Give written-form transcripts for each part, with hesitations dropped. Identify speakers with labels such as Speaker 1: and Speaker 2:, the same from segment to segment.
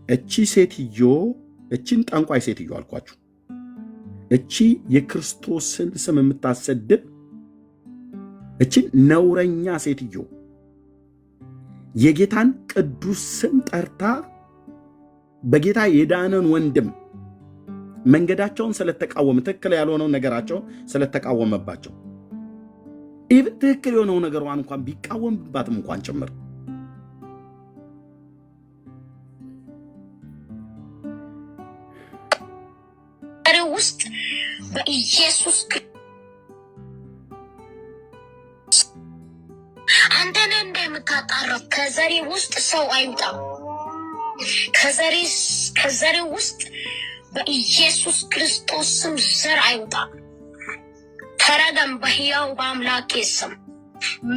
Speaker 1: እቺ ሴትዮ እቺን ጠንቋይ ሴትዮ አልኳችሁ። እቺ የክርስቶስን ስም የምታሰድብ እቺን ነውረኛ ሴትዮ የጌታን ቅዱስ ስም ጠርታ በጌታ የዳነን ወንድም መንገዳቸውን ስለተቃወመ ትክክል ያልሆነው ነገራቸው ስለተቃወመባቸው ትክክል የሆነው ነገሯን እንኳን ቢቃወምባትም እንኳን ጭምር
Speaker 2: ውስጥ በኢየሱስ አንተን እንደምታጣራው ከዘሬ ውስጥ ሰው አይውጣ። ከዘሬ ውስጥ በኢየሱስ ክርስቶስ ስም ዘር አይውጣ። ተረገም በሕያው በአምላኬ ስም።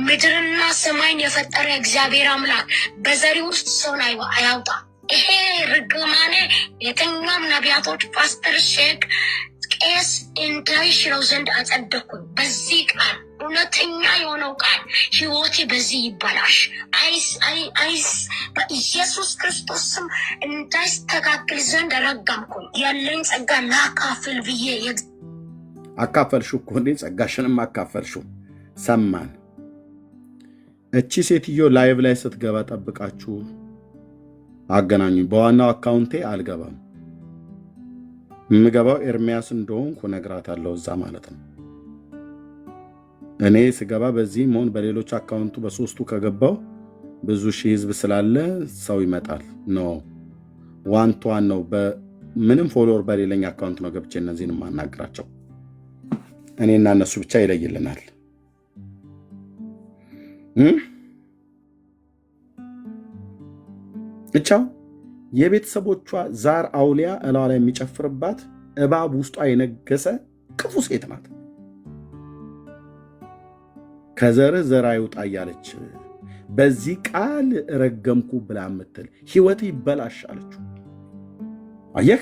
Speaker 2: ምድርና ሰማይን የፈጠረ እግዚአብሔር አምላክ በዘሬ ውስጥ ሰውን አያውጣ። ይሄ ርግማኔ የትኛውም ነቢያቶች፣ ፓስተር፣ ሼክ፣ ቄስ እንዳይሽረው ዘንድ አጸደኩኝ። በዚህ ቃል እውነተኛ የሆነው ቃል ሕይወቴ በዚህ ይበላሽ። አይስ በኢየሱስ ክርስቶስ ስም እንዳይስተካከል ዘንድ ረገምኩኝ። ያለኝ ጸጋ ላካፍል ብዬ
Speaker 1: አካፈልሽው እኮ እንዴ! ጸጋሽንም አካፈልሽው። ሰማን። እቺ ሴትዮ ላይቭ ላይ ስትገባ ጠብቃችሁ አገናኙኝ። በዋናው አካውንቴ አልገባም። የምገባው ኤርሚያስ እንደሆንኩ እነግራታለሁ እዛ ማለት ነው። እኔ ስገባ በዚህ መሆን በሌሎች አካውንቱ በሶስቱ ከገባው ብዙ ሺህ ህዝብ ስላለ ሰው ይመጣል። ኖ ዋን ቱ ዋን ነው። ምንም ፎሎወር በሌለኝ አካውንት ነው ገብቼ እነዚህን ማናገራቸው። እኔና እነሱ ብቻ ይለይልናል። እቻው የቤተሰቦቿ ዛር አውሊያ እላዋ ላይ የሚጨፍርባት እባብ ውስጧ የነገሰ ክፉ ሴት ናት። ከዘርህ ዘር አይውጣ እያለች በዚህ ቃል ረገምኩ ብላ የምትል ህይወት ይበላሽ አለችው። አየህ፣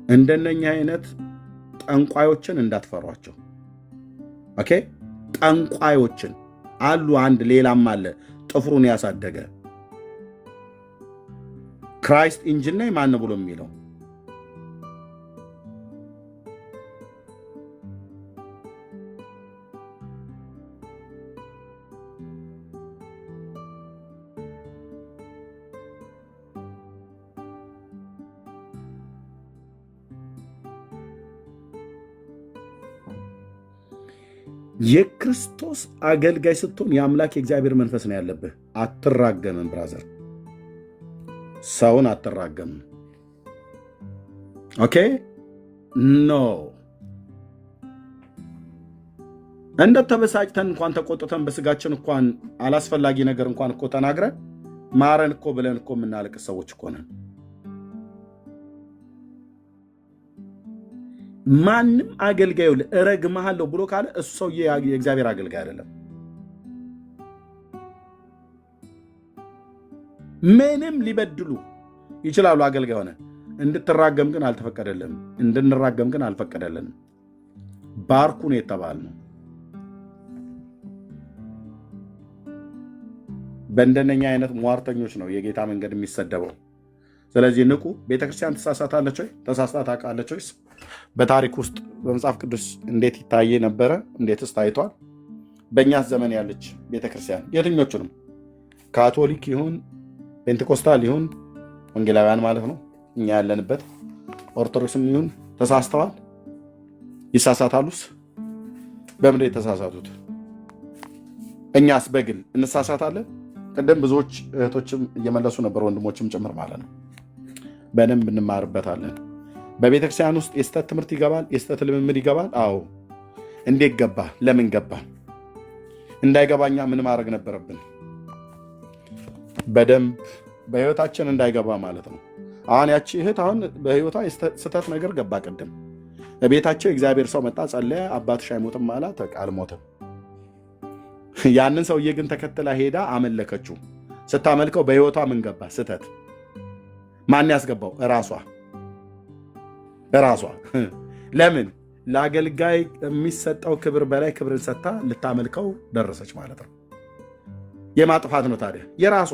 Speaker 1: እንደነኛ አይነት ጠንቋዮችን እንዳትፈሯቸው። ኦኬ፣ ጠንቋዮችን አሉ። አንድ ሌላም አለ ጥፍሩን ያሳደገ ክራይስት ኢንጂን ላይ ማን ብሎ የሚለው የክርስቶስ አገልጋይ ስትሆን የአምላክ የእግዚአብሔር መንፈስ ነው ያለብህ። አትራገምም ብራዘር፣ ሰውን አትራገምም። ኦኬ ኖ እንደ ተበሳጭተን እንኳን ተቆጥተን በስጋችን እንኳን አላስፈላጊ ነገር እንኳን እኮ ተናግረን ማረን እኮ ብለን እኮ የምናለቅስ ሰዎች እኮ ነን። ማንም አገልጋዩ እረግምሃለሁ ብሎ ካለ እሱ ሰውዬ የእግዚአብሔር አገልጋይ አይደለም። ምንም ሊበድሉ ይችላሉ። አገልጋይ ሆነ እንድትራገም ግን አልተፈቀደልንም። እንድንራገም ግን አልፈቀደልንም። ባርኩን የተባልነው በእንደነኛ አይነት ሟርተኞች ነው የጌታ መንገድ የሚሰደበው። ስለዚህ ንቁ። ቤተክርስቲያን ተሳሳታለች ወይ? ተሳስታ ታውቃለች ወይስ? በታሪክ ውስጥ በመጽሐፍ ቅዱስ እንዴት ይታየ ነበረ? እንዴትስ ታይቷል? በእኛስ ዘመን ያለች ቤተክርስቲያን የትኞቹንም ካቶሊክ ይሁን ፔንቴኮስታል ይሁን ወንጌላውያን ማለት ነው እኛ ያለንበት ኦርቶዶክስም ይሁን ተሳስተዋል? ይሳሳታሉስ? በምንድን የተሳሳቱት? እኛስ በግል እንሳሳታለን? ቅድም ብዙዎች እህቶችም እየመለሱ ነበር፣ ወንድሞችም ጭምር ማለት ነው። በደንብ እንማርበታለን። በቤተክርስቲያን ውስጥ የስተት ትምህርት ይገባል፣ የስተት ልምምድ ይገባል። አዎ። እንዴት ገባ? ለምን ገባ? እንዳይገባኛ ምን ማድረግ ነበረብን? በደንብ በህይወታችን እንዳይገባ ማለት ነው። አሁን ያቺ እህት አሁን በህይወቷ ስተት ነገር ገባ። ቅድም በቤታቸው እግዚአብሔር ሰው መጣ፣ ጸለየ፣ አባትሽ አይሞትም አላት። አልሞትም። ያንን ሰውዬ ግን ተከትላ ሄዳ አመለከችው። ስታመልከው በህይወቷ ምን ገባ? ስተት። ማን ያስገባው? እራሷ። ለምን? ለአገልጋይ የሚሰጠው ክብር በላይ ክብርን ሰጥታ ልታመልከው ደረሰች ማለት ነው። የማጥፋት ነው ታዲያ የራሷ።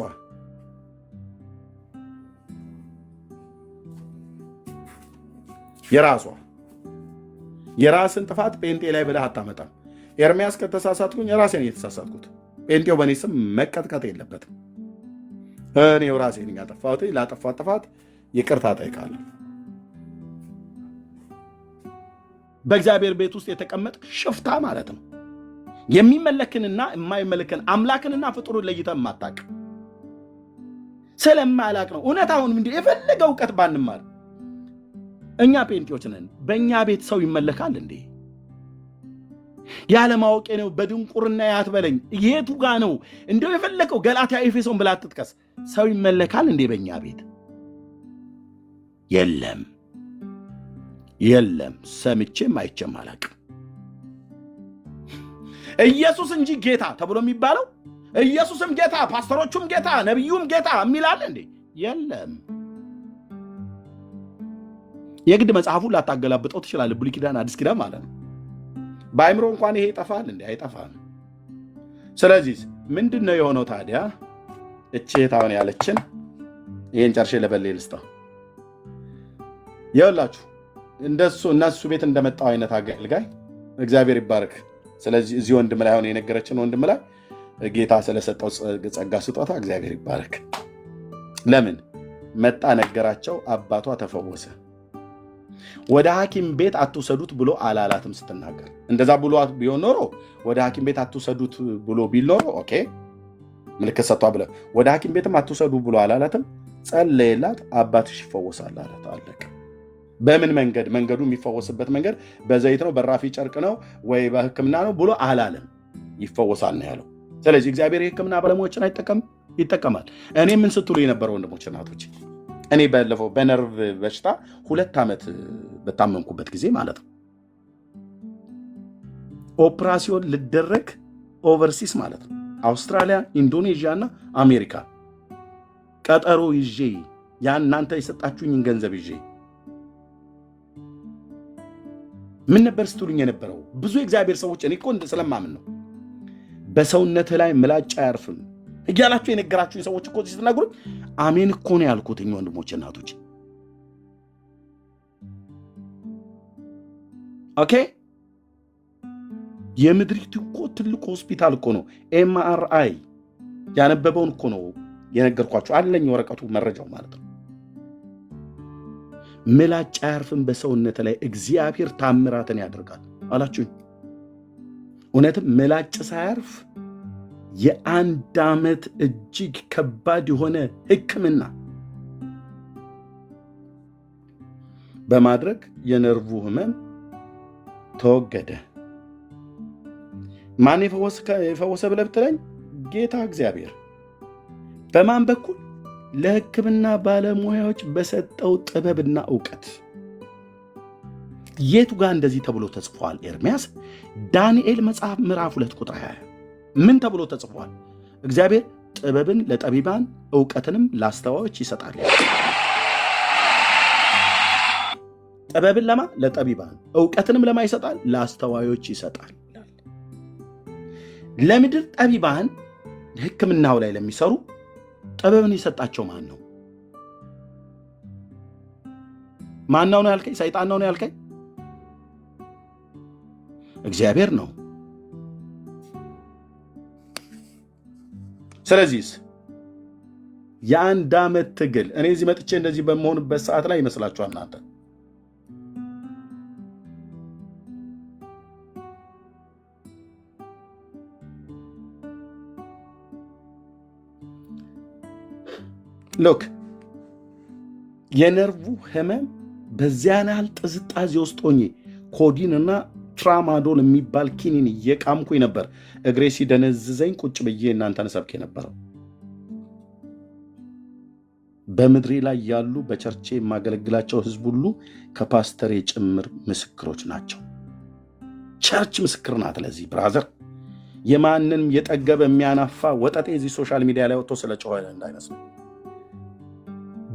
Speaker 1: የራስን ጥፋት ጴንጤ ላይ ብለህ አታመጣም። ኤርሚያስ ከተሳሳትኩኝ ራሴን የተሳሳትኩት፣ ጴንጤው በእኔ ስም መቀጥቀጥ የለበትም። እኔው ራሴን ያጠፋሁት፣ ላጠፋት ጥፋት ይቅርታ ጠይቃለሁ። በእግዚአብሔር ቤት ውስጥ የተቀመጥክ ሽፍታ ማለት ነው። የሚመለክንና የማይመለክን አምላክንና ፍጡሩን ለይተህ የማታውቅ ስለማላቅ ነው። እውነታውን ምንድን የፈለገ እውቀት ባንማር እኛ ጴንጤዎች ነን። በእኛ ቤት ሰው ይመለካል እንዴ? ያለማወቄ ነው በድንቁርና ያትበለኝ። የቱ ጋ ነው እንደው የፈለከው ገላትያ ኤፌሶን ብላ አትጥቀስ። ሰው ይመለካል እንዴ በእኛ ቤት? የለም። ሰምቼም አይቼም አላቅም። ኢየሱስ እንጂ ጌታ ተብሎ የሚባለው ኢየሱስም ጌታ፣ ፓስተሮቹም ጌታ፣ ነቢዩም ጌታ የሚላል እንዴ? የለም። የግድ መጽሐፉን ላታገላብጠው ትችላለህ። ብሉይ ኪዳን አዲስ ኪዳን ማለት ነው። በአይምሮ እንኳን ይሄ ይጠፋል እንዴ? አይጠፋም። ስለዚህ ምንድን ነው የሆነው ታዲያ? እቼታውን ያለችን ይሄን ጨርሼ ለበሌ ልስጠው። ይኸውላችሁ እነሱ ቤት እንደመጣው አይነት አገልጋይ እግዚአብሔር ይባረክ። ስለዚህ እዚህ ወንድም ላይ አሁን የነገረችን ወንድም ላይ ጌታ ስለሰጠው ጸጋ ስጦታ እግዚአብሔር ይባረክ። ለምን መጣ ነገራቸው፣ አባቷ ተፈወሰ። ወደ ሐኪም ቤት አትውሰዱት ብሎ አላላትም ስትናገር። እንደዛ ብሎ ቢሆን ኖሮ ወደ ሐኪም ቤት አትውሰዱት ብሎ ቢል ኖሮ ኦኬ ምልክት ሰጥቷ ብለ ወደ ሐኪም ቤትም አትውሰዱ ብሎ አላላትም። ጸለየላት፣ አባትሽ ይፈወሳል አላት። አለቀ። በምን መንገድ? መንገዱ የሚፈወስበት መንገድ በዘይት ነው፣ በራፊ ጨርቅ ነው ወይ በሕክምና ነው ብሎ አላለም። ይፈወሳል ነው ያለው። ስለዚህ እግዚአብሔር የሕክምና ባለሙያዎችን ይጠቀማል። እኔ ምን ስትሉ የነበረ ወንድሞች እናቶች፣ እኔ ባለፈው በነርቭ በሽታ 2 ዓመት በታመምኩበት ጊዜ ማለት ነው ኦፕራሲዮን ልደረግ ኦቨርሲስ ማለት ነው አውስትራሊያ፣ ኢንዶኔዥያ እና አሜሪካ ቀጠሮ ይዤ ያን እናንተ የሰጣችሁኝን ገንዘብ ይዤ ምን ነበር ስትሉኝ የነበረው? ብዙ የእግዚአብሔር ሰዎች እኔ እኮ ስለማምን ነው በሰውነት ላይ ምላጭ አያርፍም እያላችሁ የነገራችሁኝ ሰዎች እኮ ስትነግሩኝ አሜን እኮ ነው ያልኩትኝ ወንድሞች እናቶች። ኦኬ የምድሪቱ እኮ ትልቁ ሆስፒታል እኮ ነው። ኤምአርአይ ያነበበውን እኮ ነው የነገርኳችሁ። አለኝ ወረቀቱ መረጃው ማለት ነው። ምላጭ አያርፍም በሰውነት ላይ እግዚአብሔር ታምራትን ያደርጋል አላችሁኝ። እውነትም ምላጭ ሳያርፍ የ1 ዓመት እጅግ ከባድ የሆነ ሕክምና በማድረግ የነርቭ ህመም ተወገደ። ማን የፈወሰ ብለህ ብትለኝ ጌታ እግዚአብሔር። በማን በኩል? ለሕክምና ባለሙያዎች በሰጠው ጥበብና ዕውቀት። የቱ ጋር እንደዚህ ተብሎ ተጽፏል? ኤርምያስ ዳንኤል መጽሐፍ ምዕራፍ 2 ቁጥር 20 ምን ተብሎ ተጽፏል? እግዚአብሔር ጥበብን ለጠቢባን ዕውቀትንም ለአስተዋዮች ይሰጣል። ጥበብን ለማ ለጠቢባን ዕውቀትንም ለማ ይሰጣል? ለአስተዋዮች ይሰጣል። ለምድር ጠቢባን ሕክምናው ላይ ለሚሰሩ ጥበብን የሰጣቸው ማን ነው? ማን ነው ያልከኝ? ሰይጣን ነው ያልከኝ? እግዚአብሔር ነው። ስለዚህ የ1 ዓመት ትግል እኔ እዚህ መጥቼ እንደዚህ በመሆንበት ሰዓት ላይ ይመስላችኋል እናንተ? ሎክ የነርቭ ህመም በዚያን ያህል ጥዝጣዜ ውስጥ ሆኜ ኮዲንና ትራማዶል የሚባል ኪኒን እየቃምኩኝ ነበር እግሬ ሲደነዝዘኝ ቁጭ ብዬ እናንተን ሰብክ የነበረው። በምድሬ ላይ ያሉ በቸርቼ የማገለግላቸው ህዝብ ሁሉ ከፓስተሬ ጭምር ምስክሮች ናቸው። ቸርች ምስክር ናት። ለዚህ ብራዘር የማንንም የጠገበ የሚያናፋ ወጠጤ እዚህ ሶሻል ሚዲያ ላይ ወጥቶ ስለ ጮኸ እንዳይመስል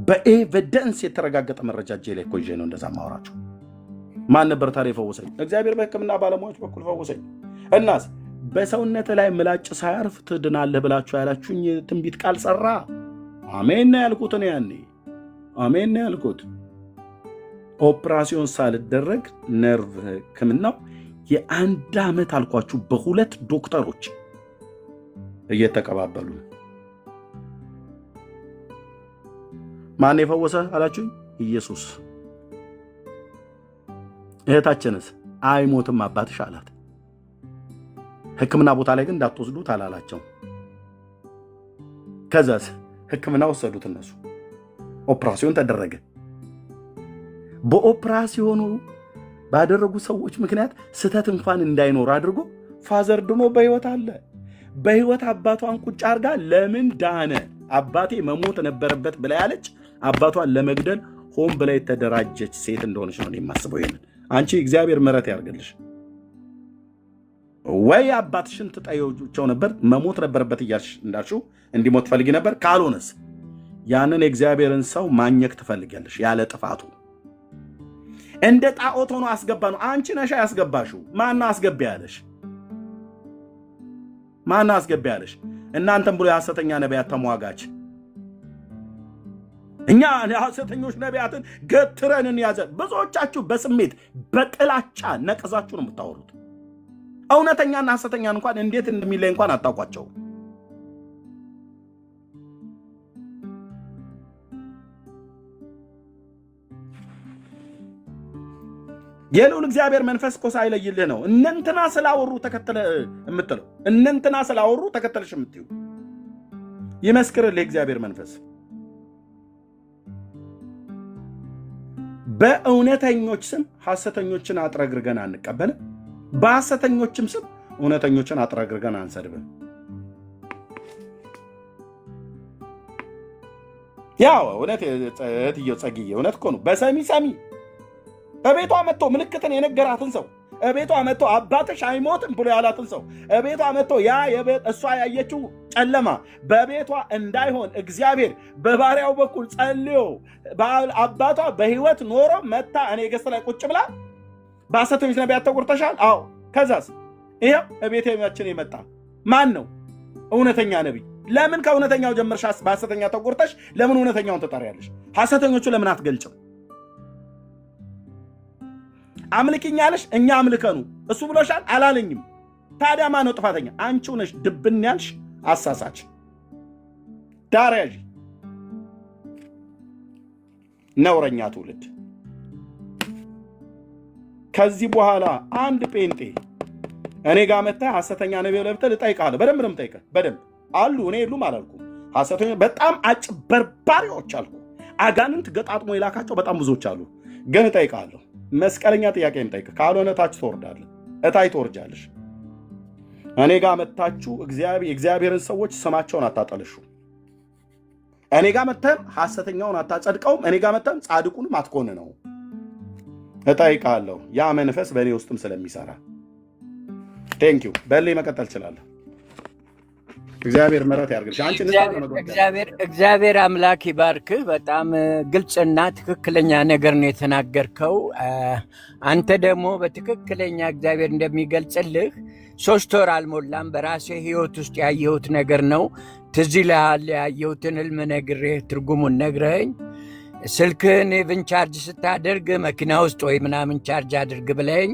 Speaker 1: በኤቪደንስ የተረጋገጠ መረጃ እጄ ላይ እኮ ይዤ ነው እንደዛ ማወራቸው። ማን ነበር ታዲያ የፈወሰኝ? እግዚአብሔር በሕክምና ባለሙያዎች በኩል ፈወሰኝ። እናስ በሰውነት ላይ ምላጭ ሳያርፍ ትድናለህ ብላችሁ ያላችሁኝ ትንቢት ቃል ጸራ። አሜን ነው ያልኩት። እኔ ያኔ አሜን ነው ያልኩት። ኦፕራሲዮን ሳልደረግ ነርቭ ሕክምናው የ1 ዓመት አልኳችሁ በ2 ዶክተሮች እየተቀባበሉ። ማን የፈወሰ አላችሁ? ኢየሱስ። እህታችንስ አይሞትም አባትሽ አላት። ሕክምና ቦታ ላይ ግን እንዳትወስዱት አላላቸው። ከዛስ ሕክምና ወሰዱት እነሱ። ኦፕራሲዮን ተደረገ። በኦፕራሲዮኑ ባደረጉ ሰዎች ምክንያት ስተት እንኳን እንዳይኖር አድርጎ ፋዘር ድኖ በህይወት አለ። በህይወት አባቷን ቁጭ አርጋ ለምን ዳነ? አባቴ መሞት ነበረበት ብላ ያለች አባቷን ለመግደል ሆን ብላ የተደራጀች ሴት እንደሆነች ነው የማስበው። ይሄንን አንቺ እግዚአብሔር ምሕረት ያርገልሽ። ወይ አባትሽን ትጠይቂው ነበር፣ መሞት ነበረበት እያልሽ እንዳልሽው እንዲሞት ትፈልጊ ነበር። ካልሆነስ ያንን የእግዚአብሔርን ሰው ማኘክ ትፈልጊያለሽ ያለ ጥፋቱ። እንደ ጣዖት ሆኖ አስገባ ነው። አንቺ ነሽ ያስገባሽው። ማን አስገባ ያለሽ? ማን አስገባ ያለሽ? እናንተም ብሎ የሐሰተኛ ነቢያት ተሟጋች። እኛ የሐሰተኞች ነቢያትን ገትረን እንያዘ። ብዙዎቻችሁ በስሜት በጥላቻ ነቅዛችሁ ነው የምታወሩት። እውነተኛና ሐሰተኛን እንኳን እንዴት እንደሚለይ እንኳን አታውቋቸው። የልዑል እግዚአብሔር መንፈስ እኮ ሳይለይልህ ነው እነንትና ስላወሩ ተከተለ የምትለው። እነንትና ስላወሩ ተከተልሽ የምትዩ ይመስክርልህ እግዚአብሔር መንፈስ። በእውነተኞች ስም ሐሰተኞችን አጥረግርገን አንቀበልም። በሐሰተኞችም ስም እውነተኞችን አጥረግርገን አንሰድብም። ያው እውነት እህትዬው ጸግዬ እውነት እኮ ነው። በሰሚ ሰሚ እቤቷ መጥቶ ምልክትን የነገራትን ሰው እቤቷ መጥቶ አባትሽ አይሞትም ብሎ ያላትን ሰው እቤቷ መጥቶ ያ እሷ ያየችው ጨለማ በቤቷ እንዳይሆን እግዚአብሔር በባሪያው በኩል ጸልዮ አባቷ በህይወት ኖሮ መታ እኔ ገስት ላይ ቁጭ ብላ በሐሰተኞች ነቢያት ተቆርተሻል። አዎ ከዛስ ይሄው እቤቴያችን የመጣ ማን ነው? እውነተኛ ነቢይ። ለምን ከእውነተኛው ጀመርሽ? በሐሰተኛ ተቆርተሽ ለምን እውነተኛውን ትጠሪያለሽ? ሐሰተኞቹ ለምን አትገልጭም? አምልኪኛለሽ፣ እኛ አምልከኑ እሱ ብሎሻል አላለኝም። ታዲያ ማን ነው ጥፋተኛ? አንቺው ነሽ ድብን ያልሽ አሳሳች ዳርያዥ ነውረኛ ትውልድ። ከዚህ በኋላ አንድ ጴንጤ እኔ ጋር መጥተህ ሐሰተኛ ነቢይ ለብተህ ልጠይቅሃለሁ። በደንብ ነው የምጠይቅህ። በደንብ አሉ። እኔ የሉም አላልኩም። ሐሰተኛ በጣም አጭበርባሪዎች አልኩ። አጋንንት ገጣጥሞ የላካቸው በጣም ብዙዎች አሉ። ግን እጠይቅሃለሁ። መስቀለኛ ጥያቄ የምጠይቅ ካልሆነ ታች ትወርዳለህ፣ እታይ ትወርጃለሽ። እኔ ጋር መጥታችሁ የእግዚአብሔርን ሰዎች ስማቸውን አታጠለሹ። እኔ ጋር መጥተህም ሐሰተኛውን አታጸድቀውም። እኔ ጋር መጥተህም ጻድቁንም አትኮንነው። እጠይቃለሁ፣ ያ መንፈስ በእኔ ውስጥም ስለሚሰራ። ቴንኪው በሌ መቀጠል እችላለሁ። እግዚአብሔር ምሕረት ያርግልሽ።
Speaker 3: እግዚአብሔር አምላክ ይባርክህ። በጣም ግልጽና ትክክለኛ ነገር ነው የተናገርከው። አንተ ደግሞ በትክክለኛ እግዚአብሔር እንደሚገልጽልህ 3 ወር አልሞላም በራሴ ህይወት ውስጥ ያየሁት ነገር ነው። ትዝ ይልሃል? ያየሁትን ህልም ነግሬህ ትርጉሙን ነግረኸኝ ስልክህን ኢቭን ቻርጅ ስታደርግ መኪና ውስጥ ወይ ምናምን ቻርጅ አድርግ ብለኸኝ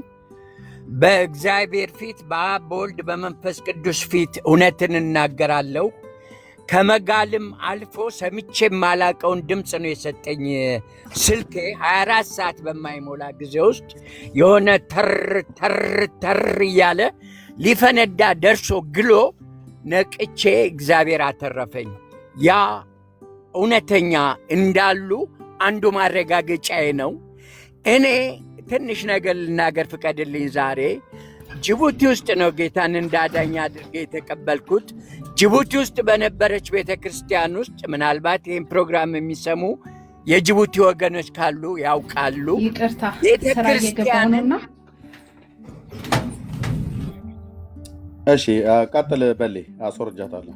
Speaker 3: በእግዚአብሔር ፊት በአብ በወልድ በመንፈስ ቅዱስ ፊት እውነትን እናገራለሁ። ከመጋልም አልፎ ሰምቼ የማላቀውን ድምፅ ነው የሰጠኝ ስልኬ። 24 ሰዓት በማይሞላ ጊዜ ውስጥ የሆነ ተር እያለ ሊፈነዳ ደርሶ ግሎ ነቅቼ እግዚአብሔር አተረፈኝ። ያ እውነተኛ እንዳሉ አንዱ ማረጋገጫዬ ነው። እኔ ትንሽ ነገር ልናገር ፍቀድልኝ። ዛሬ ጅቡቲ ውስጥ ነው ጌታን እንዳዳኝ አድርጌ የተቀበልኩት። ጅቡቲ ውስጥ በነበረች ቤተ ክርስቲያን ውስጥ ምናልባት ይህን ፕሮግራም የሚሰሙ የጅቡቲ ወገኖች ካሉ ያውቃሉ።
Speaker 4: ይቅርታ
Speaker 3: ቤተ ክርስቲያንና
Speaker 1: እሺ፣ ቀጥል በሌ። አስወርጃታለሁ።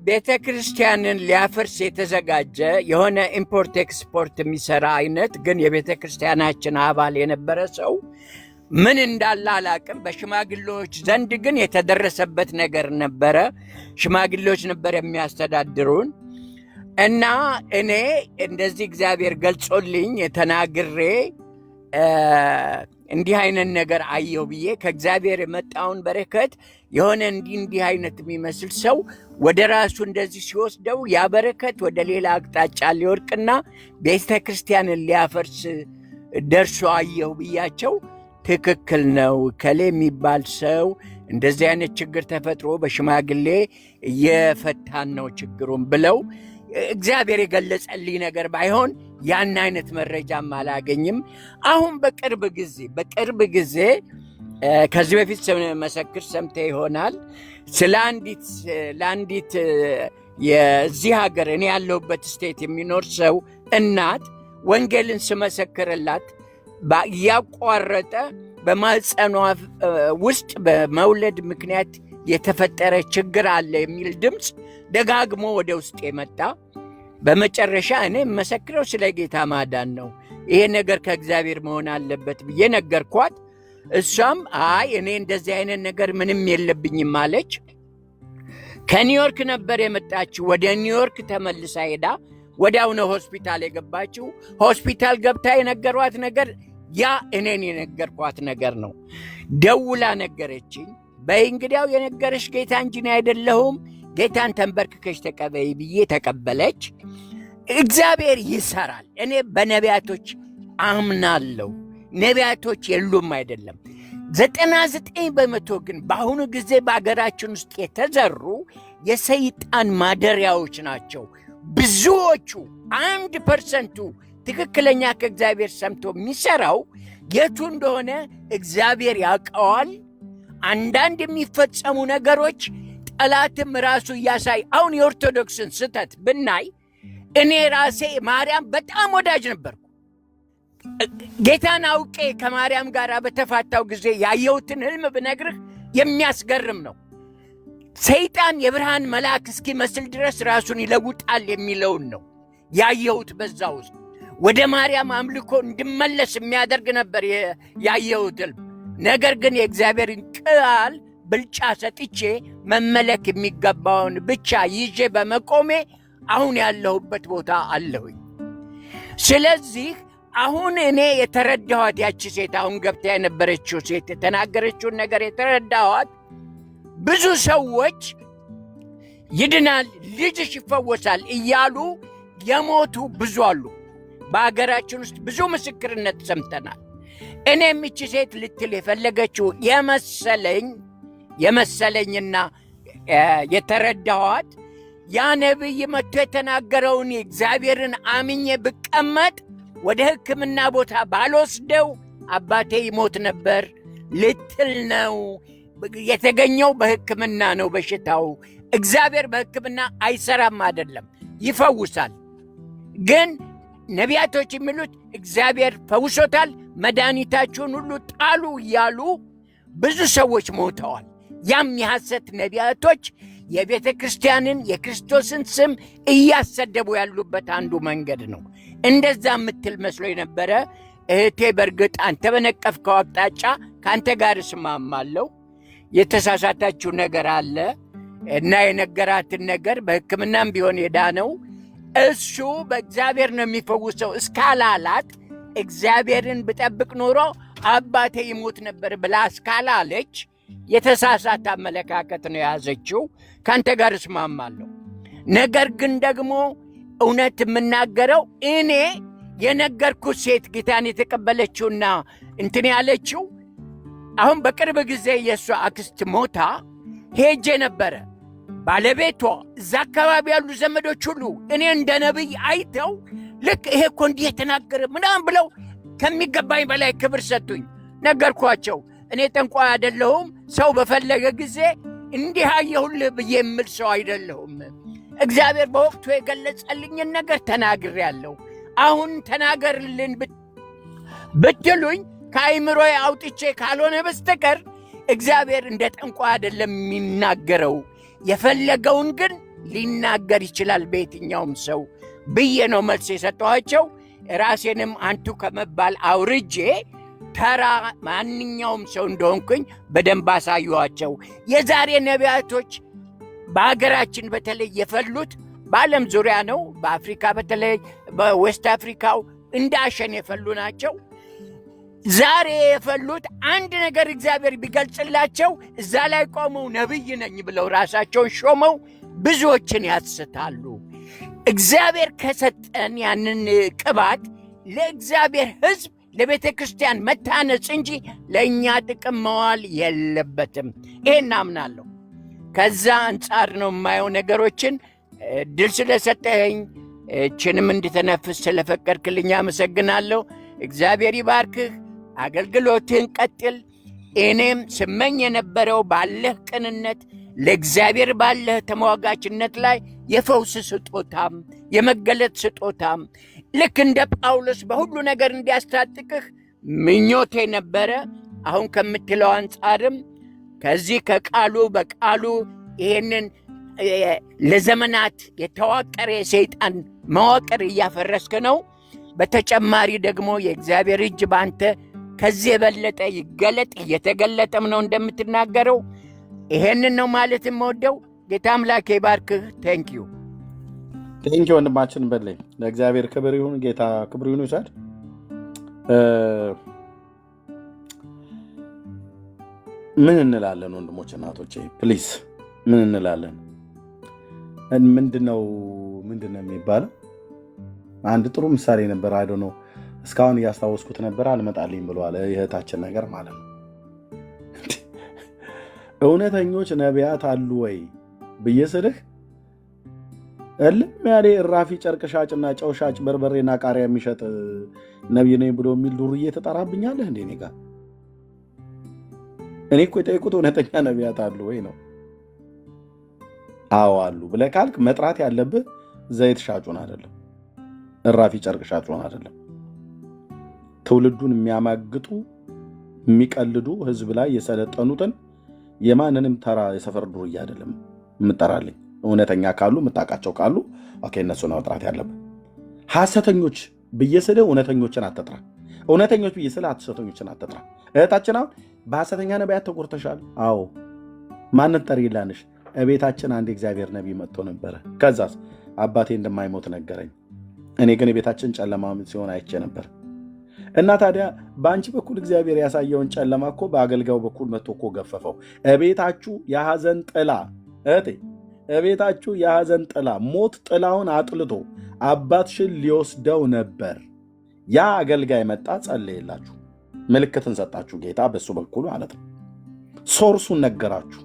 Speaker 3: ቤተ ክርስቲያንን ሊያፈርስ የተዘጋጀ የሆነ ኢምፖርት ኤክስፖርት የሚሰራ አይነት ግን የቤተ ክርስቲያናችን አባል የነበረ ሰው ምን እንዳለ አላቅም። በሽማግሌዎች ዘንድ ግን የተደረሰበት ነገር ነበረ። ሽማግሌዎች ነበር የሚያስተዳድሩን። እና እኔ እንደዚህ እግዚአብሔር ገልጾልኝ ተናግሬ እንዲህ አይነት ነገር አየሁ ብዬ ከእግዚአብሔር የመጣውን በረከት የሆነ እንዲህ አይነት የሚመስል ሰው ወደ ራሱ እንደዚህ ሲወስደው ያ በረከት ወደ ሌላ አቅጣጫ ሊወርቅና ቤተ ክርስቲያንን ሊያፈርስ ደርሶ አየሁ ብያቸው፣ ትክክል ነው ከሌ የሚባል ሰው እንደዚህ አይነት ችግር ተፈጥሮ በሽማግሌ እየፈታን ነው ችግሩን ብለው እግዚአብሔር የገለጸልኝ ነገር ባይሆን ያን አይነት መረጃም አላገኝም። አሁን በቅርብ ጊዜ ከዚህ በፊት መሰክር ሰምተ ይሆናል ስለ ለአንዲት የዚህ ሀገር እኔ ያለሁበት ስቴት የሚኖር ሰው እናት ወንጌልን ስመሰክርላት እያቋረጠ በማህፀኗ ውስጥ በመውለድ ምክንያት የተፈጠረ ችግር አለ የሚል ድምፅ ደጋግሞ ወደ ውስጥ የመጣ በመጨረሻ እኔ መሰክረው ስለ ጌታ ማዳን ነው፣ ይሄ ነገር ከእግዚአብሔር መሆን አለበት ብዬ ነገርኳት። እሷም አይ እኔ እንደዚህ አይነት ነገር ምንም የለብኝም አለች። ከኒውዮርክ ነበር የመጣችው። ወደ ኒውዮርክ ተመልሳ ሄዳ ወዲያው ነው ሆስፒታል የገባችው። ሆስፒታል ገብታ የነገሯት ነገር ያ እኔን የነገርኳት ነገር ነው። ደውላ ነገረችኝ። በይ እንግዲያው የነገረሽ ጌታ እንጂ እኔ አይደለሁም፣ ጌታን ተንበርክከሽ ተቀበይ ብዬ ተቀበለች። እግዚአብሔር ይሰራል። እኔ በነቢያቶች አምናለሁ። ነቢያቶች የሉም አይደለም፣ 99% ግን በአሁኑ ጊዜ በአገራችን ውስጥ የተዘሩ የሰይጣን ማደሪያዎች ናቸው። ብዙዎቹ 1% ትክክለኛ ከእግዚአብሔር ሰምቶ የሚሰራው የቱ እንደሆነ እግዚአብሔር ያውቀዋል። አንዳንድ የሚፈጸሙ ነገሮች ጠላትም ራሱ እያሳይ፣ አሁን የኦርቶዶክስን ስህተት ብናይ እኔ ራሴ ማርያም በጣም ወዳጅ ነበርኩ። ጌታን አውቄ ከማርያም ጋር በተፋታው ጊዜ ያየሁትን ህልም ብነግርህ የሚያስገርም ነው። ሰይጣን የብርሃን መልአክ እስኪመስል ድረስ ራሱን ይለውጣል የሚለውን ነው ያየሁት። በዛ ውስጥ ወደ ማርያም አምልኮ እንድመለስ የሚያደርግ ነበር ያየሁት ህልም። ነገር ግን የእግዚአብሔርን ቃል ብልጫ ሰጥቼ መመለክ የሚገባውን ብቻ ይዤ በመቆሜ አሁን ያለሁበት ቦታ አለሁኝ። ስለዚህ አሁን እኔ የተረዳኋት ያቺ ሴት አሁን ገብታ የነበረችው ሴት የተናገረችውን ነገር የተረዳኋት፣ ብዙ ሰዎች ይድናል፣ ልጅሽ ይፈወሳል እያሉ የሞቱ ብዙ አሉ። በአገራችን ውስጥ ብዙ ምስክርነት ሰምተናል። እኔም ይቺ ሴት ልትል የፈለገችው የመሰለኝና የተረዳኋት ያ ነቢይ መጥቶ የተናገረውን እግዚአብሔርን አምኜ ብቀመጥ ወደ ሕክምና ቦታ ባልወስደው አባቴ ይሞት ነበር ልትል ነው። የተገኘው በሕክምና ነው በሽታው። እግዚአብሔር በሕክምና አይሰራም አይደለም፣ ይፈውሳል። ግን ነቢያቶች የሚሉት እግዚአብሔር ፈውሶታል፣ መድኃኒታችሁን ሁሉ ጣሉ እያሉ ብዙ ሰዎች ሞተዋል። ያም የሐሰት ነቢያቶች የቤተ ክርስቲያንን የክርስቶስን ስም እያሰደቡ ያሉበት አንዱ መንገድ ነው። እንደዛ የምትል መስሎ የነበረ እህቴ፣ በእርግጥ አንተ በነቀፍከው አቅጣጫ ከአንተ ጋር እስማማለሁ። የተሳሳታችሁ ነገር አለ እና የነገራትን ነገር በሕክምናም ቢሆን የዳነው እሱ በእግዚአብሔር ነው የሚፈውሰው እስካላላት፣ እግዚአብሔርን ብጠብቅ ኖሮ አባቴ ይሞት ነበር ብላ እስካላለች የተሳሳተ አመለካከት ነው የያዘችው። ከአንተ ጋር እስማማለሁ። ነገር ግን ደግሞ እውነት የምናገረው እኔ የነገርኩት ሴት ጌታን የተቀበለችውና እንትን ያለችው አሁን በቅርብ ጊዜ የእሷ አክስት ሞታ ሄጄ ነበረ። ባለቤቷ እዛ አካባቢ ያሉ ዘመዶች ሁሉ እኔ እንደ ነቢይ አይተው ልክ ይሄ እኮ እንዲህ የተናገረ ምናምን ብለው ከሚገባኝ በላይ ክብር ሰጡኝ። ነገርኳቸው፣ እኔ ጠንቋይ አይደለሁም፣ ሰው በፈለገ ጊዜ እንዲህ አየሁልህ ብዬ የምል ሰው አይደለሁም። እግዚአብሔር በወቅቱ የገለጸልኝን ነገር ተናግሬያለሁ። አሁን ተናገርልን ብትሉኝ ከአይምሮዬ አውጥቼ ካልሆነ በስተቀር እግዚአብሔር እንደ ጠንቋይ አይደለም የሚናገረው። የፈለገውን ግን ሊናገር ይችላል በየትኛውም ሰው ብዬ ነው መልስ የሰጠኋቸው። ራሴንም አንቱ ከመባል አውርጄ ተራ ማንኛውም ሰው እንደሆንኩኝ በደንብ አሳየኋቸው። የዛሬ ነቢያቶች በሀገራችን በተለይ የፈሉት በዓለም ዙሪያ ነው። በአፍሪካ በተለይ በዌስት አፍሪካው እንደ አሸን የፈሉ ናቸው። ዛሬ የፈሉት አንድ ነገር እግዚአብሔር ቢገልጽላቸው እዛ ላይ ቆመው ነቢይ ነኝ ብለው ራሳቸውን ሾመው ብዙዎችን ያስታሉ። እግዚአብሔር ከሰጠን ያንን ቅባት ለእግዚአብሔር ሕዝብ ለቤተ ክርስቲያን መታነጽ እንጂ ለእኛ ጥቅም መዋል የለበትም። ይሄን አምናለሁ። ከዛ አንጻር ነው የማየው ነገሮችን። ድል ስለሰጠኸኝ እችንም እንድተነፍስ ስለፈቀድክልኝ አመሰግናለሁ። እግዚአብሔር ይባርክህ። አገልግሎትህን ቀጥል። እኔም ስመኝ የነበረው ባለህ ቅንነት፣ ለእግዚአብሔር ባለህ ተሟጋችነት ላይ የፈውስ ስጦታም የመገለጥ ስጦታም ልክ እንደ ጳውሎስ በሁሉ ነገር እንዲያስታጥቅህ ምኞቴ ነበረ። አሁን ከምትለው አንጻርም ከዚህ ከቃሉ በቃሉ ይሄንን ለዘመናት የተዋቀረ የሰይጣን መዋቅር እያፈረስክ ነው። በተጨማሪ ደግሞ የእግዚአብሔር እጅ በአንተ ከዚህ የበለጠ ይገለጥ፣ እየተገለጠም ነው እንደምትናገረው። ይሄንን ነው ማለት የምወደው። ጌታ አምላኬ ባርክህ። ቴንኪዩ
Speaker 1: ወንድማችን በለኝ። ለእግዚአብሔር ክብር ይሁን፣ ጌታ ክብር ይሁን ይውሰድ። ምን እንላለን ወንድሞች እናቶቼ? ፕሊዝ ምን እንላለን? ምንድነው የሚባለው? አንድ ጥሩ ምሳሌ ነበር። አይዶ ነው እስካሁን እያስታወስኩት ነበር፣ አልመጣልኝ ብሏል። የእህታችን ነገር ማለት ነው። እውነተኞች ነቢያት አሉ ወይ ብዬ ስልህ እልም ያለ እራፊ ጨርቅ ሻጭና ጨው ሻጭ በርበሬና ቃሪያ የሚሸጥ ነቢይ ነኝ ብሎ የሚል ዱርዬ ትጠራብኛለህ እንዴ? እኔ ጋር እኔ እኮ የጠየቁት እውነተኛ ነቢያት አሉ ወይ ነው። አዎ አሉ ብለህ ካልክ መጥራት ያለብህ ዘይት ሻጩን አይደለም፣ እራፊ ጨርቅ ሻጩን አይደለም። ትውልዱን የሚያማግጡ የሚቀልዱ ህዝብ ላይ የሰለጠኑትን የማንንም ተራ የሰፈር ዱርዬ አይደለም የምጠራልኝ። እውነተኛ ካሉ የምታውቃቸው ካሉ ኦኬ፣ እነሱ ነው መጥራት ያለብህ። ሐሰተኞች ብዬ ስልህ እውነተኞችን አትጥራ። እውነተኞች ብዬ ስልህ ሐሰተኞችን አትጥራ። እህታችን አሁን በሐሰተኛ ነቢያት ተጎድተሻል። አዎ፣ ማንን ጠሪላንሽ? እቤታችን አንድ እግዚአብሔር ነቢይ መጥቶ ነበረ። ከዛስ አባቴ እንደማይሞት ነገረኝ። እኔ ግን የቤታችን ጨለማ ሲሆን አይቼ ነበር። እና ታዲያ በአንቺ በኩል እግዚአብሔር ያሳየውን ጨለማ እኮ በአገልጋዩ በኩል መጥቶ እኮ ገፈፈው። እቤታችሁ የሐዘን ጥላ እህቴ፣ እቤታችሁ የሐዘን ጥላ ሞት ጥላውን አጥልቶ አባትሽን ሊወስደው ነበር። ያ አገልጋይ መጣ፣ ጸለየላችሁ፣ ምልክትን ሰጣችሁ ጌታ በሱ በኩል ማለት ነው። ሶርሱን ነገራችሁ፣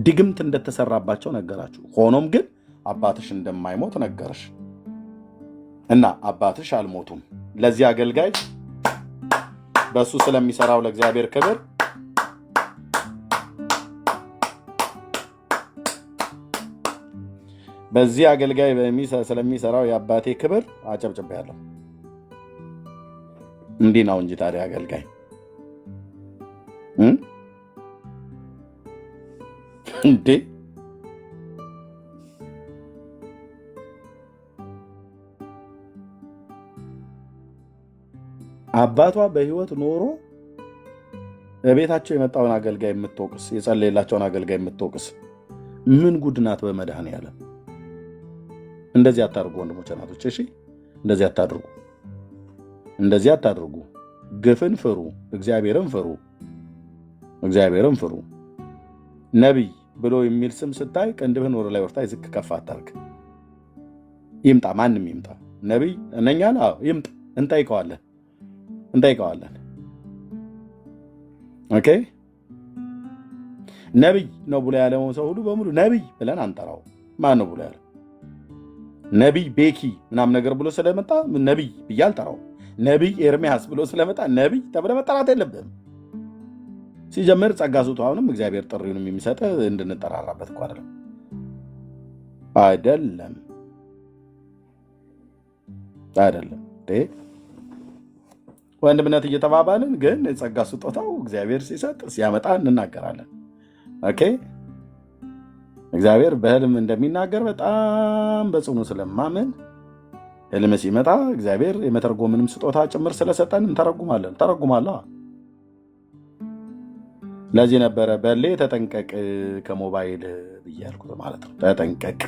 Speaker 1: ድግምት እንደተሰራባቸው ነገራችሁ። ሆኖም ግን አባትሽ እንደማይሞት ነገርሽ እና አባትሽ አልሞቱም። ለዚህ አገልጋይ በሱ ስለሚሰራው ለእግዚአብሔር ክብር በዚህ አገልጋይ ስለሚሰራው የአባቴ ክብር አጨብጭቤያለሁ። እንዲህ ነው እንጂ ታዲያ አገልጋይ እንዴ አባቷ በህይወት ኖሮ በቤታቸው የመጣውን አገልጋይ የምትወቅስ የጸለየላቸውን አገልጋይ የምትወቅስ ምን ጉድ ናት? በመድኃኔዓለም እንደዚህ አታድርጉ ወንድሞች እናቶች። እሺ እንደዚህ አታድርጉ፣ እንደዚህ አታድርጉ። ግፍን ፍሩ፣ እግዚአብሔርን ፍሩ፣ እግዚአብሔርን ፍሩ። ነቢይ ብሎ የሚል ስም ስታይ ቅንድብህን ወደ ላይ ወርታ ዝቅ ከፍ አታርግ። ይምጣ፣ ማንም ይምጣ፣ ነቢይ እነኛን ይምጣ፣ እንጠይቀዋለን። ኦኬ፣ ነቢይ ነው ብሎ ያለው ሰው ሁሉ በሙሉ ነቢይ ብለን አንጠራው። ማን ነው ብሎ ያለው? ነቢይ ቤኪ ምናምን ነገር ብሎ ስለመጣ ነቢይ ብዬ አልጠራው። ነቢይ ኤርሚያስ ብሎ ስለመጣ ነቢይ ተብለህ መጠራት የለብህም። ሲጀምር ጸጋ ስጡ። አሁንም እግዚአብሔር ጥሪውንም የሚሰጥ እንድንጠራራበት እኮ አይደለም። ወንድምነት እየተባባልን ግን ጸጋ ስጦታው እግዚአብሔር ሲሰጥ ሲያመጣ እንናገራለን። ኦኬ፣ እግዚአብሔር በህልም እንደሚናገር በጣም በጽኑ ስለማምን ህልም ሲመጣ እግዚአብሔር የመተርጎምንም ስጦታ ጭምር ስለሰጠን እንተረጉማለን። ተረጉማለሁ። ለዚህ ነበረ በሌ ተጠንቀቅ ከሞባይል ብያልኩት ማለት ነው። ተጠንቀቅ፣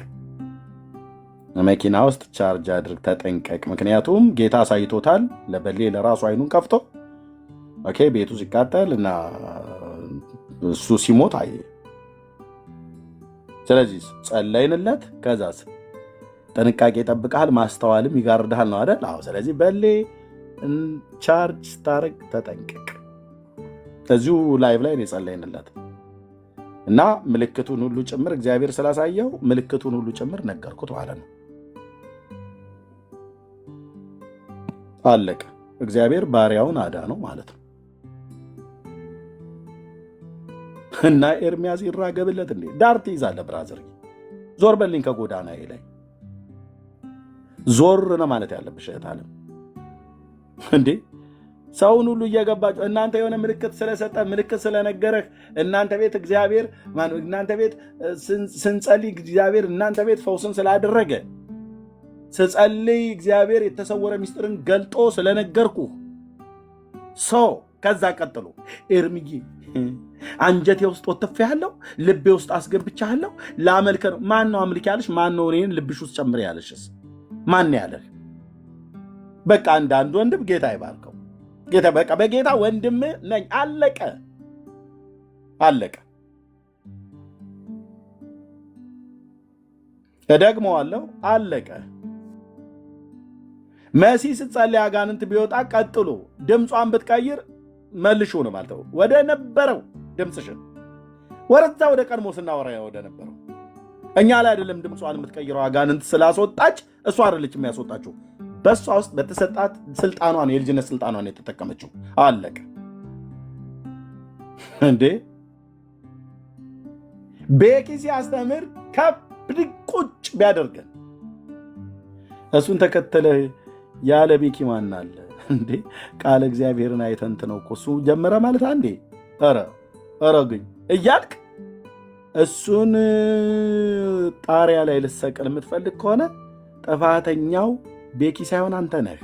Speaker 1: መኪና ውስጥ ቻርጅ አድርግ፣ ተጠንቀቅ። ምክንያቱም ጌታ አሳይቶታል ለበሌ ለራሱ አይኑን ከፍቶ ኦኬ፣ ቤቱ ሲቃጠል እና እሱ ሲሞት አየ። ስለዚህ ጸለይንለት። ከዛስ ጥንቃቄ ይጠብቃል፣ ማስተዋልም ይጋርድሃል ነው አይደል? አዎ። ስለዚህ በሌ ቻርጅ ስታደርግ ተጠንቀቅ። እዚሁ ላይቭ ላይ የጸለይንለት እና ምልክቱን ሁሉ ጭምር እግዚአብሔር ስላሳየው ምልክቱን ሁሉ ጭምር ነገርኩት ማለት ነው። አለቀ። እግዚአብሔር ባሪያውን አዳነው ማለት ነው። እና ኤርሚያስ ይራገብለት እንዴ? ዳር ትይዛለህ ብራዘር። ዞር በልኝ ከጎዳና ላይ ዞር ነው ማለት ያለብሽ እህት ዓለም እንዴ። ሰውን ሁሉ እየገባችሁ እናንተ የሆነ ምልክት ስለሰጠ ምልክት ስለነገረህ እናንተ ቤት እግዚአብሔር እናንተ ቤት ስንጸልይ እግዚአብሔር እናንተ ቤት ፈውስን ስላደረገ ስጸልይ እግዚአብሔር የተሰወረ ምስጢርን ገልጦ ስለነገርኩ ሰው ከዛ ቀጥሎ ኤርሚዬ አንጀቴ ውስጥ ወጥፌያለሁ፣ ልቤ ውስጥ አስገብቻለሁ፣ ላመልክ ነው። ማን ነው አምልክ ያለሽ? ማን ነው እኔን ልብሽ ውስጥ ጨምር ያለሽስ? ማን ያለህ? በቃ አንዳንድ ወንድም ጌታ ይባርከው። ጌታ በቃ በጌታ ወንድም ነኝ። አለቀ አለቀ። እደግመዋለሁ፣ አለቀ። መሲ ስትጸልይ አጋንንት ቢወጣ ቀጥሎ ድምጿን ብትቀይር መልሾ ነው ማለት ነው። ወደ ነበረው ድምፅሽን ወረዛ ወደ ቀድሞ ስናወራ ወደ ነበረው እኛ ላይ አይደለም ድምጿን የምትቀይረው። አጋንንት ስላስወጣች እሷ አይደለች የሚያስወጣችው። በእሷ ውስጥ በተሰጣት ስልጣኗን የልጅነት ስልጣኗን የተጠቀመችው። አለቀ እንዴ። ቤኪ ሲያስተምር ቁጭ ቢያደርገን እሱን ተከተለ ያለ ቤኪ ማን አለ እንዴ? ቃለ እግዚአብሔርን አይተንት ነው እኮ እሱ ጀመረ ማለት አንዴ ኧረ ግን እያልክ እሱን ጣሪያ ላይ ልሰቅል የምትፈልግ ከሆነ ጥፋተኛው ቤኪ ሳይሆን አንተ ነህ።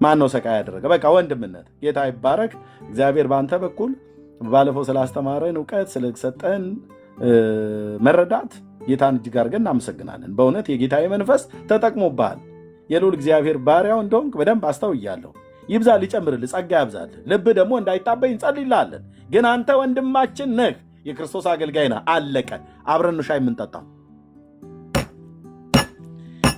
Speaker 1: ማን ነው ሰቃይ ያደረገ? በቃ ወንድምነት። ጌታ ይባረክ። እግዚአብሔር በአንተ በኩል ባለፈው ስላስተማረን እውቀት ስለሰጠን መረዳት ጌታን እጅግ አድርገን እናመሰግናለን። በእውነት የጌታ መንፈስ ተጠቅሞብሃል። የልዑል እግዚአብሔር ባሪያው እንደሆንክ በደንብ አስተውያለሁ። ይብዛል፣ ይጨምርልህ፣ ጸጋ ያብዛልህ። ልብ ደግሞ እንዳይታበይ እንጸልይልሃለን። ግን አንተ ወንድማችን ነህ፣ የክርስቶስ አገልጋይ ነህ። አለቀ። አብረን ነው ሻይ የምንጠጣው።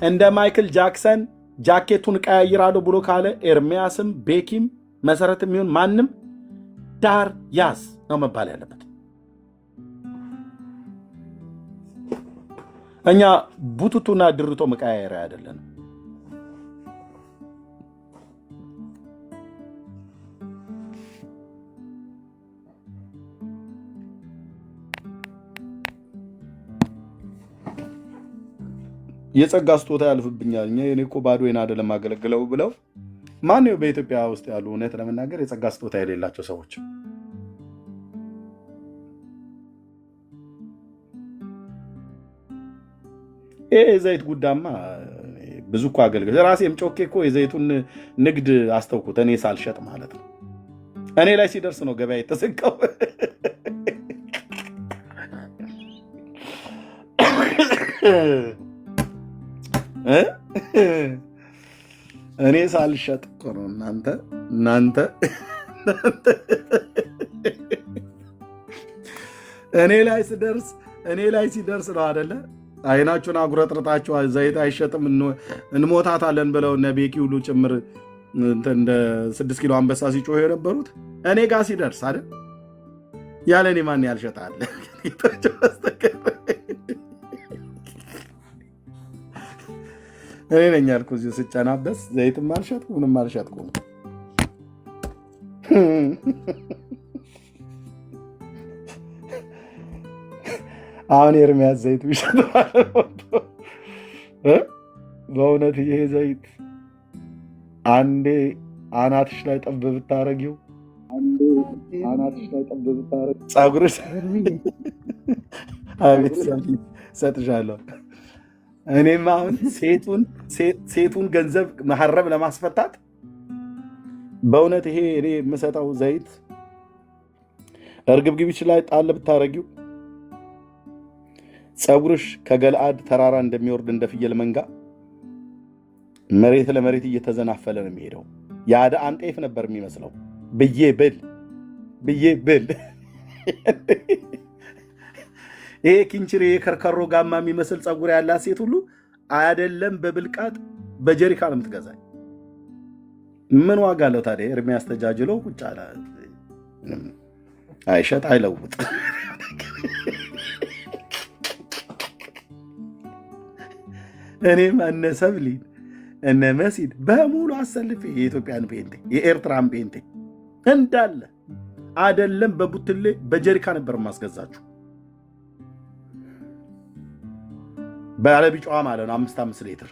Speaker 1: እንደ ማይክል ጃክሰን ጃኬቱን ቀያይራለሁ ብሎ ካለ ኤርሚያስም ቤኪም መሰረት የሚሆን ማንም ዳር ያዝ ነው መባል ያለበት። እኛ ቡቱቱና ድርቶ መቀያየሪያ አይደለንም። የጸጋ ስጦታ ያልፍብኛል፣ እኔ እኮ ባዶዬን አይደለም አገለግለው ብለው ማን ነው በኢትዮጵያ ውስጥ ያሉ እውነት ለመናገር የጸጋ ስጦታ የሌላቸው ሰዎች? ይሄ የዘይት ጉዳማ ብዙ እኮ አገልግል ራሴም ጮኬ እኮ የዘይቱን ንግድ አስተውኩት፣ እኔ ሳልሸጥ ማለት ነው። እኔ ላይ ሲደርስ ነው ገበያ የተዘጋው። እኔ ሳልሸጥ እኮ ነው። እናንተ እኔ ላይ ሲደርስ ነው አይደለ? አይናችሁን አጉረጥርጣችሁ ዘይት አይሸጥም እንሞታታለን ብለው እነ ቤኪ ሁሉ ጭምር እንደ 6 ኪሎ አንበሳ ሲጮህ የነበሩት እኔ ጋር ሲደርስ አይደል? ያለ እኔ ማን ያልሸጣል? እኔ ነኝ ያልኩ እዚሁ ስጨናበስ ዘይትም አልሸጥኩ ምንም አልሸጥኩ። አሁን ኤርሚያስ ዘይቱ ይሸጣል። በእውነት ይሄ ዘይት አንዴ አናትሽ ላይ ጠብ ብታረጊው ፀጉርሽ አቤት ሰጥሻለሁ። እኔም አሁን ሴቱን ገንዘብ መሐረብ ለማስፈታት በእውነት ይሄ እኔ የምሰጠው ዘይት እርግብግቢች ላይ ጣል ብታረጊው ፀጉርሽ ከገልአድ ተራራ እንደሚወርድ እንደ ፍየል መንጋ መሬት ለመሬት እየተዘናፈለ ነው የሚሄደው። ያደ አንጤፍ ነበር የሚመስለው ብዬ ብል ይሄ ኪንችሬ የከርከሮ ጋማ የሚመስል ፀጉር ያላት ሴት ሁሉ አይደለም በብልቃጥ በጀሪካ ነው የምትገዛኝ። ምን ዋጋ አለው ታዲያ? ኤርሚያስ ተጃጅለው ቁጭ አለ። አይሸጥ አይለውጥ። እኔም እነ ሰብሊን እነ መሲድ በሙሉ አሰልፌ የኢትዮጵያን ፔንቴ የኤርትራን ፔንቴ እንዳለ አይደለም በቡትሌ በጀሪካ ነበር ማስገዛችሁ። ባለቢጫዋ ማለት ነው 5 ሊትር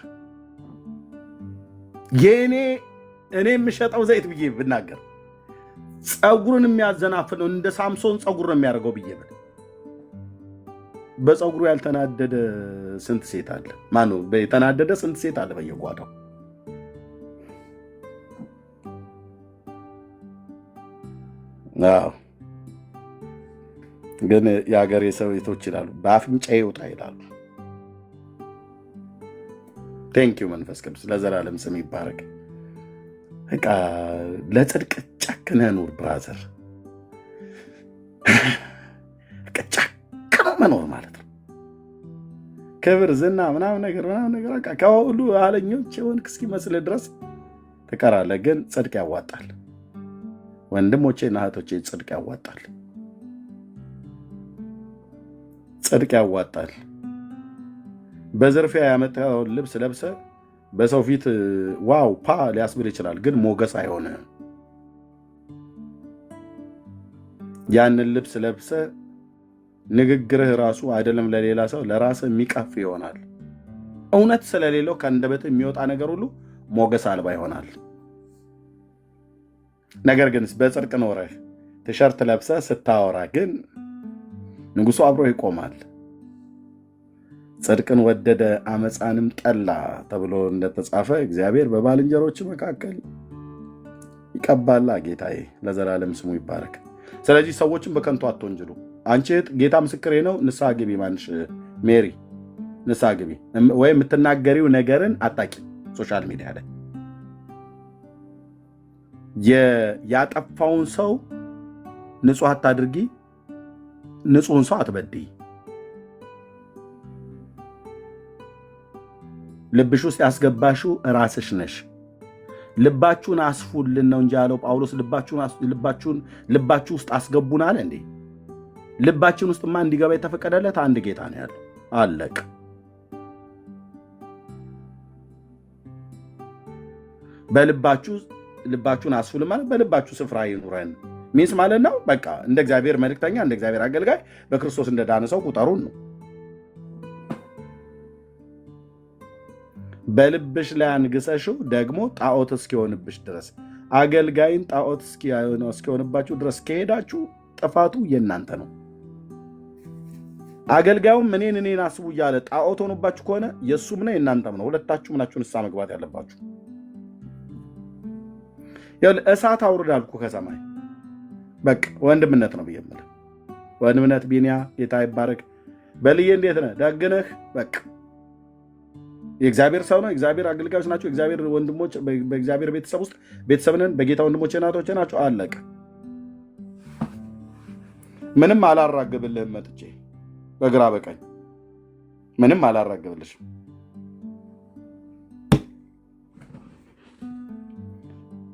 Speaker 1: እኔ የምሸጠው ዘይት ብዬ ብናገር ፀጉርን የሚያዘናፍለው እንደ ሳምሶን ፀጉር ነው የሚያደርገው ብዬ ብል በፀጉሩ ያልተናደደ ስንት ሴት አለ? ማነው የተናደደ ስንት ሴት አለ በየጓዳው? ግን የሀገሬ ሰውቶች ይላሉ በአፍንጫ ይውጣ ይላሉ። ቴንኪዩ መንፈስ ቅዱስ ለዘላለም ስም ይባረክ። በቃ ለጽድቅ ጨክነህ ኑር ብራዘር። ጨክነህ መኖር ማለት ነው። ክብር ዝና ምናምን ነገር በቃ ከሁሉ ኋለኞች የሆንክ እስኪመስልህ ድረስ ትቀራለህ። ግን ጽድቅ ያዋጣል ወንድሞቼና እህቶቼ፣ ጽድቅ ያዋጣል። ጽድቅ ያዋጣል። በዝርፊያ ያመጣውን ልብስ ለብሰ በሰው ፊት ዋው ፓ ሊያስብል ይችላል፣ ግን ሞገስ አይሆንም። ያንን ልብስ ለብሰ ንግግርህ ራሱ አይደለም ለሌላ ሰው ለራስህ የሚቀፍ ይሆናል። እውነት ስለሌለው ከአንደበት የሚወጣ ነገር ሁሉ ሞገስ አልባ ይሆናል። ነገር ግን በጽድቅ ኖረህ ቲሸርት ለብሰ ስታወራ ግን ንጉሱ አብሮ ይቆማል። ጽድቅን ወደደ አመፃንም ጠላ ተብሎ እንደተጻፈ እግዚአብሔር በባልንጀሮች መካከል ይቀባላ። ጌታዬ ለዘላለም ስሙ ይባረክ። ስለዚህ ሰዎችን በከንቱ አትወንጅሉ። አንቺ ጌታ ምስክሬ ነው። ንስሐ ግቢ። ማንሽ ሜሪ ንስሐ ግቢ። ወይ የምትናገሪው ነገርን አታቂ። ሶሻል ሚዲያ ላይ ያጠፋውን ሰው ንጹህ አታድርጊ፣ ንጹህን ሰው አትበድይ። ልብሽ ውስጥ ያስገባሽው ራስሽ ነሽ። ልባችሁን አስፉልን ነው እንጂ ያለው ጳውሎስ። ልባችሁ ውስጥ አስገቡናል እንዴ? ልባችን ውስጥማ እንዲገባ የተፈቀደለት አንድ ጌታ ነው ያለው። አለቅ ልባችሁን አስፉልን ማለት በልባችሁ ስፍራ ይኑረን ሚንስ ማለት ነው። በቃ እንደ እግዚአብሔር መልእክተኛ እንደ እግዚአብሔር አገልጋይ በክርስቶስ እንደዳነ ሰው ቁጠሩን ነው። በልብሽ ላይ አንግሰሽው ደግሞ ጣዖት እስኪሆንብሽ ድረስ አገልጋይን ጣዖት እስኪሆንባችሁ ድረስ ከሄዳችሁ ጥፋቱ የእናንተ ነው። አገልጋዩም እኔን አስቡ እያለ ጣዖት ሆኖባችሁ ከሆነ የእሱም ነው የእናንተም ነው። ሁለታችሁም ናችሁ ንስሐ መግባት ያለባችሁ። እሳት አውርድ አልኩ ከሰማይ። በቃ ወንድምነት ነው ብዬ የምልህ ወንድምነት። ቢኒያ ጌታ ይባረክ። በልዬ እንዴት ነህ? ደግ ነህ? በቃ የእግዚአብሔር ሰው ነው። እግዚአብሔር አገልጋዮች ናቸው። እግዚአብሔር ወንድሞች በእግዚአብሔር ቤተሰብ ውስጥ ቤተሰብንን በጌታ ወንድሞች እናቶች ናቸው። አለቀ። ምንም አላራግብልህም። መጥቼ በግራ በቀኝ ምንም አላራግብልሽም።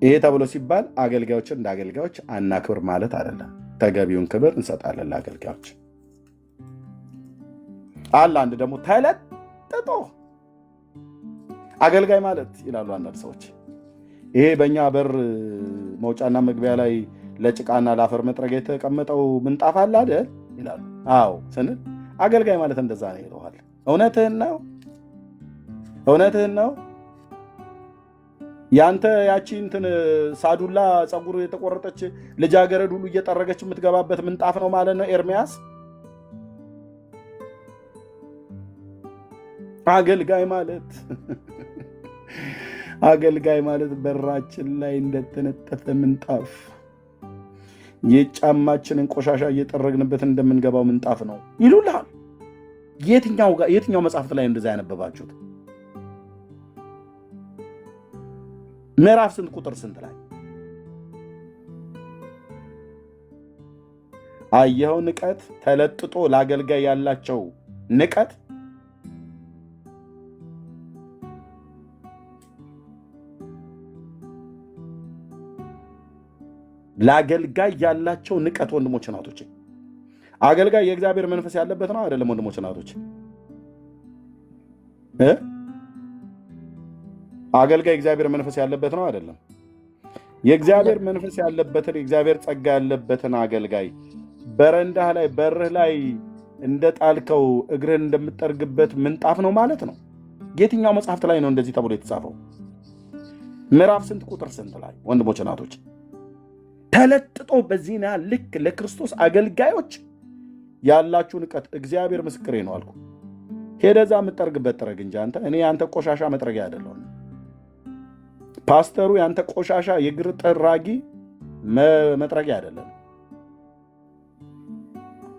Speaker 1: ይሄ ተብሎ ሲባል አገልጋዮችን እንደ አገልጋዮች አናክብር ማለት አይደለም። ተገቢውን ክብር እንሰጣለን ለአገልጋዮች። አለ አንድ ደግሞ ተለጥጦ አገልጋይ ማለት ይላሉ አንዳንድ ሰዎች። ይሄ በእኛ በር መውጫና መግቢያ ላይ ለጭቃና ለአፈር መጥረጊያ የተቀመጠው ምንጣፍ አለ አይደል ይላሉ። አዎ ስንል አገልጋይ ማለት እንደዛ ነው ይለዋል። እውነትህን ነው። ያንተ ያቺ እንትን ሳዱላ ፀጉር የተቆረጠች ልጃገረድ ሁሉ እየጠረገች የምትገባበት ምንጣፍ ነው ማለት ነው ኤርሚያስ። አገልጋይ ማለት በራችን ላይ እንደተነጠፈ ምንጣፍ የጫማችንን ቆሻሻ እየጠረግንበት እንደምንገባው ምንጣፍ ነው ይሉልሃል። የትኛው መጽሐፍት ላይ እንደዛ ያነበባችሁት? ምዕራፍ ስንት ቁጥር ስንት ላይ አየኸው? ንቀት ተለጥጦ ለአገልጋይ ያላቸው ንቀት ለአገልጋይ ያላቸው ንቀት ወንድሞች እናቶች፣ አገልጋይ የእግዚአብሔር መንፈስ ያለበት ነው አይደለም? ወንድሞች እናቶች፣ አገልጋይ እግዚአብሔር መንፈስ ያለበት ነው አይደለም? የእግዚአብሔር መንፈስ ያለበትን የእግዚአብሔር ጸጋ ያለበትን አገልጋይ በረንዳህ ላይ በርህ ላይ እንደጣልከው እግርህን እንደምጠርግበት ምንጣፍ ነው ማለት ነው። የትኛው መጽሐፍት ላይ ነው እንደዚህ ተብሎ የተጻፈው? ምዕራፍ ስንት ቁጥር ስንት ላይ ወንድሞች እናቶች? ተለጥጦ በዚህና ልክ ለክርስቶስ አገልጋዮች ያላችሁ ንቀት እግዚአብሔር ምስክሬ ነው አልኩ። ሄደዛ የምጠርግበት ጥረግ እንጂ እኔ ያንተ ቆሻሻ መጥረጊያ አይደለሁም። ፓስተሩ ያንተ ቆሻሻ የእግር ጠራጊ መጥረጊያ አይደለም።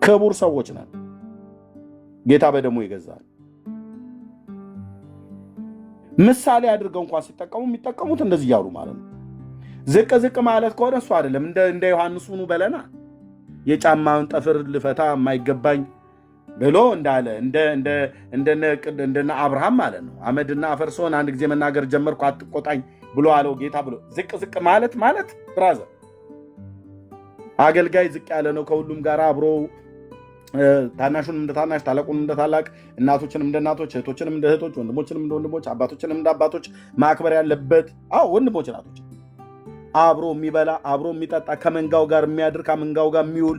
Speaker 1: ክቡር ሰዎች ነን። ጌታ በደሙ ይገዛል። ምሳሌ አድርገው እንኳን ሲጠቀሙ የሚጠቀሙት እንደዚህ እያሉ ማለት ነው። ዝቅ ዝቅ ማለት ከሆነ እሱ አይደለም። እንደ ዮሐንስ ሁኑ በለና የጫማውን ጠፍር ልፈታ የማይገባኝ ብሎ እንዳለ እንደነ አብርሃም ማለት ነው። አመድና አፈር ስሆን አንድ ጊዜ መናገር ጀመርኩ አትቆጣኝ ብሎ አለው ጌታ ብሎ ዝቅ ዝቅ ማለት ብራዘር፣ አገልጋይ ዝቅ ያለ ነው ከሁሉም ጋር አብሮ ታናሹንም እንደ ታናሽ ታላቁንም እንደ ታላቅ እናቶችንም እንደ እናቶች እህቶችንም እንደ እህቶች ወንድሞችንም እንደ ወንድሞች አባቶችንም እንደ አባቶች ማክበር ያለበት ወንድሞች እናቶች አብሮ የሚበላ አብሮ የሚጠጣ ከመንጋው ጋር የሚያድር ከመንጋው ጋር የሚውል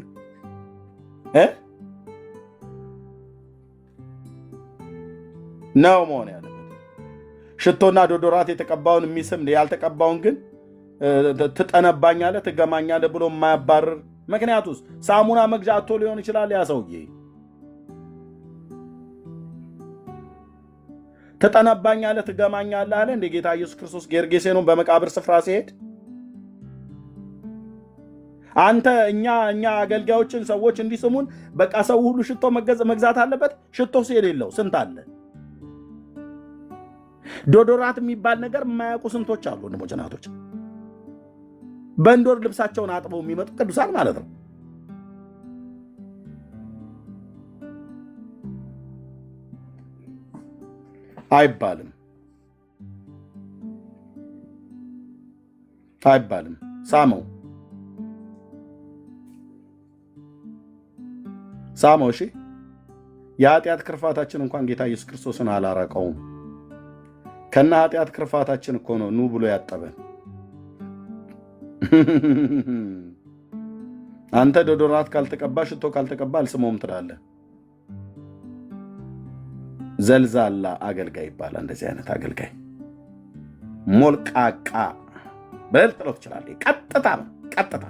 Speaker 1: ነው መሆን ያለበት። ሽቶና ዶዶራት የተቀባውን የሚስም ያልተቀባውን ግን ትጠነባኛለህ ትገማኛለህ ብሎ የማያባርር። ምክንያቱስ ሳሙና መግዣ አቶ ሊሆን ይችላል ያ ሰውዬ። ትጠነባኛለህ ትገማኛለህ አለ እንደ ጌታ ኢየሱስ ክርስቶስ ጌርጌሴኖን በመቃብር ስፍራ ሲሄድ። አንተ እኛ አገልጋዮችን ሰዎች እንዲስሙን በቃ ሰው ሁሉ ሽቶ መግዛት አለበት። ሽቶ የሌለው ስንት አለ? ዶዶራት የሚባል ነገር የማያውቁ ስንቶች አሉ ወንድሞች እናቶች። በእንዶር ልብሳቸውን አጥበው የሚመጡ ቅዱሳን ማለት ነው። አይባልም። ሳመው። እሺ፣ የኃጢአት ክርፋታችን እንኳን ጌታ ኢየሱስ ክርስቶስን አላራቀውም። ከና ኃጢአት ክርፋታችን እኮ ነው ኑ ብሎ ያጠበን። አንተ ዶዶራት ካልተቀባ ሽቶ ካልተቀባ አልስመውም ትላለህ። ዘልዛላ አገልጋይ ይባላል። እንደዚህ አይነት አገልጋይ ሞልቃቃ በል ጥለው ትችላለህ። ቀጥታ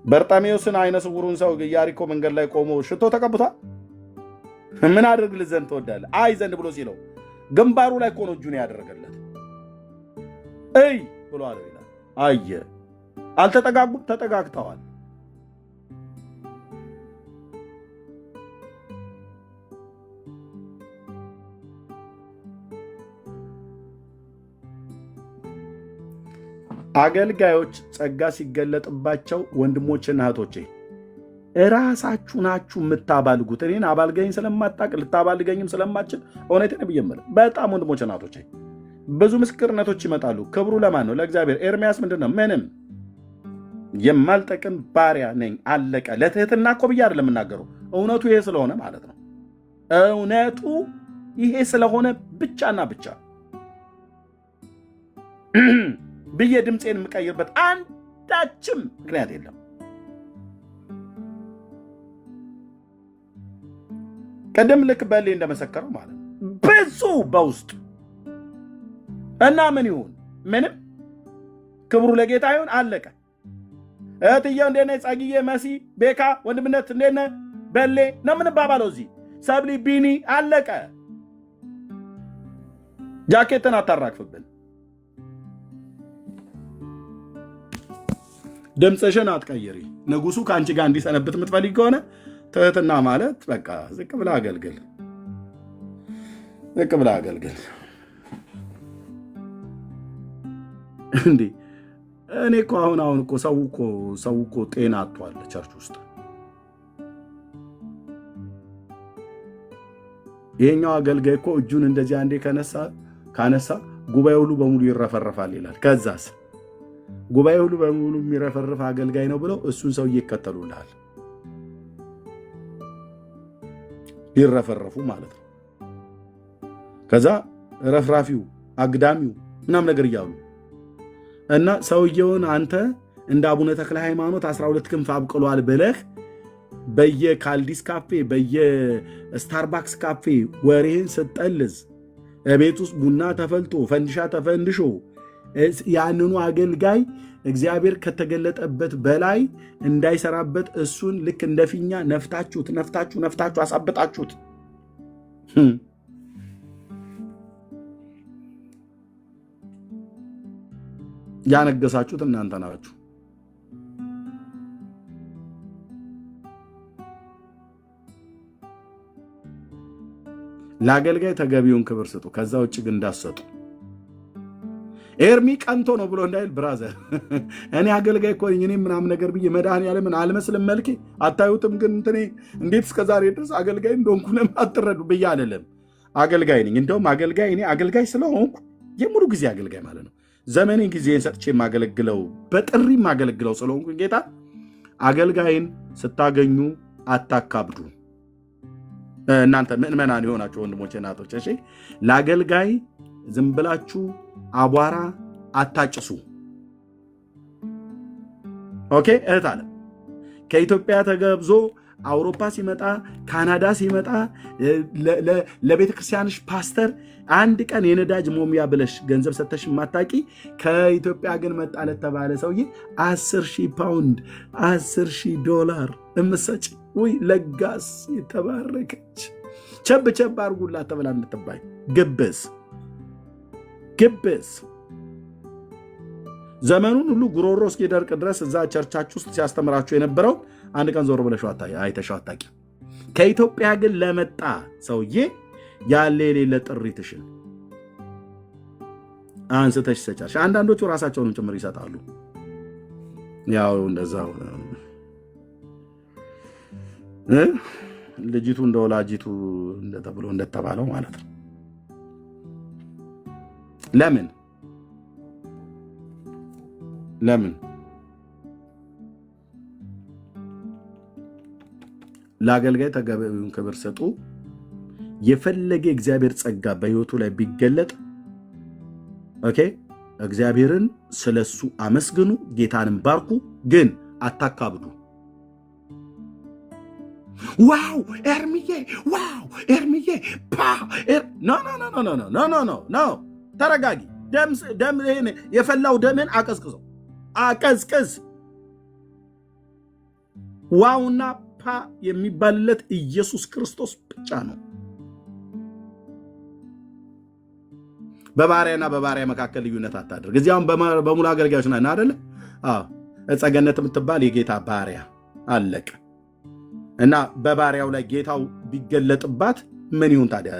Speaker 1: በርጣሜዎስን አይነ ስውሩን ሰው ኢያሪኮ መንገድ ላይ ቆሞ ሽቶ ተቀብቷል። ምን አድርግልህ ዘንድ ትወዳለህ? አይ ዘንድ ብሎ ሲለው ግንባሩ ላይ እኮ ነው እጁን ያደረገለት። እይ ብሎ አለው ይላል። አየ አልተጠጋጉም፣ ተጠጋግተዋል። አገልጋዮች ጸጋ ሲገለጥባቸው ወንድሞችና እህቶቼ እራሳችሁ ናችሁ የምታባልጉት። እኔን አባልገኝ ስለማታቅ ልታባልገኝም ስለማችል እውነቴን ብዬ የምልህ በጣም ወንድሞች እናቶቼ ብዙ ምስክርነቶች ይመጣሉ። ክብሩ ለማን ነው? ለእግዚአብሔር። ኤርምያስ ምንድን ነው? ምንም የማልጠቅም ባሪያ ነኝ አለቀ። ለትህትና እኮ ብዬ አይደለም የምናገረው፣ እውነቱ ይሄ ስለሆነ ማለት ነው። እውነቱ ይሄ ስለሆነ ብቻና ብቻ ብዬ ድምፄን የምቀይርበት አንዳችም ምክንያት የለም። ቀደም ልክ በሌ እንደመሰከረው ማለት ነው ብዙ በውስጥ እና ምን ይሁን ምንም ክብሩ ለጌታ ይሁን አለቀ። እህትየው እንዴት ነህ? ጸግዬ፣ መሲ፣ ቤካ ወንድምነት እንዴት ነህ? በሌ ነው ምን ባባለው እዚህ ሰብሊ፣ ቢኒ አለቀ። ጃኬትን አታራግፍብን። ድምፅሽን አትቀይሪ። ንጉሱ ከአንቺ ጋር እንዲሰነብት የምትፈልግ ከሆነ ትህትና ማለት በቃ ዝቅ ብላ አገልግል፣ ዝቅ ብላ አገልግል። እንዴ እኔ እኮ አሁን እኮ ሰው እኮ ጤና አጥቷል ቸርች ውስጥ። ይሄኛው አገልጋይ እኮ እጁን እንደዚህ አንዴ ካነሳ ጉባኤ ሁሉ በሙሉ ይረፈረፋል ይላል። ከዛስ ጉባኤ ሁሉ በሙሉ የሚረፈርፍ አገልጋይ ነው ብለው እሱን ሰውዬ ይከተሉልሃል። ይረፈረፉ ማለት ነው። ከዛ ረፍራፊው አግዳሚው ምናምን ነገር እያሉ እና ሰውየውን አንተ እንደ አቡነ ተክለ ሃይማኖት 12 ክንፍ አብቅሏል ብለህ በየካልዲስ ካፌ በየስታርባክስ ካፌ ወሬህን ስጠልዝ ቤት ውስጥ ቡና ተፈልቶ ፈንዲሻ ተፈንድሾ ያንኑ አገልጋይ እግዚአብሔር ከተገለጠበት በላይ እንዳይሰራበት እሱን ልክ እንደ ፊኛ ነፍታችሁ አሳበጣችሁት። ያነገሳችሁት እናንተ ናችሁ። ለአገልጋይ ተገቢውን ክብር ስጡ። ከዛ ውጭ ግን እንዳሰጡ ኤርሚ ቀንቶ ነው ብሎ እንዳይል ብራዘር፣ እኔ አገልጋይ እኮ ነኝ እኔ ምናምን ነገር ብዬ መድኃኒዓለምን አልመስልም መልኬ አታዩትም? ግን እንትኔ እንዴት እስከዛሬ ድረስ አገልጋይ እንደሆንኩ አትረዱ ብዬ አልልም። አገልጋይ ነኝ። እንደውም እኔ አገልጋይ ስለሆንኩ የሙሉ ጊዜ አገልጋይ ማለት ነው። ዘመኔን ጊዜን ሰጥቼ የማገለግለው በጥሪ የማገለግለው ስለሆንኩ ጌታ አገልጋይን ስታገኙ አታካብዱ። እናንተ ምእመናን የሆናችሁ ወንድሞቼ እናቶች፣ እሺ ለአገልጋይ ዝም ብላችሁ አቧራ አታጭሱ። ኦኬ እህት አለ ከኢትዮጵያ ተገብዞ አውሮፓ ሲመጣ ካናዳ ሲመጣ ለቤተ ክርስቲያንሽ ፓስተር አንድ ቀን የነዳጅ ሞሚያ ብለሽ ገንዘብ ሰተሽ ማታቂ ከኢትዮጵያ ግን መጣ ለተባለ ሰውዬ 10,000 ፓውንድ $10,000 እምሰጭ ወይ ለጋስ የተባረከች ቸብ አርጉላት ተብላ እንድትባይ ግብስ ዘመኑን ሁሉ ጉሮሮ እስኪደርቅ ድረስ እዛ ቸርቻች ውስጥ ሲያስተምራችሁ የነበረው አንድ ቀን ዞር ብለሽ አይተሽው አታውቂም። ከኢትዮጵያ ግን ለመጣ ሰውዬ ያለ የሌለ ጥሪትሽን አንስተሽ ሰጫሽ። አንዳንዶቹ ራሳቸውንም ጭምር ይሰጣሉ። ያው እንደዛው ልጅቱ እንደ ወላጂቱ እንደተብሎ እንደተባለው ማለት ነው። ለምን ለአገልጋይ ተገቢውን ክብር ስጡ። የፈለገ እግዚአብሔር ጸጋ በህይወቱ ላይ ቢገለጥ ኦኬ እግዚአብሔርን ስለሱ አመስግኑ፣ ጌታንም ባርኩ፣ ግን አታካብዱ። ዋው ኤርሚዬ ኖ ተረጋጊ። ደም የፈላው ደምን አቀዝቅዝ። ዋውና ፓ የሚባልለት ኢየሱስ ክርስቶስ ብቻ ነው። በባሪያና በባሪያ መካከል ልዩነት አታድርግ። እዚያም በሙሉ አገልጋዮች ነን አይደለ? ጸገነት የምትባል የጌታ ባሪያ አለቀ። እና በባሪያው ላይ ጌታው ቢገለጥባት ምን ይሁን ታዲያ?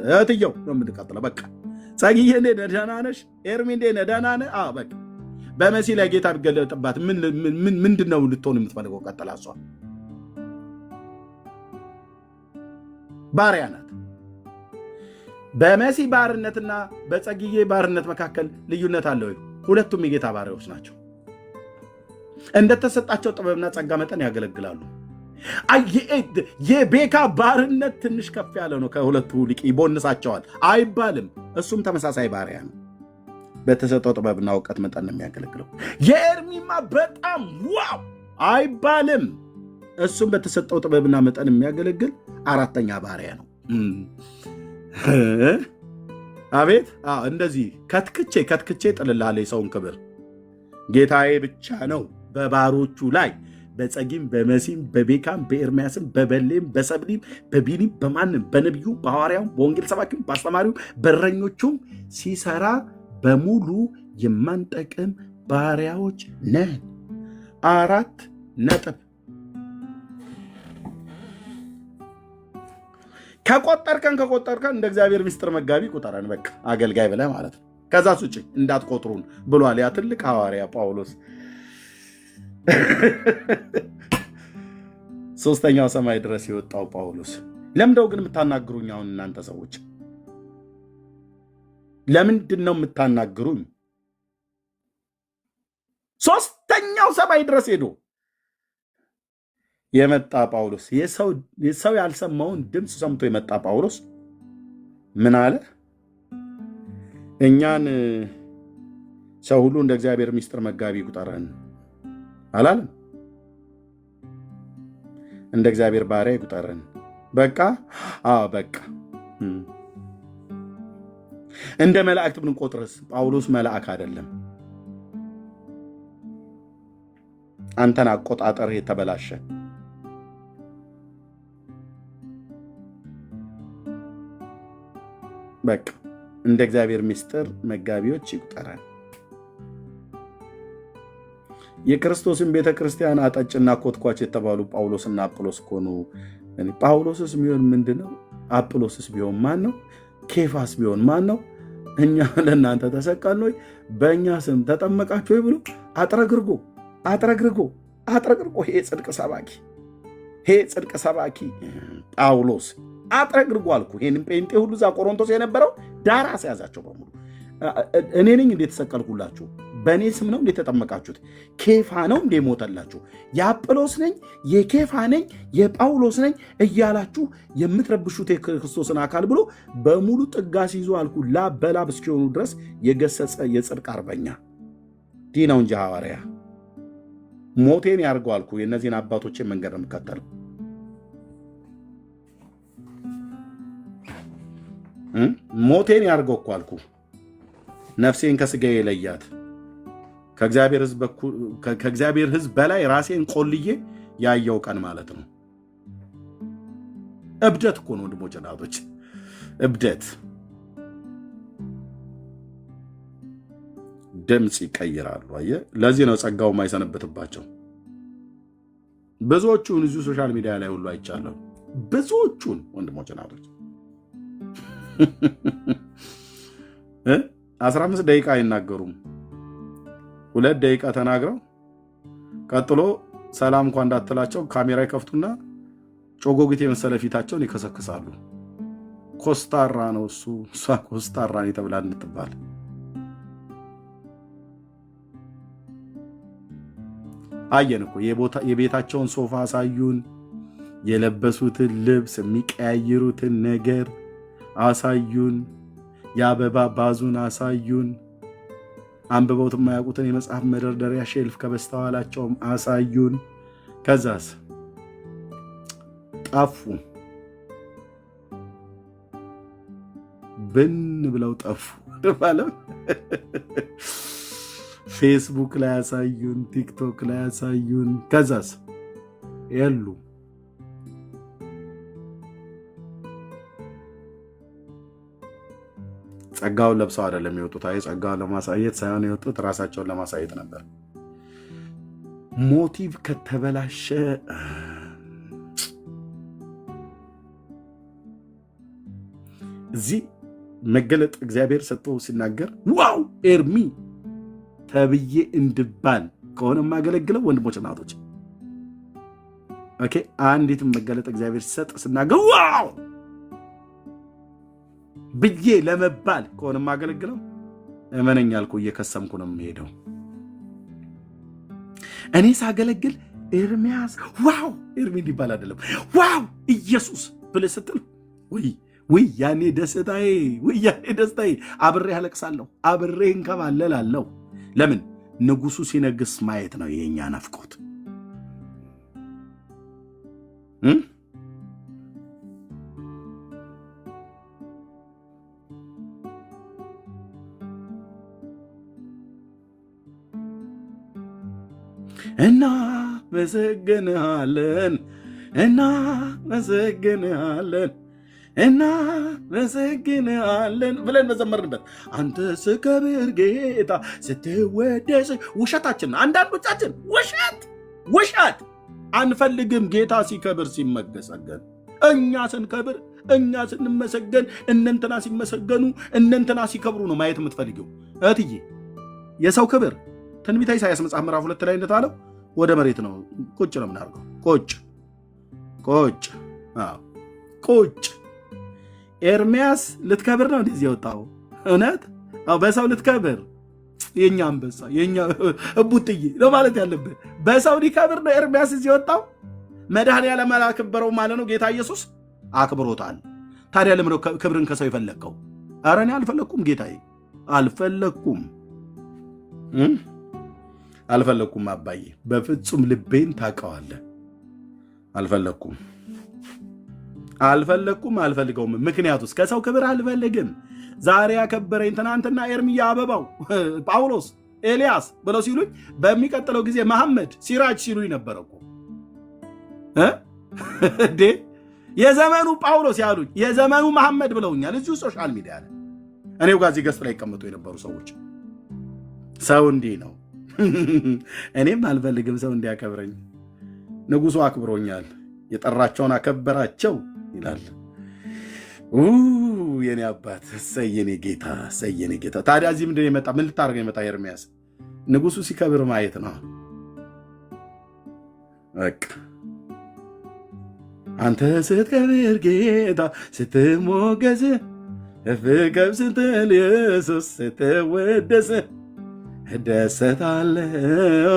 Speaker 1: እህትየው ነው የምትቀጥለው። በቃ ጸግዬ እንዴ ደህና ነሽ? ኤርሚ እንዴ ደህና ነህ? በቃ በመሲ ላይ ጌታ ቢገለጥባት ምንድን ነው ልትሆን የምትፈልገው? ቀጥላ እሷ ባሪያ ናት። በመሲ ባርነትና በጸግዬ ባርነት መካከል ልዩነት አለ ወይ? ሁለቱም የጌታ ባሪያዎች ናቸው። እንደተሰጣቸው ጥበብና ጸጋ መጠን ያገለግላሉ። የቤካ ባርነት ትንሽ ከፍ ያለ ነው። ከሁለቱ ሊቅ ይቦንሳቸዋል አይባልም። እሱም ተመሳሳይ ባሪያ ነው። በተሰጠው ጥበብና እውቀት መጠን ነው የሚያገለግለው። የኤርሚማ በጣም ዋው አይባልም። እሱም በተሰጠው ጥበብና መጠን የሚያገለግል አራተኛ ባሪያ ነው። አቤት እንደዚህ ከትክቼ ጥልልሃለሁ የሰውን ክብር። ጌታዬ ብቻ ነው በባሮቹ ላይ በጸጊም በመሲም በቤካም በኤርምያስም በበሌም በሰብሊም በቢኒም በማንም በነቢዩ በሐዋርያውም በወንጌል ሰባኪም በአስተማሪው በረኞቹም ሲሰራ በሙሉ የማንጠቅም ባሪያዎች ነን። 4 ነጥብ። ከቆጠርከን እንደ እግዚአብሔር ምስጢር መጋቢ ቁጠረን። በቃ አገልጋይ ብለህ ማለት ነው። ከዛስ ውጭ እንዳትቆጥሩን ብሏል ያ ትልቅ ሐዋርያ ጳውሎስ። ሶስተኛው ሰማይ ድረስ የወጣው ጳውሎስ። ለምንድነው ግን የምታናግሩኝ? አሁን እናንተ ሰዎች ለምንድን ነው የምታናግሩኝ? ሶስተኛው ሰማይ ድረስ ሄዶ የመጣ ጳውሎስ፣ የሰው ያልሰማውን ድምፅ ሰምቶ የመጣ ጳውሎስ ምን አለ? እኛን ሰው ሁሉ እንደ እግዚአብሔር ምስጢር መጋቢ ቁጠረን አላለም? እንደ እግዚአብሔር ባሪያ ቁጠረን። በቃ በቃ እንደ መላእክት ብንቆጥርስ? ጳውሎስ መልአክ አይደለም። አንተን አቆጣጠር የተበላሸ በቃ እንደ እግዚአብሔር ምስጢር መጋቢዎች ይቁጠራል። የክርስቶስን ቤተክርስቲያን አጠጭና ኮትኳች የተባሉ ጳውሎስና አጵሎስ ኮኑ። ጳውሎስስ ቢሆን ምንድነው? አጵሎስስ ቢሆን ማን ነው? ኬፋስ ቢሆን ማን ነው? እኛ ለእናንተ ተሰቀልን ወይ በእኛ ስም ተጠመቃችሁ ወይ ብሎ አጥረግርጎ ይሄ ጽድቅ ሰባኪ ጳውሎስ አጥረግርጎ አልኩ። ይህንም ጴንጤ ሁሉ እዛ ቆሮንቶስ የነበረው ዳር አስያዛቸው በሙሉ። እኔ ነኝ እንዴት ተሰቀልኩላችሁ? በእኔ ስም ነው እንዴት ተጠመቃችሁት? ኬፋ ነው እንዴ ሞተላችሁ? የአጵሎስ ነኝ፣ የኬፋ ነኝ፣ የጳውሎስ ነኝ እያላችሁ የምትረብሹት የክርስቶስን አካል ብሎ በሙሉ ጥጋስ ይዞ አልኩ። ላብ በላብ እስኪሆኑ ድረስ የገሰጸ የጽድቅ አርበኛ ዲህ ነው እንጂ ሐዋርያ። ሞቴን ያርገው አልኩ። የእነዚህን አባቶችን መንገድ ነው የምከተለው። ሞቴን ያርገው እኮ አልኩ። ነፍሴን ከስጋዬ ለያት። ከእግዚአብሔር ሕዝብ በላይ ራሴን ቆልዬ ያየው ቀን ማለት ነው። እብደት እኮ ነው ወንድሞች እናቶች፣ እብደት። ድምፅ ይቀይራሉ። አየህ፣ ለዚህ ነው ጸጋው የማይሰነበትባቸው። ብዙዎቹን እዚሁ ሶሻል ሚዲያ ላይ ሁሉ አይቻለሁ። ብዙዎቹን ወንድሞች እናቶች 15 ደቂቃ አይናገሩም። 2 ደቂቃ ተናግረው ቀጥሎ ሰላም እንኳን እንዳትላቸው ካሜራ ይከፍቱና ጮጎጊት የመሰለ ፊታቸውን ይከሰክሳሉ። ኮስታራ ነው እሱ፣ እሷ ኮስታራ ነው ተብላ እንድትባል። አየን እኮ የቤታቸውን ሶፋ አሳዩን፣ የለበሱትን ልብስ የሚቀያይሩትን ነገር አሳዩን፣ የአበባ ባዙን አሳዩን፣ አንብበውት የማያውቁትን የመጽሐፍ መደርደሪያ ሼልፍ ከበስተኋላቸውም አሳዩን። ከዛስ ጠፉ፣ ብን ብለው ጠፉ ማለት ፌስቡክ ላይ አሳዩን፣ ቲክቶክ ላይ አሳዩን። ከዛስ የሉ። ጸጋውን ለብሰው አይደለም የወጡት። አይ ጸጋውን ለማሳየት ሳይሆን የወጡት ራሳቸውን ለማሳየት ነበር። ሞቲቭ ከተበላሸ እዚህ መገለጥ እግዚአብሔር ሰጥቶ ሲናገር ዋው ኤርሚ ተብዬ እንድባል ከሆነ የማገለግለው ወንድሞች እናቶች፣ ኦኬ፣ አንዲትም መገለጥ እግዚአብሔር ሲሰጥ ስናገር ዋው ብዬ ለመባል ከሆነ የማገለግለው እመነኝ አልኩ፣ እየከሰምኩ ነው የምሄደው። እኔ ሳገለግል ኤርሚያስ ዋው ኤርሚ እንዲባል አይደለም፣ ዋው ኢየሱስ ብለህ ስትል ውይ ያኔ ደስታዬ አብሬ አለቅሳለሁ፣ አብሬ እንከባለላለሁ። ለምን? ንጉሱ ሲነግስ ማየት ነው የኛ ናፍቆት። እናመሰግንሃለን ብለን መዘመርንበት። አንተ ስከብር ጌታ ስትወደስ። ውሸታችን አንዳንዶቻችን ውሸት ውሸት አንፈልግም። ጌታ ሲከብር ሲመሰገን፣ እኛ ስንከብር እኛ ስንመሰገን፣ እነንትና ሲመሰገኑ እነንትና ሲከብሩ ነው ማየት የምትፈልጊው እህትዬ። የሰው ክብር ትንቢተ ኢሳይያስ መጽሐፍ ምዕራፍ 2 ላይ እንደታለው ወደ መሬት ነው ቁጭ ነው የምናደርገው። ቁጭ ኤርሚያስ ልትከብር ነው እንደዚህ የወጣው። እውነት በሰው ልትከብር፣ የኛ አንበሳ የኛ እቡጥዬ ነው ማለት ያለብህ። በሰው ሊከብር ነው ኤርሚያስ እዚህ የወጣው። መድኃኔዓለም አላከበረው ማለት ነው። ጌታ ኢየሱስ አክብሮታል። ታዲያ ለምን ነው ክብርን ከሰው የፈለግከው? ኧረ እኔ አልፈለግኩም ጌታዬ፣ አልፈለግኩም አባዬ፣ በፍጹም ልቤን ታውቀዋለህ። አልፈልገውም። ምክንያቱስ ከሰው ክብር አልፈልግም። ዛሬ ያከበረኝ ትናንትና ኤርምያ አበባው፣ ጳውሎስ፣ ኤልያስ ብለው ሲሉኝ በሚቀጥለው ጊዜ መሐመድ፣ ሲራጅ ሲሉኝ ነበረ እኮ እንዴ። የዘመኑ ጳውሎስ ያሉኝ የዘመኑ መሐመድ ብለውኛል እዚሁ ሶሻል ሚዲያ ላይ። እኔው ጋር እዚህ ገስት ላይ ይቀመጡ የነበሩ ሰዎች ሰው እንዲህ ነው። እኔም አልፈልግም ሰው እንዲያከብረኝ። ንጉሡ አክብሮኛል፣ የጠራቸውን አከበራቸው ይላል። የኔ አባት ሰየኔ ጌታ፣ ሰየኔ ጌታ። ታዲያ እዚህ ምንድን የመጣ ምን ልታደርገው የመጣ ኤርምያስ? ንጉሡ ሲከብር ማየት ነው። በቃ አንተ ስትከብር ጌታ፣ ስትሞገስ ፍቅር ስትል ኢየሱስ፣ ስትወደስ እደሰታለሁ።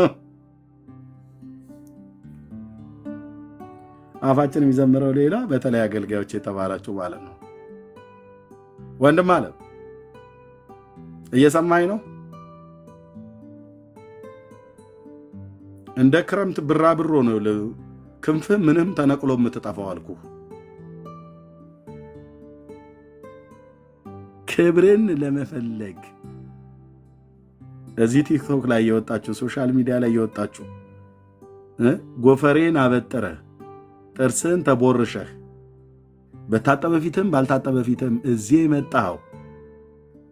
Speaker 1: አፋችን የሚዘምረው ሌላ፣ በተለይ አገልጋዮች የተባላችሁ ማለት ነው። ወንድም አለ እየሰማኝ ነው? እንደ ክረምት ብራብሮ ነው ክንፍ ምንም ተነቅሎ የምትጠፋው አልኩ። ክብርን ለመፈለግ እዚህ ቲክቶክ ላይ የወጣችሁ፣ ሶሻል ሚዲያ ላይ የወጣችሁ ጎፈሬን አበጥረ ጥርስን ተቦርሸህ በታጠበ ፊትም ባልታጠበ ፊትም እዚህ የመጣኸው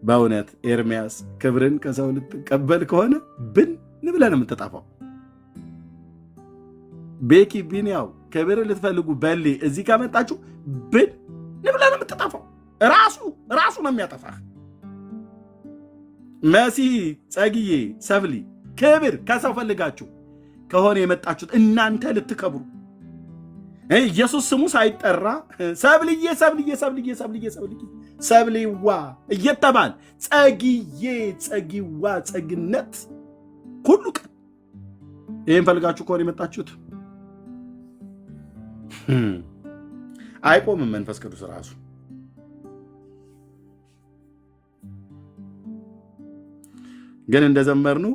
Speaker 1: በእውነት ኤርምያስ ክብርን ከሰው ልትቀበል ከሆነ ብን ብለህ ነው የምትጠፋው። ቤኪ ቢኒያው ክብር ልትፈልጉ በሌ እዚህ ካመጣችሁ ብን ብለህ ነው የምትጠፋው። ራሱ ነው የሚያጠፋህ። መሲ፣ ጸግዬ፣ ሰብሊ ክብር ከሰው ፈልጋችሁ ከሆነ የመጣችሁት እናንተ ልትከብሩ ኢየሱስ ስሙ ሳይጠራ ሰብልዋ እየተባል ጸጊዋ ጸግነት ሁሉ ቀን ይህን ፈልጋችሁ ከሆነ የመጣችሁት አይቆምም። መንፈስ ቅዱስ ራሱ ግን እንደዘመርኑ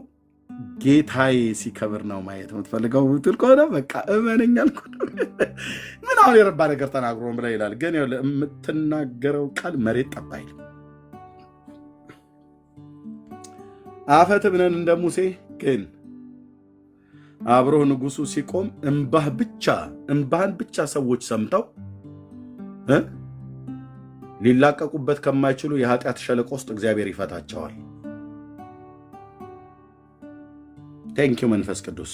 Speaker 1: ጌታዬ ሲከብር ነው ማየት የምትፈልገው ብትል ከሆነ በቃ እመነኝ አልኩ። ምን አሁን የረባ ነገር ተናግሮ ብላ ይላል። ግን የምትናገረው ቃል መሬት ጠብ አይልም። አፈትም ነን እንደ ሙሴ። ግን አብሮህ ንጉሡ ሲቆም እምባህን ብቻ ሰዎች ሰምተው ሊላቀቁበት ከማይችሉ የኃጢአት ሸለቆ ውስጥ እግዚአብሔር ይፈታቸዋል። ቴንኪዩ መንፈስ ቅዱስ፣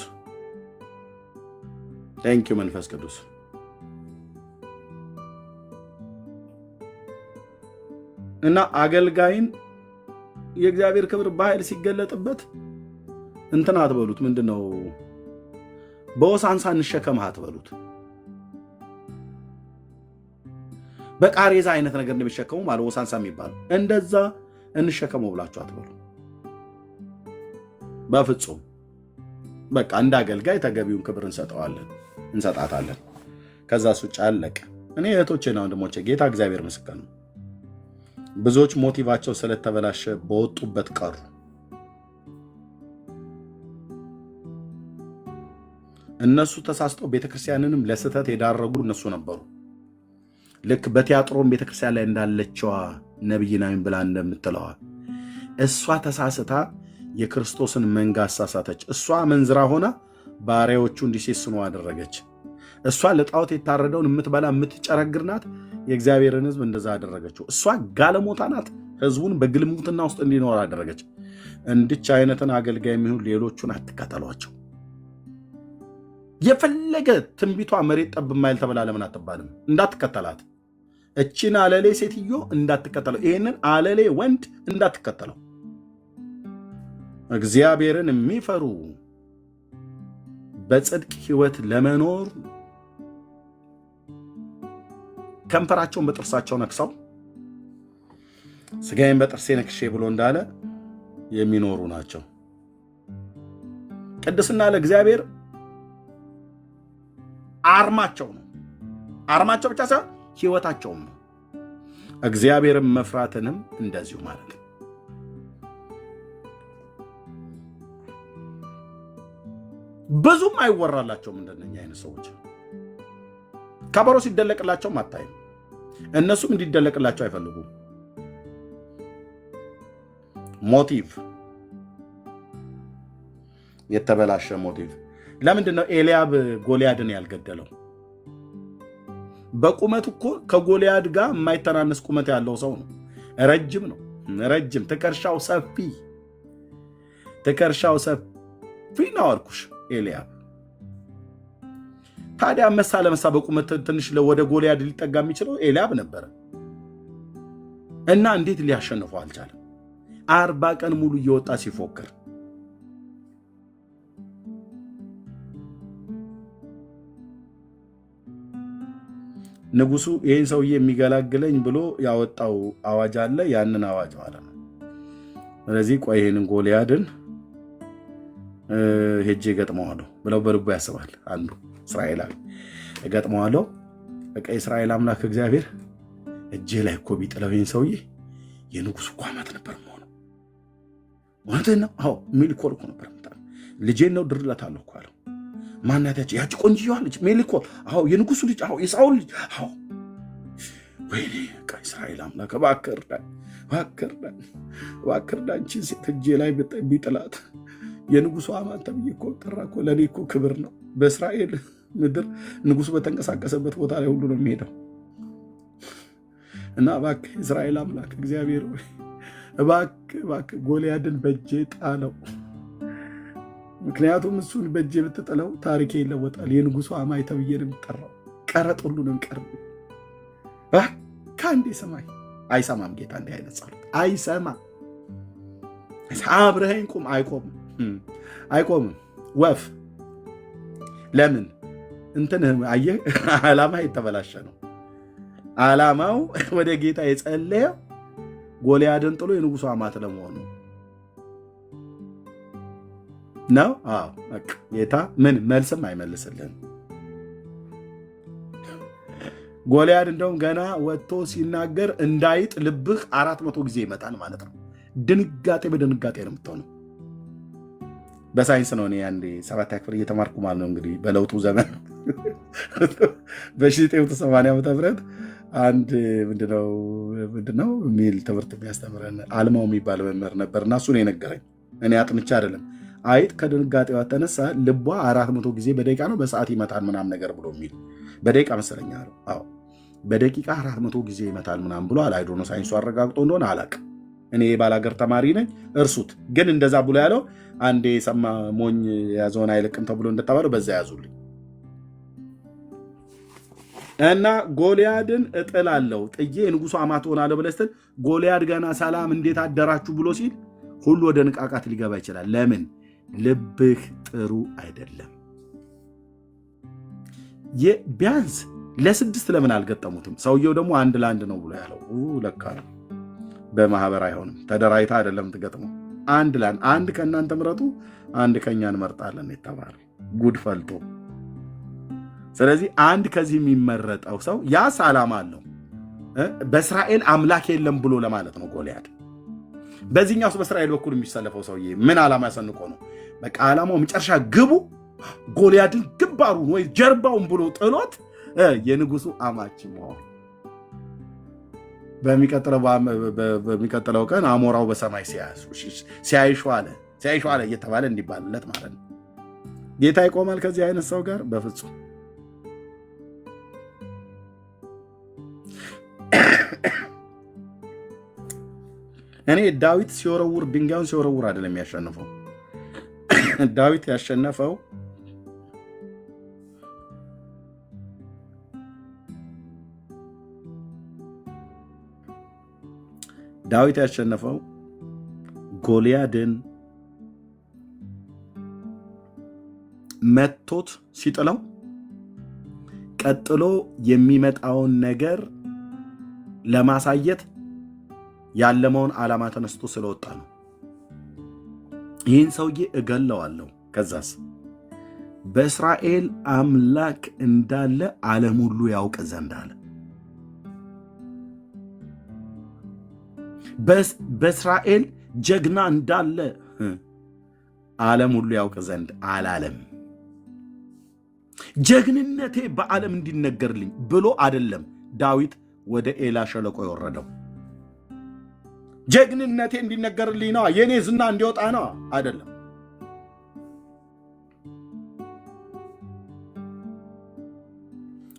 Speaker 1: ቴንኪዩ መንፈስ ቅዱስ። እና አገልጋይን የእግዚአብሔር ክብር በኃይል ሲገለጥበት እንትን አትበሉት። ምንድነው በወሳንሳ እንሸከምህ አትበሉት። በቃሬዛ አይነት ነገር እንደሚሸከሙ ማለት ወሳንሳ የሚባለው እንደዛ እንሸከመው ብላችሁ አትበሉ በፍጹም። በቃ እንደ አገልጋይ ተገቢውን ክብር እንሰጣታለን። ከዛ ሱጭ አለቀ። እኔ እህቶቼና ወንድሞቼ ጌታ እግዚአብሔር ምስክር ነው። ብዙዎች ሞቲቫቸው ስለተበላሸ በወጡበት ቀሩ። እነሱ ተሳስተው ቤተክርስቲያንንም ለስህተት የዳረጉ እነሱ ነበሩ። ልክ በቲያጥሮም ቤተክርስቲያን ላይ እንዳለችዋ ነብይናዊን ብላ እንደምትለዋ እሷ ተሳስታ የክርስቶስን መንጋ አሳሳተች። እሷ መንዝራ ሆና ባሪያዎቹ እንዲሴስኑ አደረገች። እሷ ለጣዖት የታረደውን የምትበላ የምትጨረግር ናት። የእግዚአብሔርን ሕዝብ እንደዛ አደረገችው። እሷ ጋለሞታ ናት። ሕዝቡን በግልሙትና ውስጥ እንዲኖር አደረገች። እንድች አይነትን አገልጋይ የሚሆን ሌሎቹን አትከተሏቸው። የፈለገ ትንቢቷ መሬት ጠብ ማይል ተብላ ለምን አትባልም? እንዳትከተላት። እቺን አለሌ ሴትዮ እንዳትከተለው፣ ይህንን አለሌ ወንድ እንዳትከተለው። እግዚአብሔርን የሚፈሩ በጽድቅ ህይወት ለመኖር ከንፈራቸውን በጥርሳቸው ነክሰው ስጋዬን በጥርሴ ነክሼ ብሎ እንዳለ የሚኖሩ ናቸው። ቅድስና ለእግዚአብሔር አርማቸው ነው። አርማቸው ብቻ ሳይሆን ህይወታቸውም ነው። እግዚአብሔርን መፍራትንም እንደዚሁ ማለት ነው። ብዙም አይወራላቸውም እንደነኛ አይነት ሰዎች። ከበሮ ሲደለቅላቸውም አታይም። እነሱም እንዲደለቅላቸው አይፈልጉም። ሞቲቭ፣ የተበላሸ ሞቲቭ። ለምንድን ነው ኤልያብ ጎልያድን ያልገደለው? በቁመት እኮ ከጎልያድ ጋር የማይተናነስ ቁመት ያለው ሰው ነው። ረጅም ነው፣ ረጅም ትከሻው ሰፊ ነው አልኩሽ ኤልያብ። ታዲያ መሳ ለመሳ በቁመት ትንሽ ወደ ጎልያድ ሊጠጋ የሚችለው ኤልያብ ነበረ እና እንዴት ሊያሸንፈው አልቻለም? 40 ቀን ሙሉ እየወጣ ሲፎክር ንጉሱ ይህን ሰውዬ የሚገላግለኝ ብሎ ያወጣው አዋጅ አለ። ያንን አዋጅ ማለት ነው። ስለዚህ ቆይ ይህንን ጎልያድን ሄጄ ገጥመዋለሁ ብለው በልቡ ያስባል። አንዱ እስራኤላዊ ገጥመዋለሁ፣ በቃ የእስራኤል አምላክ እግዚአብሔር እጄ ላይ እኮ ቢጥለው ይህን ሰውዬ የንጉሱ እኮ አማት ነበር መሆኑ። እውነትህን ነው? አዎ ሜልኮል እኮ ነበር። ልጄን ነው ድርለታለሁ እኮ አለው። ማናት ያቺ ቆንጅየዋ ልጅ ሜልኮል? አዎ የንጉሱ ልጅ፣ አዎ የሳውል ልጅ። አዎ ወይኔ በቃ እስራኤል አምላክ እባክህ እርዳኝ፣ እባክህ እርዳኝ፣ ይህችን ሴት እጄ ላይ ቢጥላት የንጉሱ አማት ተብዬ እኮ ጠራ እኮ። ለእኔ እኮ ክብር ነው። በእስራኤል ምድር ንጉሱ በተንቀሳቀሰበት ቦታ ላይ ሁሉ ነው የሚሄደው እና እባክህ እስራኤል አምላክ እግዚአብሔር ሆይ እባክህ ጎልያድን በእጄ ጣለው። ምክንያቱም እሱን በእጄ ብትጥለው ታሪኬ ይለወጣል። የንጉሱ አማይ ተብዬ ነው የሚጠራው። ቀረጥ ሁሉ ነው የሚቀርብ። ከአንዴ ሰማይ አይሰማም ጌታ። እንዲህ አይነት ጸሎት አይሰማም። አብረኸኝ ቁም፣ አይቆምም። ወፍ ለምን እንትን አየህ፣ ዓላማ የተበላሸ ነው። ዓላማው ወደ ጌታ የጸለየው ጎልያድን ጥሎ የንጉሱ አማት ለመሆኑ ነው። ጌታ ምን መልስም አይመልስልን። ጎልያድ እንደውም ገና ወጥቶ ሲናገር እንዳይጥ ልብህ 400 ጊዜ ይመጣል ማለት ነው። ድንጋጤ በድንጋጤ ነው የምትሆነው። በሳይንስ ነው። እኔ አንዴ 7ኛ ክፍል እየተማርኩ ማለት ነው እንግዲህ በለውጡ ዘመን በ1980 ዓ.ም አንድ ምንድነው የሚል ትምህርት የሚያስተምረን አልማው የሚባል መምህር ነበር እና እሱ ነው የነገረኝ። እኔ አጥንቻ አይደለም። አይጥ ከድንጋጤዋ ተነሳ ልቧ 400 ጊዜ በደቂቃ ነው በሰዓት ይመታል ምናምን ነገር ብሎ የሚል በደቂቃ መሰለኛ አለው። አዎ በደቂቃ 400 ጊዜ ይመታል ምናምን ብሎ አላይዶ ነው ሳይንሱ አረጋግጦ እንደሆነ አላውቅም። እኔ የባላገር ተማሪ ነኝ። እርሱት ግን እንደዛ ብሎ ያለው አንዴ የሰማ ሞኝ የያዘውን አይለቅም ተብሎ እንደተባለው በዛ ያዙልኝ እና ጎልያድን እጥላለሁ ጥዬ የንጉሱ አማት ሆናለሁ ብለህ ስትል ጎልያድ ገና ሰላም እንዴት አደራችሁ ብሎ ሲል ሁሉ ወደ ንቃቃት ሊገባ ይችላል። ለምን? ልብህ ጥሩ አይደለም። ቢያንስ ለ6 ለምን አልገጠሙትም? ሰውየው ደግሞ 1 ለ1 ነው ብሎ ያለው ለካ በማህበር አይሆንም። ተደራይታ አይደለም ትገጥመው። 1 ለ1 1 ከእናንተ ምረጡ፣ 1 ከኛ እንመርጣለን የተባለ ጉድ ፈልጦ። ስለዚህ 1 ከዚህ የሚመረጠው ሰው ያስ ዓላማ አለው። በእስራኤል አምላክ የለም ብሎ ለማለት ነው ጎልያድ። በዚህኛው በእስራኤል በኩል የሚሰለፈው ሰውዬ ምን ዓላማ ያሰንቆ ነው? በቃ ዓላማው መጨረሻ ግቡ ጎልያድን ግንባሩን ወይ ጀርባውን ብሎ ጥሎት የንጉሱ አማች መሆን። በሚቀጥለው ቀን አሞራው በሰማይ ሲያይሹ አለ እየተባለ እንዲባልለት ማለት ነው። ጌታ ይቆማል ከዚህ አይነት ሰው ጋር? በፍጹም። እኔ ዳዊት ሲወረውር ድንጋዩን ሲወረውር አይደለም ያሸነፈው። ዳዊት ያሸነፈው ዳዊት ያሸነፈው ጎልያድን መቶት ሲጥለው ቀጥሎ የሚመጣውን ነገር ለማሳየት ያለመውን ዓላማ ተነስቶ ስለወጣ ነው። ይህን ሰውዬ እገለዋለሁ፣ ከዛስ በእስራኤል አምላክ እንዳለ ዓለም ሁሉ ያውቅ ዘንድ አለ። በእስራኤል ጀግና እንዳለ ዓለም ሁሉ ያውቅ ዘንድ አላለም። ጀግንነቴ በዓለም እንዲነገርልኝ ብሎ አይደለም ዳዊት ወደ ኤላ ሸለቆ የወረደው። ጀግንነቴ እንዲነገርልኝ ነው፣ የኔ ዝና እንዲወጣ ነው አይደለም።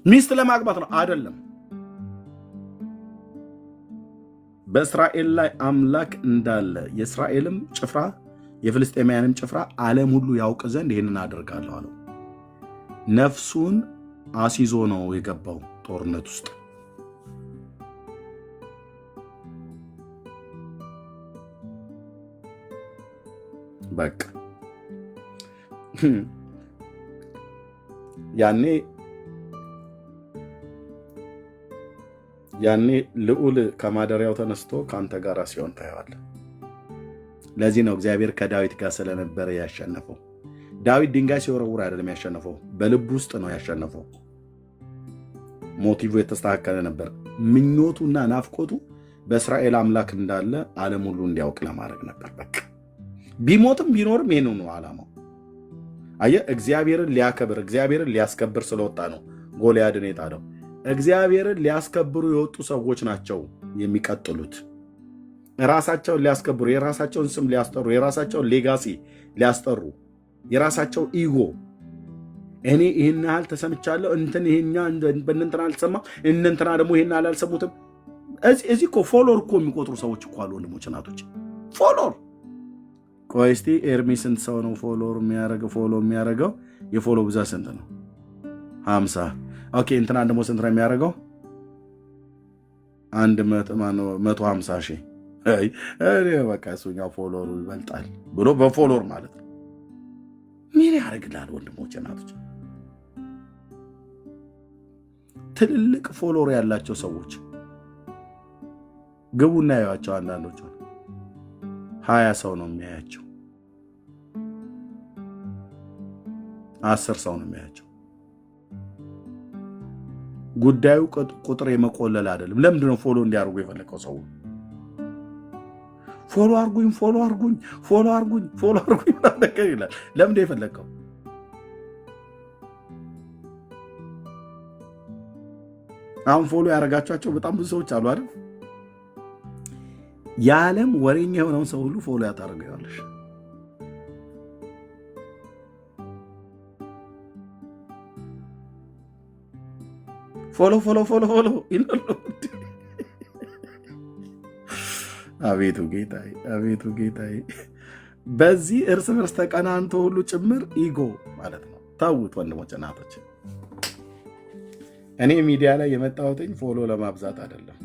Speaker 1: ሚስት ለማግባት ነው አይደለም። በእስራኤል ላይ አምላክ እንዳለ የእስራኤልም ጭፍራ የፍልስጤማውያንም ጭፍራ ዓለም ሁሉ ያውቅ ዘንድ ይህንን አደርጋለሁ አለው። ነፍሱን አሲዞ ነው የገባው ጦርነት ውስጥ። በቃ ያኔ ልዑል ከማደሪያው ተነስቶ ከአንተ ጋር ሲሆን ታየዋለህ። ለዚህ ነው እግዚአብሔር ከዳዊት ጋር ስለነበረ ያሸነፈው። ዳዊት ድንጋይ ሲወረውር አይደለም ያሸነፈው፣ በልብ ውስጥ ነው ያሸነፈው። ሞቲቭ የተስተካከለ ነበር። ምኞቱና ናፍቆቱ በእስራኤል አምላክ እንዳለ ዓለም ሁሉ እንዲያውቅ ለማድረግ ነበር። በቃ ቢሞትም ቢኖርም ይሄን ነው ዓላማው። አየህ፣ እግዚአብሔርን ሊያከብር እግዚአብሔርን ሊያስከብር ስለወጣ ነው ጎልያድን የጣለው። እግዚአብሔርን ሊያስከብሩ የወጡ ሰዎች ናቸው የሚቀጥሉት። ራሳቸውን ሊያስከብሩ፣ የራሳቸውን ስም ሊያስጠሩ፣ የራሳቸውን ሌጋሲ ሊያስጠሩ፣ የራሳቸው ኢጎ እኔ ይህን ያህል ተሰምቻለሁ፣ እንትን ይሄኛ በእንትና አልተሰማ፣ እንትና ደግሞ ይሄን ያህል አልሰሙትም። እዚህ እኮ ፎሎር እኮ የሚቆጥሩ ሰዎች እኮ አሉ ወንድሞች እናቶች። ፎሎር ቆይ እስቲ ኤርሚ ስንት ሰው ነው ፎሎር የሚያደርገው? ፎሎ የሚያደርገው የፎሎ ብዛት ስንት ነው? 50። ኦኬ እንትና ደግሞ ስንት ነው የሚያደርገው? 150 ሺህ። በቃ እሱኛው ፎሎሩ ይበልጣል ብሎ በፎሎር ማለት ነው። ምን ያደርግልሃል ወንድሞች እናቶች? ትልልቅ ፎሎር ያላቸው ሰዎች ግቡና ያዩዋቸው። አንዳንዶቹ 20 ሰው ነው የሚያያቸው፣ 10 ሰው ነው የሚያያቸው። ጉዳዩ ቁጥር የመቆለል አይደለም። ለምንድን ነው ፎሎ እንዲያደርጉ የፈለከው? ሰው ፎሎ አርጉኝ፣ ፎሎ አርጉኝ፣ ፎሎ አርጉኝ፣ ፎሎ አርጉኝ ነገር ይላል። ለምንድን ነው የፈለከው? አሁን ፎሎ ያደረጋቸዋቸው በጣም ብዙ ሰዎች አሉ አይደል? የዓለም ወሬኛ የሆነውን ሰው ሁሉ ፎሎ ያታደርገዋለሽ። ፎሎ ፎሎ ፎሎ ፎሎ ይላሉ። አቤቱ ጌታዬ፣ አቤቱ ጌታዬ። በዚህ እርስ በርስ ተቀናንቶ ሁሉ ጭምር ኢጎ ማለት ነው። ታውት ወንድሞች እናቶች፣ እኔ ሚዲያ ላይ የመጣሁትኝ ፎሎ ለማብዛት አይደለም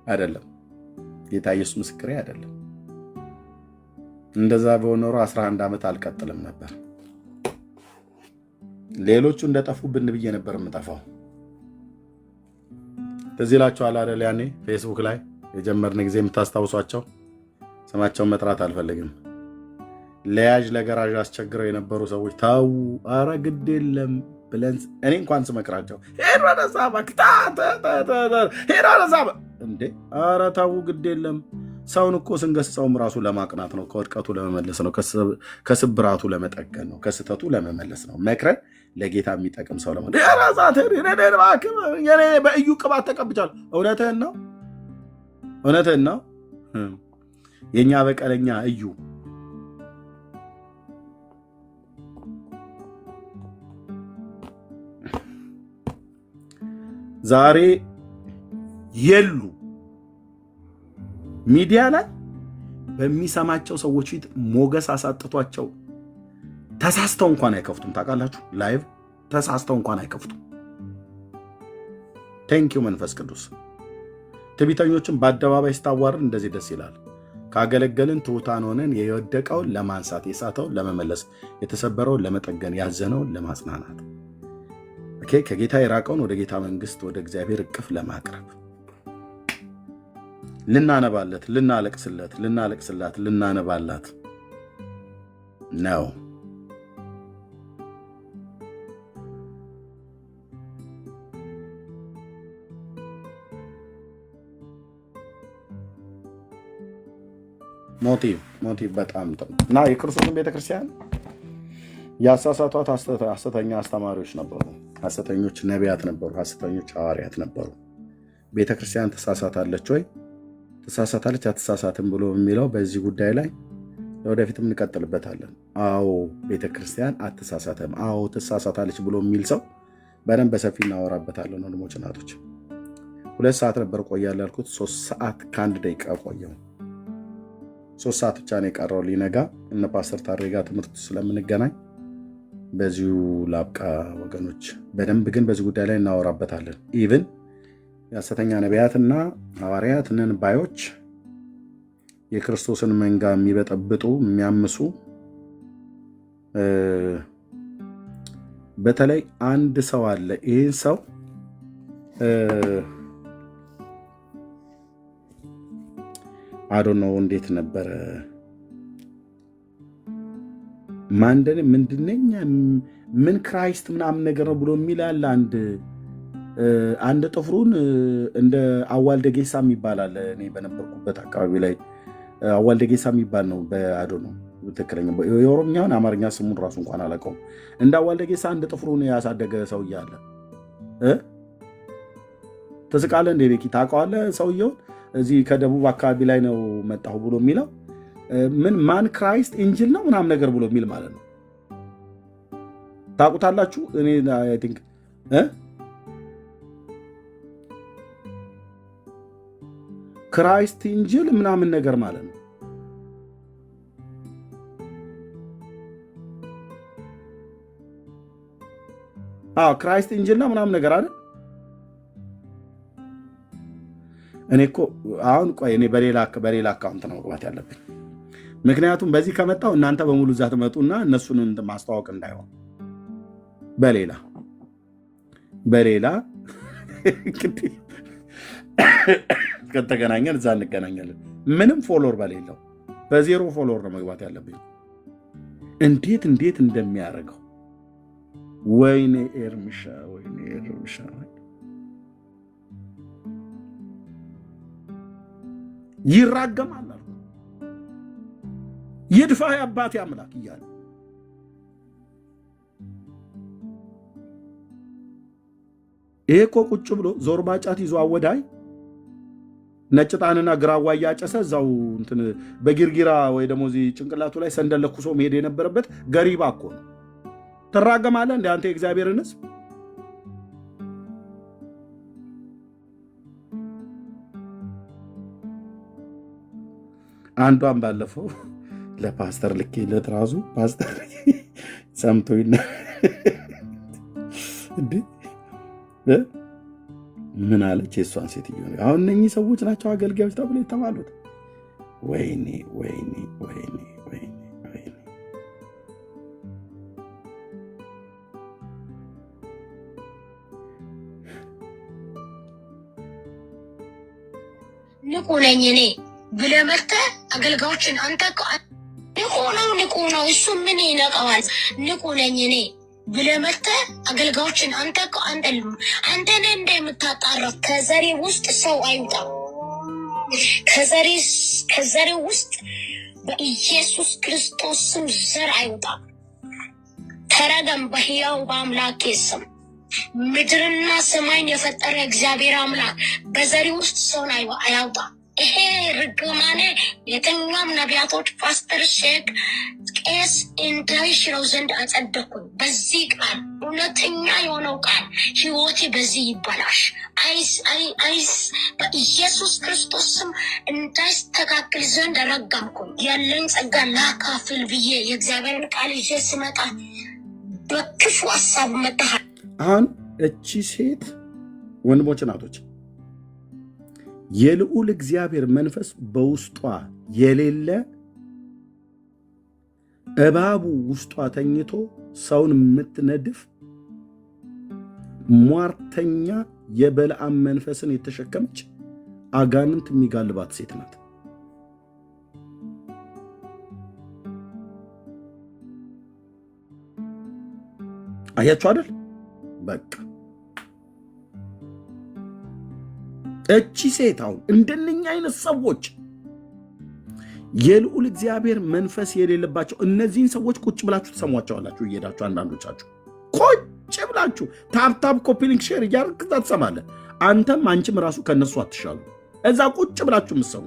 Speaker 1: አይደለም። ጌታ ኢየሱስ ምስክሬ አይደለም። እንደዛ በሆነ ኖሮ 11 ዓመት አልቀጥልም ነበር። ሌሎቹ እንደጠፉብን ብዬ ነበር የምጠፋው። ትዝ ይላችኋል አይደል? ያኔ ፌስቡክ ላይ የጀመርን ጊዜ የምታስታውሷቸው፣ ስማቸውን መጥራት አልፈልግም። ለያዥ ለገራዥ አስቸግረው የነበሩ ሰዎች ታው አረ ግድ የለም ብለን እኔ እንኳን ስመክራቸው ሄራረሳባ እንዴ አረ ታው ግድ የለም። ሰውን እኮ ስንገስጸውም ራሱ ለማቅናት ነው፣ ከወድቀቱ ለመመለስ ነው፣ ከስብራቱ ለመጠገን ነው፣ ከስተቱ ለመመለስ ነው። መክረን ለጌታ የሚጠቅም ሰው ለማ በእዩ ቅባት ተቀብቻለሁ። እውነትህን ነው፣ እውነትህን ነው። የእኛ በቀለኛ እዩ ዛሬ የሉ ሚዲያ ላይ በሚሰማቸው ሰዎች ፊት ሞገስ አሳጥቷቸው ተሳስተው እንኳን አይከፍቱም። ታውቃላችሁ፣ ላይቭ ተሳስተው እንኳን አይከፍቱም። ቴንኪው መንፈስ ቅዱስ። ትዕቢተኞችን በአደባባይ ስታዋርድ እንደዚህ ደስ ይላል። ካገለገልን ትሑታን ሆነን የወደቀውን ለማንሳት፣ የሳተውን ለመመለስ፣ የተሰበረውን ለመጠገን፣ ያዘነውን ለማጽናናት፣ ከጌታ የራቀውን ወደ ጌታ መንግስት ወደ እግዚአብሔር እቅፍ ለማቅረብ ልናነባለት፣ ልናለቅስለት፣ ልናለቅስላት፣ ልናነባላት ነው። ሞቲቭ በጣም ጥሩ እና የክርስቶስን ቤተክርስቲያን ያሳሳቷት ሐሰተኛ አስተማሪዎች ነበሩ፣ ሐሰተኞች ነቢያት ነበሩ፣ ሐሰተኞች ሐዋርያት ነበሩ። ቤተክርስቲያን ትሳሳታለች ወይ? ትሳሳታለች አትሳሳትም ብሎ የሚለው በዚህ ጉዳይ ላይ ለወደፊትም እንቀጥልበታለን። አዎ ቤተክርስቲያን አትሳሳትም፣ አዎ ትሳሳታለች ብሎ የሚል ሰው በደንብ በሰፊ እናወራበታለን። ወንድሞች እናቶች 2 ሰዓት ነበር ቆያለሁ ያልኩት፣ 3 ሰዓት ከ1 ደቂቃ ቆየው። 3 ሰዓት ብቻ ነው የቀረው ሊነጋ። እነ ፓስተር ታሬ ጋር ትምህርት ስለምንገናኝ በዚሁ ላብቃ ወገኖች። በደንብ ግን በዚህ ጉዳይ ላይ እናወራበታለን። ኢቭን የሐሰተኛ ነቢያትና ሐዋርያት ነን ባዮች የክርስቶስን መንጋ የሚበጠብጡ የሚያምሱ፣ በተለይ አንድ ሰው አለ። ይህን ሰው አዶኖ እንዴት ነበረ ማንደን ምንድነኝ ምን ክራይስት ምናምን ነገር ነው ብሎ የሚላል አንድ ጥፍሩን እንደ አዋልደጌሳ ይባላል። እኔ በነበርኩበት አካባቢ ላይ አዋልደጌሳ የሚባል ነው በአዶኖ ትክክለኛ የኦሮምኛውን አማርኛ ስሙን ራሱ እንኳን አላውቀውም። እንደ አዋልደጌሳ አንድ ጥፍሩን ያሳደገ ሰው እያለ ትስቃለህ እንደ ቤኪ ታውቀዋለህ ሰውየውን? እዚህ ከደቡብ አካባቢ ላይ ነው መጣሁ ብሎ የሚለው ምን ማን ክራይስት ኢንጅል ነው ምናምን ነገር ብሎ የሚል ማለት ነው። ታውቁታላችሁ? እኔ አይ ቲንክ ክራይስት ኢንጅል ምናምን ነገር ማለት ነው። ክራይስት ኢንጅል ነው ምናምን ነገር አይደል? እኔ እኮ አሁን ቆይ እኔ በሌላ አካውንት ነው መግባት ያለብኝ። ምክንያቱም በዚህ ከመጣው እናንተ በሙሉ እዛ ትመጡና እነሱን ማስተዋወቅ እንዳይሆን በሌላ ከተገናኘን እዛ እንገናኛለን። ምንም ፎሎወር በሌለው በዜሮ ፎሎወር ነው መግባት ያለብኝ። እንዴት እንደሚያደርገው ወይኔ ኤርምሻ ይራገማል አሉ። ይድፋ አባቴ አምላክ እያለ ይሄ እኮ ቁጭ ብሎ ዞርባ ጫት ይዞ አወዳይ ነጭ ጣንና ግራዋ እያጨሰ እዛው እንትን በጊርጊራ ወይ ደግሞ እዚህ ጭንቅላቱ ላይ ሰንደል ለኩሶ መሄድ የነበረበት ገሪባ እኮ ነው። ትራገማለህ እንደ አንተ የእግዚአብሔርን ሕዝብ። አንዷን ባለፈው ለፓስተር ልኬለት ራሱ ፓስተር ሰምቶኝ እንዴ ምን አለች? የእሷን ሴትዮ አሁን እነኚህ ሰዎች ናቸው አገልጋዮች ተብሎ የተባሉት። ወይኔ
Speaker 2: ንቁ ነኝ እኔ ብለህ መጥተህ አገልጋዮችን አንተ ንቁ ነው እሱ ምን ይነቀዋል? ንቁ ነኝ እኔ ብለህ መጥተህ አገልጋዮችን አንተ ነህ እንደምታጣራው። ከዘሬ ውስጥ ሰው አይውጣ። ከዘሬ ውስጥ በኢየሱስ ክርስቶስ ስም ዘር አይውጣ። ተረገም በሕያው በአምላኬ ስም። ምድርና ሰማይን የፈጠረ እግዚአብሔር አምላክ በዘሬ ውስጥ ሰውን አያውጣ። ይሄ ርግማኔ የትኛውም ነቢያቶች፣ ፓስተር፣ ሼክ፣ ቄስ እንዳይሽረው ዘንድ አጸደኩኝ። በዚህ ቃል እውነተኛ የሆነው ቃል ሕይወቴ በዚህ ይበላሽ። አይስ በኢየሱስ ክርስቶስ ስም እንዳይስተካከል ዘንድ ረገምኩኝ። ያለኝ ጸጋ ላካፍል ብዬ የእግዚአብሔርን ቃል ይዤ ስመጣ በክፉ ሀሳብ መጣሃል።
Speaker 1: አሁን እቺ ሴት ወንድሞች እናቶች የልዑል እግዚአብሔር መንፈስ በውስጧ የሌለ እባቡ ውስጧ ተኝቶ ሰውን የምትነድፍ ሟርተኛ የበለዓም መንፈስን የተሸከመች አጋንንት የሚጋልባት ሴት ናት። አያችሁ አይደል? በቃ እቺ ሴት አሁን እንደነኛ አይነት ሰዎች የልዑል እግዚአብሔር መንፈስ የሌለባቸው እነዚህን ሰዎች ቁጭ ብላችሁ ትሰሟቸዋላችሁ። እየሄዳችሁ አንዳንዶቻችሁ ቁጭ ብላችሁ ታፕታፕ ኮፒ ሊንክ ሼር እያደረግህ ትሰማለህ። አንተም አንቺም ራሱ ከነሱ አትሻሉ። እዛ ቁጭ ብላችሁ የምትሰሙ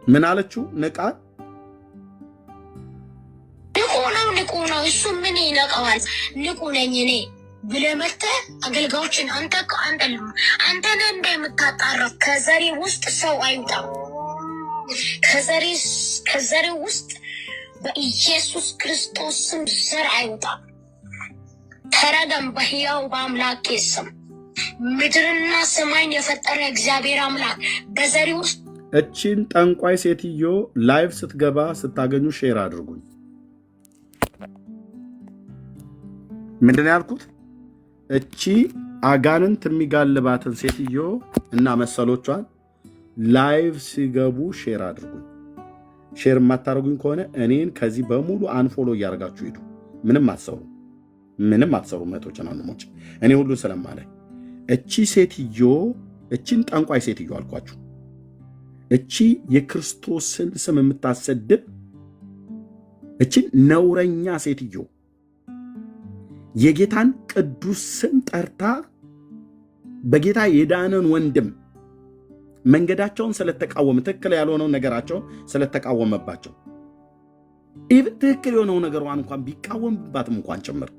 Speaker 1: ምን አለችው? ንቃ
Speaker 2: ንቁ ነው እሱ ምን ይነቀዋል? ንቁ ነኝ እኔ ብለህ መተህ አገልጋዮችን አንተ ነህ እንደምታጣራው ከዘሬ ውስጥ ሰው አይውጣም። ከዘሬ ውስጥ በኢየሱስ ክርስቶስ ስም ዘር አይውጣም። ተረገም በሕያው በአምላኬ ስም። ምድርና ሰማይን የፈጠረ እግዚአብሔር አምላክ በዘሬ ውስጥ
Speaker 1: እቺን ጠንቋይ ሴትዮ ላይቭ ስትገባ ስታገኙ ሼር አድርጉኝ። ምንድን ያልኩት? እቺ አጋንንት የሚጋልባትን ሴትዮ እና መሰሎቿን ላይቭ ሲገቡ ሼር አድርጉኝ። ሼር የማታደርጉኝ ከሆነ እኔን ከዚህ በሙሉ አንፎሎ እያደረጋችሁ ሂዱ። ምንም አትሰሩ መቶችን አንሞች እኔ ሁሉን ስለማላይ እቺ ሴትዮ እቺን ጠንቋይ ሴትዮ አልኳችሁ። እቺ የክርስቶስን ስም የምታሰድብ እቺን ነውረኛ ሴትዮ የጌታን ቅዱስ ስም ጠርታ በጌታ የዳነን ወንድም መንገዳቸውን ስለተቃወመ ትክክል ያልሆነውን ነገራቸውን ስለተቃወመባቸው ትክክል የሆነው ነገሯን እንኳን ቢቃወምባትም እንኳን ጭምር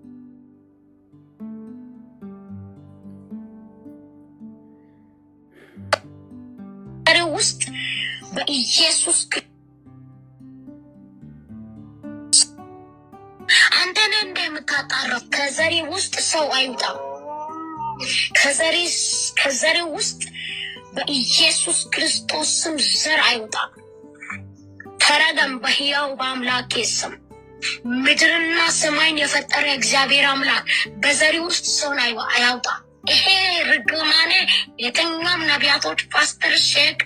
Speaker 2: ውስጥ በኢየሱስ አንተ ነህ እንደምታጣራው ከዘሬ ውስጥ ሰው አይውጣም። ከዘሬ ውስጥ በኢየሱስ ክርስቶስ ስም ዘር አይውጣም። ተረገም በሕያው በአምላኬ ስም። ምድርና ሰማይን የፈጠረ እግዚአብሔር አምላክ በዘሬ ውስጥ ሰውን አያውጣ። ይሄ ርግማኔ የትኛም ነቢያቶች፣ ፓስተር፣ ሼክ፣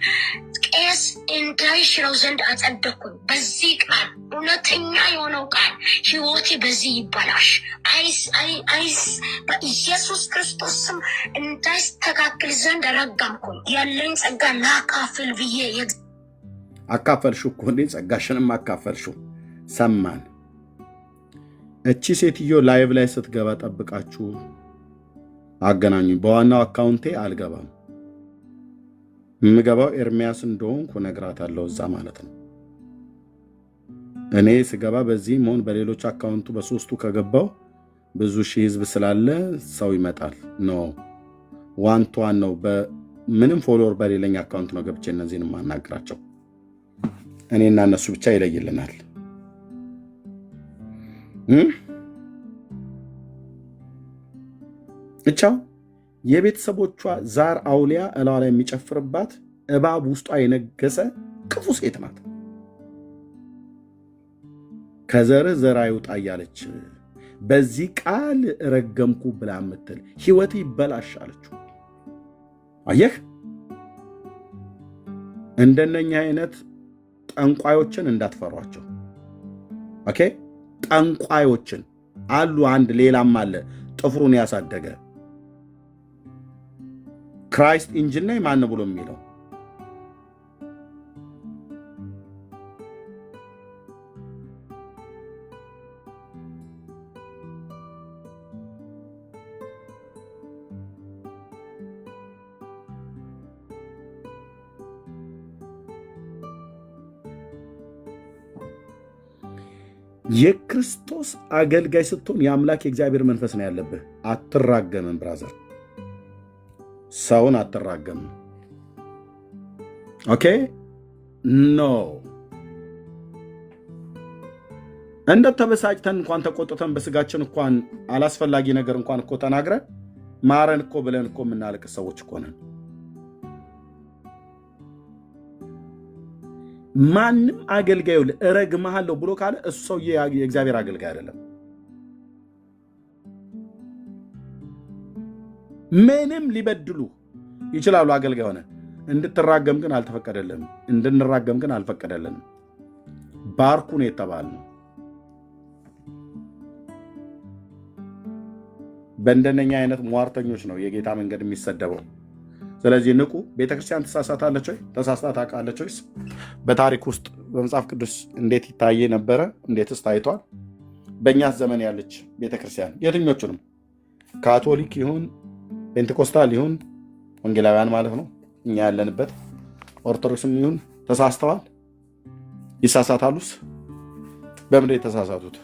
Speaker 2: ቄስ እንዳይሽረው ዘንድ አጸደኩኝ። በዚህ ቃል እውነተኛ የሆነው ቃል ሕይወቴ በዚህ ይበላሽ። አይስ በኢየሱስ ክርስቶስ ስም እንዳይስተካከል ዘንድ ረገምኩኝ። ያለኝ ጸጋ ላካፍል ብዬ
Speaker 1: አካፈልሽው እኮ እንዴ! ጸጋሽንም አካፈልሽው። ሰማን። እቺ ሴትዮ ላይቭ ላይ ስትገባ ጠብቃችሁ አገናኙ። በዋናው አካውንቴ አልገባም። የምገባው ኤርሚያስ እንደሆንኩ እነግራታለሁ እዛ ማለት ነው። እኔ ስገባ በዚህ መሆን በሌሎች አካውንቱ በሶስቱ ከገባው ብዙ ሺህ ህዝብ ስላለ ሰው ይመጣል። ኖ ዋን ቱ ዋን ነው። በምንም ፎሎወር በሌለኝ አካውንት ነው ገብቼ እነዚህን ማናገራቸው። እኔና እነሱ ብቻ ይለይልናል። እቻው የቤተሰቦቿ ዛር አውሊያ እላዋ ላይ የሚጨፍርባት እባብ ውስጧ የነገሰ ክፉ ሴት ናት። ከዘርህ ዘር አይውጣ እያለች በዚህ ቃል ረገምኩ ብላ የምትል ህይወት ይበላሽ አለችው። አየህ፣ እንደነኛ አይነት ጠንቋዮችን እንዳትፈሯቸው። ኦኬ፣ ጠንቋዮችን አሉ። አንድ ሌላም አለ ጥፍሩን ያሳደገ ክራይስት ኢንጂን ላይ ማን ብሎ የሚለው የክርስቶስ አገልጋይ ስትሆን የአምላክ የእግዚአብሔር መንፈስ ነው ያለብህ። አትራገምም ብራዘር፣ ሰውን አትራገምም። ኦኬ ኖ እንደ ተበሳጭተን እንኳን ተቆጥተን በስጋችን እንኳን አላስፈላጊ ነገር እንኳን እኮ ተናግረን ማረን እኮ ብለን እኮ የምናለቅስ ሰዎች እኮ ነን። ማንም አገልጋዩ እረግምሃለሁ ብሎ ካለ እሱ ሰውዬ የእግዚአብሔር አገልጋይ አይደለም። ምንም ሊበድሉ ይችላሉ። አገልጋይ ሆነ እንድትራገም ግን አልተፈቀደልንም። እንድንራገም ግን አልፈቀደልንም። ባርኩ ነው የተባልነው። በእንደነኛ አይነት ሟርተኞች ነው የጌታ መንገድ የሚሰደበው። ስለዚህ ንቁ። ቤተክርስቲያን ትሳሳታለች ወይ? ተሳስታ ታውቃለች ወይስ? በታሪክ ውስጥ በመጽሐፍ ቅዱስ እንዴት ይታየ ነበረ? እንዴትስ ታይቷል? በእኛስ ዘመን ያለች ቤተክርስቲያን የትኞቹንም ካቶሊክ ይሁን ፔንቴኮስታል ይሁን ወንጌላውያን ማለት ነው እኛ ያለንበት ኦርቶዶክስም ይሁን ተሳስተዋል? ይሳሳታሉስ? በምንድን የተሳሳቱት?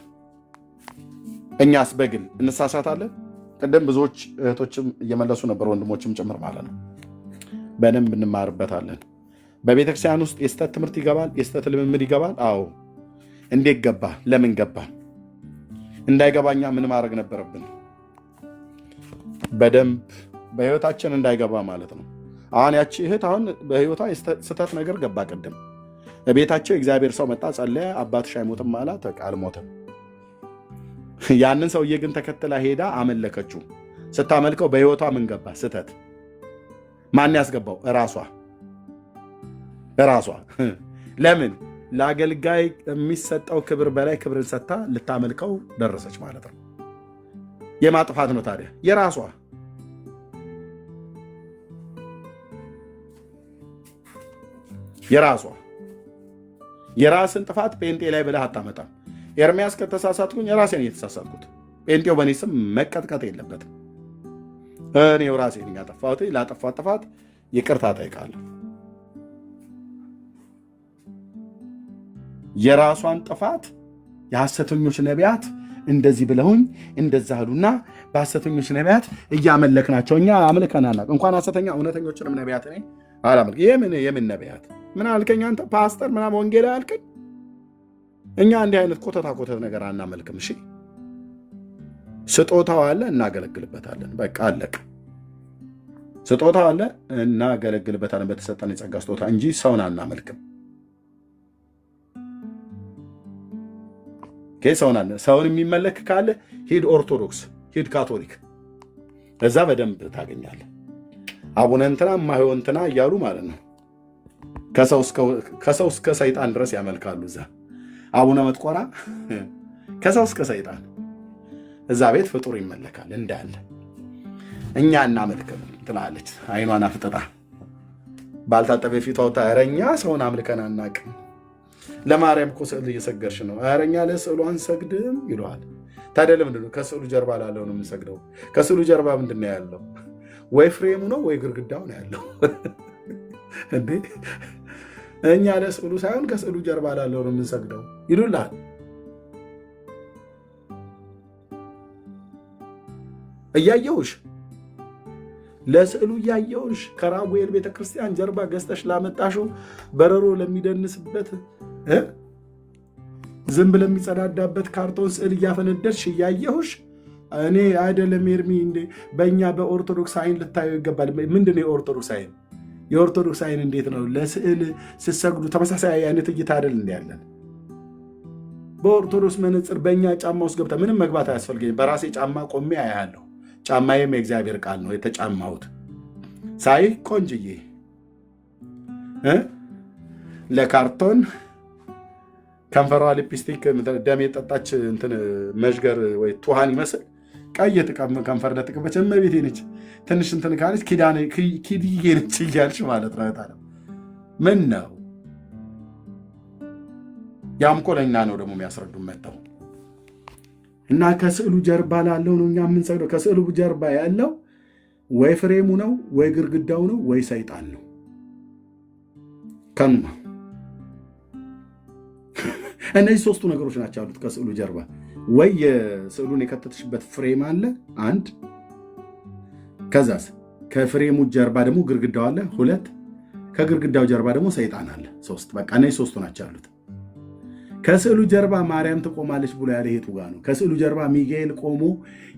Speaker 1: እኛስ በግል እንሳሳታለን? ቅድም ብዙዎች እህቶችም እየመለሱ ነበር፣ ወንድሞችም ጭምር ማለት ነው። በደንብ እንማርበታለን። በቤተክርስቲያን ውስጥ የስተት ትምህርት ይገባል፣ የስተት ልምምድ ይገባል። አዎ። እንዴት ገባ? ለምን ገባ? እንዳይገባኛ ምን ማድረግ ነበረብን? በደንብ በህይወታችን እንዳይገባ ማለት ነው። አሁን ያቺ እህት አሁን በህይወቷ የስተት ነገር ገባ። ቅድም በቤታቸው እግዚአብሔር ሰው መጣ፣ ጸለየ፣ አባትሽ አይሞትም አላት። አልሞትም። ያንን ሰውዬ ግን ተከትላ ሄዳ አመለከችው። ስታመልከው በህይወቷ ምን ገባ? ስተት። ማን ያስገባው? እራሷ። ለምን? ለአገልጋይ የሚሰጠው ክብር በላይ ክብርን ሰጥታ ልታመልከው ደረሰች ማለት ነው። የማጥፋት ነው ታዲያ የራሷ። የራስን ጥፋት ጴንጤ ላይ ብለህ አታመጣም። ኤርሚያስ ከተሳሳትኩኝ የራሴን የተሳሳትኩት፣ ጴንጤው በእኔ ስም መቀጥቀጥ የለበትም። እኔው ራሴን ያጠፋሁት፣ ላጠፋት ጥፋት ይቅርታ ጠይቃለሁ። የራሷን ጥፋት የሐሰተኞች ነቢያት እንደዚህ ብለውኝ እንደዛ አሉና በሐሰተኞች ነቢያት እያመለክናቸው እኛ አምልከን አናውቅም። እንኳን ሐሰተኛ እውነተኞችንም ነቢያት እኔ አላመልክ። የምን ነቢያት? ምን አልከኝ አንተ ፓስተር ምናምን ወንጌል አልከኝ? እኛ እንዲህ አይነት ኮተታ ነገር አናመልክም። እሺ ስጦታው አለ እናገለግልበታለን። በቃ አለቅ። ስጦታው አለ እናገለግልበታለን፣ በተሰጠን የጸጋ ስጦታ እንጂ ሰውን አናመልክም። ሰውን የሚመለክ ካለ ሂድ ኦርቶዶክስ፣ ሂድ ካቶሊክ፣ እዛ በደንብ ታገኛለህ። አቡነ እንትና እማሆ እንትና እያሉ ማለት ነው ከሰው እስከ ሰይጣን ድረስ ያመልካሉ። እዛ አቡነ መጥቆራ ከሰው እስከ ሰይጣን እዛ ቤት ፍጡር ይመለካል እንዳለ። እኛ እናመልክም ትላለች አይኗን አፍጥጣ ባልታጠበ ፊቷ እኛ ሰውን አምልከን አናውቅም። ለማርያም እኮ ስዕል እየሰገድሽ ነው። ኧረ እኛ ለስዕሉ አንሰግድም ይለዋል። ታዲያ ለምንድን ነው ከስዕሉ ጀርባ ላለው ነው የምንሰግደው? ከስዕሉ ጀርባ ምንድን ነው ያለው? ወይ ፍሬሙ ነው ወይ ግርግዳው ነው ያለው እንዴ? እኛ ለስዕሉ ሳይሆን ከስዕሉ ጀርባ ላለው ነው የምንሰግደው ይሉላል። እያየውሽ ለስዕሉ እያየውሽ ከራጉኤል ቤተክርስቲያን ጀርባ ገዝተሽ ላመጣሽው በረሮ ለሚደንስበት ዝንብ ለሚጸዳዳበት ካርቶን ስዕል እያፈነደድሽ እያየሁሽ እኔ አይደለም ኤርሚ እንዴ በእኛ በኦርቶዶክስ አይን ልታየው ይገባል። ምንድን ነው የኦርቶዶክስ አይን? የኦርቶዶክስ አይን እንዴት ነው? ለስዕል ስትሰግዱ ተመሳሳይ አይነት እይታ አይደል እንዲ ያለን? በኦርቶዶክስ መነጽር በእኛ ጫማ ውስጥ ገብታ ምንም መግባት አያስፈልገኝም። በራሴ ጫማ ቆሜ አያለሁ። ጫማዬም የእግዚአብሔር ቃል ነው የተጫማሁት። ሳይ ቆንጅዬ ለካርቶን ከንፈሯ ሊፕስቲክ ደም የጠጣች እንትን መዥገር ወይ ቱሃን ይመስል ቀይ ከንፈር ለጥቅበች እመቤቴ ነች። ትንሽ እንትን ካለች ኪድዬ ነች እያልሽ ማለት ነው። ምን ነው ያም እኮ ለእኛ ነው ደግሞ የሚያስረዱ መጥተው እና ከስዕሉ ጀርባ ላለው ነው እኛ የምንሰግደው። ከስዕሉ ጀርባ ያለው ወይ ፍሬሙ ነው ወይ ግርግዳው ነው ወይ ሰይጣን ነው። ከኑማ እነዚህ ሶስቱ ነገሮች ናቸው ያሉት ከስዕሉ ጀርባ። ወይ የስዕሉን የከተትሽበት ፍሬም አለ አንድ፣ ከዛስ ከፍሬሙ ጀርባ ደግሞ ግርግዳው አለ ሁለት፣ ከግርግዳው ጀርባ ደግሞ ሰይጣን አለ ሶስት። በቃ እነዚህ ሶስቱ ናቸው ያሉት። ከስዕሉ ጀርባ ማርያም ትቆማለች ብሎ ያለ የቱ ጋር ነው? ከስዕሉ ጀርባ ሚካኤል ቆሞ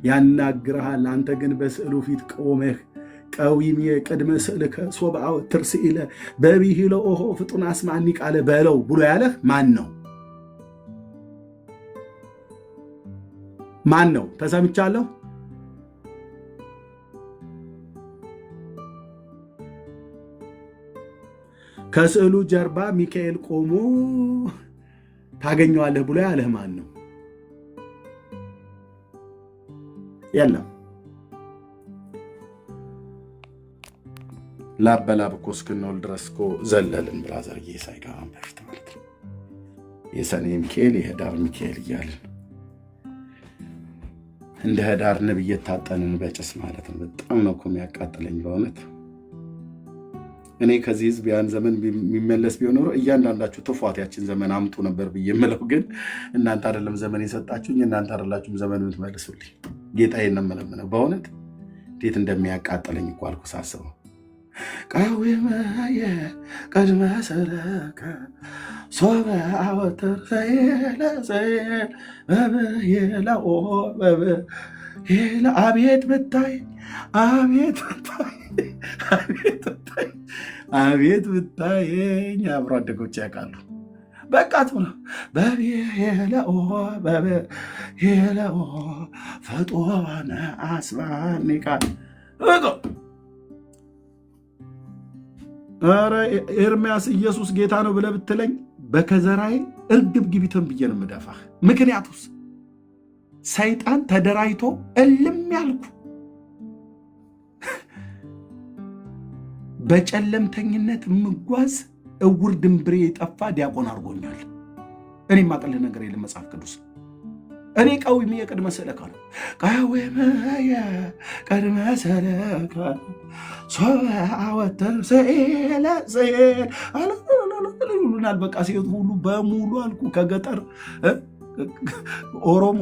Speaker 1: ያናግርሃል። አንተ ግን በስዕሉ ፊት ቆመህ ቀዊም የቅድመ ስዕልከ ሶበ አወትር ስኢለ በቢሂለ ኦሆ ፍጡን አስማኒ ቃለ በለው ብሎ ያለህ ማን ነው? ማን ነው? ተሰምቻለሁ። ከስዕሉ ጀርባ ሚካኤል ቆሞ ታገኘዋለህ ብሎ ያለህ ማን ነው? የለም። ላበላብ እኮ እስክንውል ድረስ እኮ ዘለልን ብራዘርዬ፣ ሳይገባን በፊት ማለት ነው። የሰኔ ሚካኤል የህዳር ሚካኤል እያልን እንደ ህዳር ንብ እየታጠንን በጭስ ማለት ነው። በጣም ነው እኮ የሚያቃጥለኝ በእውነት። እኔ ከዚህ ህዝብ ያን ዘመን የሚመለስ ቢሆን ኖሮ እያንዳንዳችሁ ትፏት ያችን ዘመን አምጡ ነበር ብዬ የምለው፣ ግን እናንተ አይደለም ዘመን የሰጣችሁኝ፣ እናንተ አይደላችሁም ዘመን የምትመልሱልኝ። ጌታዬን ነው የምለምነው በእውነት። እንዴት እንደሚያቃጥለኝ እኮ አልኩ ሳስበው። ቃዊመየ ቅድመ ስዕልከ ሶበ አወትር ስኢለ ስኢል በብሂለ ኦሆ በብሂለ አቤት ብታይ አቤት ብታይ አቤት ብታይ አቤት ብታየኝ አብሮ አደጎች ያውቃሉ። በቃቱ ነው። በብሂለ ኦሆ በብሂለ ኦሆ ፍጡነ አስማኒ ቃለ ኧረ ኤርምያስ ኢየሱስ ጌታ ነው ብለህ ብትለኝ በከዘራዬ እርግብ ግቢትን ብዬ ነው የምደፋህ። ምክንያቱስ ሰይጣን ተደራጅቶ እልም ያልኩ በጨለምተኝነት ምጓዝ እውር ድንብሬ የጠፋ ዲያቆን አድርጎኛል። እኔ የማቀልህ ነገር የለም። መጽሐፍ ቅዱስ እኔ ቀዊም የቅድመ ስዕልከ ነው። ቀዊም የቅድመ ስዕልከ ሶበ አወትር ስኢለ ስኢል ይሉናል። በቃ ሴት ሁሉ በሙሉ አልኩ። ከገጠር ኦሮሞ፣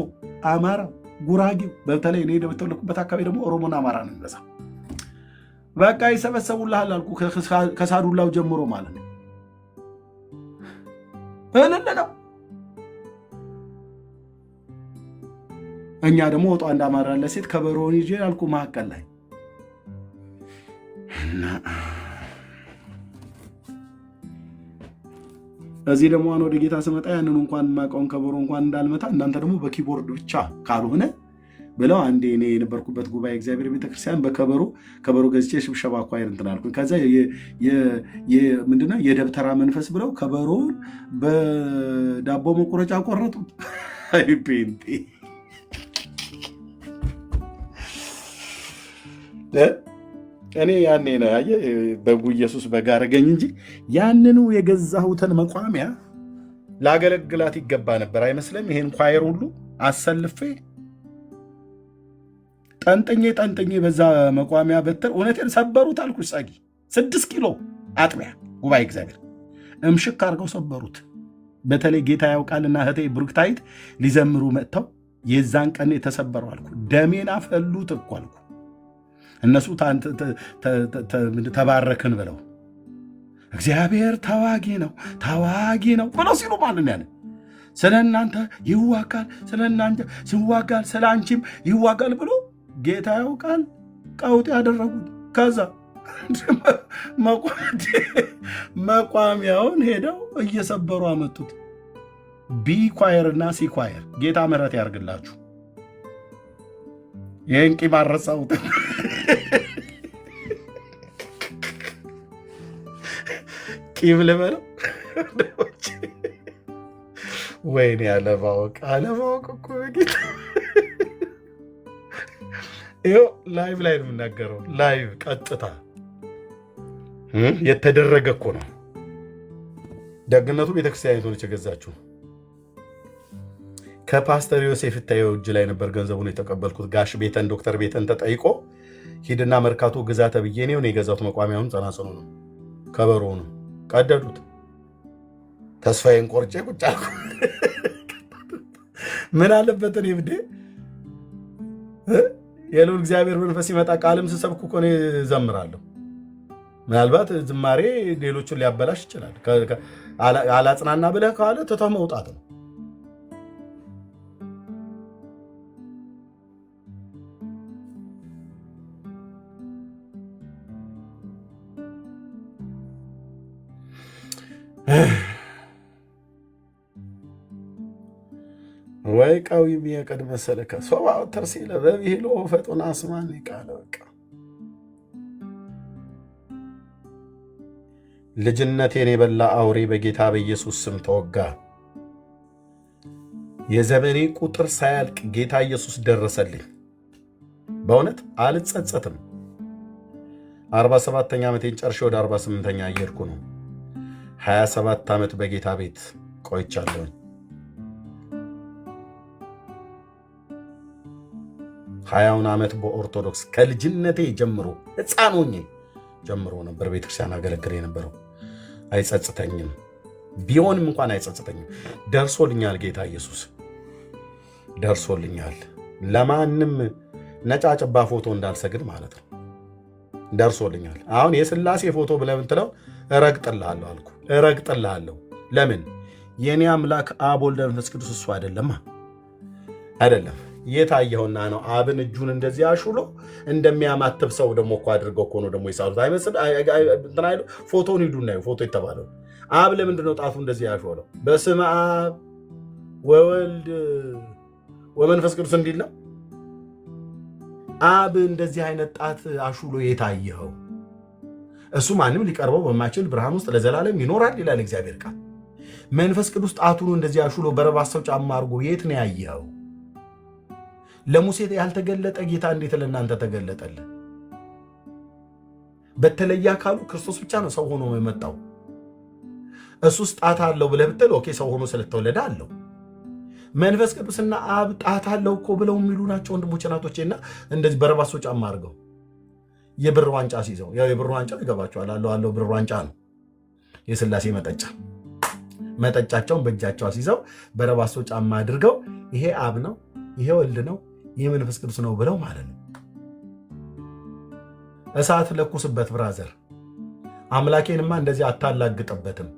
Speaker 1: አማራ፣ ጉራጌው በተለይ እኔ በተወለድኩበት አካባቢ ደግሞ ኦሮሞና አማራ ነው የሚበዛ። በቃ ይሰበሰቡልሃል አልኩ። ከሳዱላው ጀምሮ ማለት ነው። እልል ነው። እኛ ደግሞ ወጧ እንዳማራለ ሴት ከበሮውን ይዤ አልኩ መካከል ላይ እዚህ ደግሞ አሁን ወደ ጌታ ስመጣ ያንን እንኳን የማውቀውን ከበሮ እንኳን እንዳልመታ እናንተ ደግሞ በኪቦርድ ብቻ ካልሆነ ብለው አንዴ እኔ የነበርኩበት ጉባኤ እግዚአብሔር ቤተክርስቲያን ከበሮ ገዝቼ ሽብሸባ ኳየር እንትን አልኩኝ። ከዛ ምንድነው የደብተራ መንፈስ ብለው ከበሮውን በዳቦ መቁረጫ ቆረጡት። አይ ፔንጤ እኔ ያኔ ነው ያየ በጉ ኢየሱስ በጋረገኝ እንጂ ያንኑ የገዛሁትን መቋሚያ ላገለግላት ይገባ ነበር አይመስልም? ይሄን ኳየር ሁሉ አሰልፌ ጠንጥኜ በዛ መቋሚያ በትር እውነቴን ሰበሩት አልኩሽ። ጸጊ 6 ኪሎ አጥቢያ ጉባኤ እግዚአብሔር እምሽክ አድርገው ሰበሩት። በተለይ ጌታ ያውቃልና እህቴ ብሩክታይት ሊዘምሩ መጥተው የዛን ቀን የተሰበረው አልኩ። ደሜን አፈሉት እኮ አልኩ። እነሱ ተባረክን ብለው እግዚአብሔር ተዋጊ ነው ብለው ሲሉ ማለት ያለ ስለ እናንተ ይዋጋል፣ ስለ እናንተ ሲዋጋል፣ ስለ አንቺም ይዋጋል ብሎ ጌታ ያውቃል ቀውጥ ያደረጉት። ከዛ መቋሚያውን ሄደው እየሰበሩ አመጡት። ቢ ኳየር እና ሲ ኳየር ጌታ ምሕረት ያርግላችሁ። ይህን ቂም አረሳሁት። ቂም ልበለው ወይኔ አለማወቅ እኮ በጌታ ይኸው ላይቭ ላይ ነው የምናገረው። ላይቭ ቀጥታ የተደረገ እኮ ነው። ደግነቱ ቤተክርስቲያኒቱ ነች የገዛችው። ከፓስተር ዮሴፍ ታየው እጅ ላይ ነበር ገንዘቡን የተቀበልኩት። ጋሽ ቤተን ዶክተር ቤተን ተጠይቆ ሂድና መርካቶ ግዛ ተብዬ ነው የገዛሁት። መቋሚያውን ጸናጽኑ ነው ከበሮ ነው ቀደዱት። ተስፋዬን ቆርጬ ቁጭ አልኩ። ምን አለበት እኔ ብዴ የልዑል እግዚአብሔር መንፈስ ሲመጣ ቃልም ስሰብኩ እኮ እኔ እዘምራለሁ። ምናልባት ዝማሬ ሌሎቹን ሊያበላሽ ይችላል። አላጽናና ብለህ ካለ ትተህ መውጣት ነው። ወይ ቀዊ ቢቀድመ ሰለከ ሶባ ተርሲለ በቢሄሎ ፈጡና አስማን ቃለ በቃ ልጅነቴን የበላ አውሬ በጌታ በኢየሱስ ስም ተወጋ። የዘመኔ ቁጥር ሳያልቅ ጌታ ኢየሱስ ደረሰልኝ። በእውነት አልጸጸትም። 47ኛ ዓመቴን ጨርሼ ወደ 48ኛ እየሄድኩ ነው። 27 ዓመት በጌታ ቤት ቆይቻለሁ። 20 ዓመት በኦርቶዶክስ ከልጅነቴ ጀምሮ ሕፃን ሆኜ ጀምሮ ነበር ቤተክርስቲያን አገለግል የነበረው። አይጸጽተኝም፣ ቢሆንም እንኳን አይጸጽተኝም። ደርሶልኛል፣ ጌታ ኢየሱስ ደርሶልኛል። ለማንም ነጫጭባ ፎቶ እንዳልሰግድ ማለት ነው። ደርሶልኛል። አሁን የሥላሴ ፎቶ ብለህ ብትለው እረግጥልሃለሁ አልኩ። እረግጥልሃለሁ። ለምን? የኔ አምላክ አብ ወልድ መንፈስ ቅዱስ እሱ አይደለማ? አይደለም። የታየውና ነው። አብን እጁን እንደዚህ አሹሎ እንደሚያማትብ ሰው ደግሞ እኮ አድርገው እኮ ነው ደግሞ ይሳሉት። አይመስል እንትን አይሉ። ፎቶውን ሂዱና ፎቶ የተባለው አብ ለምንድን ነው ጣቱ እንደዚህ ያሾለው? በስመ አብ ወወልድ ወመንፈስ ቅዱስ እንዲል ነው። አብ እንደዚህ አይነት ጣት አሹሎ የታየኸው እሱ ማንም ሊቀርበው በማይችል ብርሃን ውስጥ ለዘላለም ይኖራል ይላል እግዚአብሔር ቃል። መንፈስ ቅዱስ ጣቱን እንደዚህ አሹሎ በረባስ ሰው ጫማ አድርጎ የት ነው ያየኸው? ለሙሴ ያልተገለጠ ጌታ እንዴት ለእናንተ ተገለጠልን? በተለየ አካሉ ክርስቶስ ብቻ ነው ሰው ሆኖ የመጣው። እሱስ ጣት አለው ብለህ ብትል ኦኬ፣ ሰው ሆኖ ስለተወለደ አለው። መንፈስ ቅዱስና አብ ጣት አለው እኮ ብለው የሚሉ ናቸው ወንድሞቼ ናቶቼና እንደዚህ በረባሶ ጫማ አድርገው የብር ዋንጫ ሲይዘው፣ ያው የብር ዋንጫ ይገባቸዋል። አለው ብር ዋንጫ ነው የሥላሴ መጠጫቸውን በእጃቸው ሲይዘው በረባሶ ጫማ አድርገው ይሄ አብ ነው፣ ይሄ ወልድ ነው፣ ይሄ መንፈስ ቅዱስ ነው ብለው ማለት ነው። እሳት ለኩስበት ብራዘር። አምላኬንማ እንደዚህ አታላግጥበትም።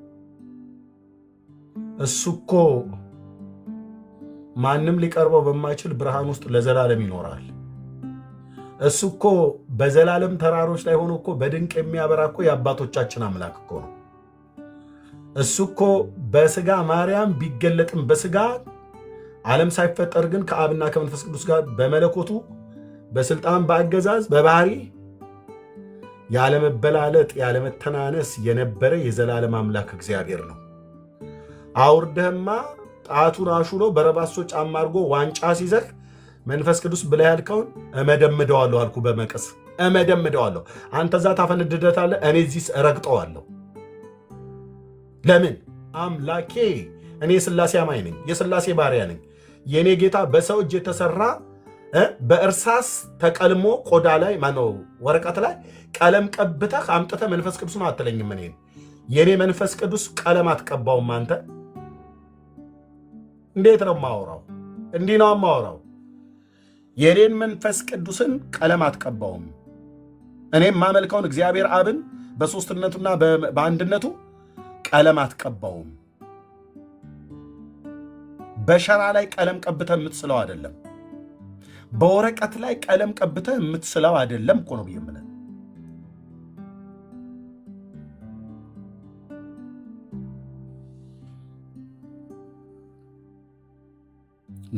Speaker 1: እሱ እኮ ማንም ሊቀርበው በማይችል ብርሃን ውስጥ ለዘላለም ይኖራል። እሱ እኮ በዘላለም ተራሮች ላይ ሆኖ እኮ በድንቅ የሚያበራ እኮ የአባቶቻችን አምላክ እኮ ነው። እሱ እኮ በስጋ ማርያም ቢገለጥም በስጋ ዓለም ሳይፈጠር ግን ከአብና ከመንፈስ ቅዱስ ጋር በመለኮቱ በስልጣን በአገዛዝ በባህሪ ያለመበላለጥ ያለመተናነስ የነበረ የዘላለም አምላክ እግዚአብሔር ነው። አውርደህማ ጣቱን አሹሎ በረባሶ ጫማ አድርጎ ዋንጫ ሲዘህ መንፈስ ቅዱስ ብለህ ያልከውን እመደምደዋለሁ አልኩ። በመቀስ እመደምደዋለሁ። አንተ እዛ ታፈነድደታለህ፣ እኔ እዚህ እረግጠዋለሁ። ለምን? አምላኬ እኔ የሥላሴ አማኝ ነኝ፣ የሥላሴ ባሪያ ነኝ። የእኔ ጌታ በሰው እጅ የተሰራ በእርሳስ ተቀልሞ ቆዳ ላይ ማነው ወረቀት ላይ ቀለም ቀብተህ አምጥተህ መንፈስ ቅዱስን አትለኝም። እኔ የእኔ መንፈስ ቅዱስ ቀለም አትቀባውም። አንተ እንዴት ነው የማወራው? እንዲህ ነው የማወራው። የእኔን መንፈስ ቅዱስን ቀለም አትቀባውም። እኔም የማመልከውን እግዚአብሔር አብን በሦስትነቱና በአንድነቱ ቀለም አትቀባውም። በሸራ ላይ ቀለም ቀብተህ የምትስለው አይደለም። በወረቀት ላይ ቀለም ቀብተህ የምትስለው አይደለም እኮ ነው ብዬ የምልህ።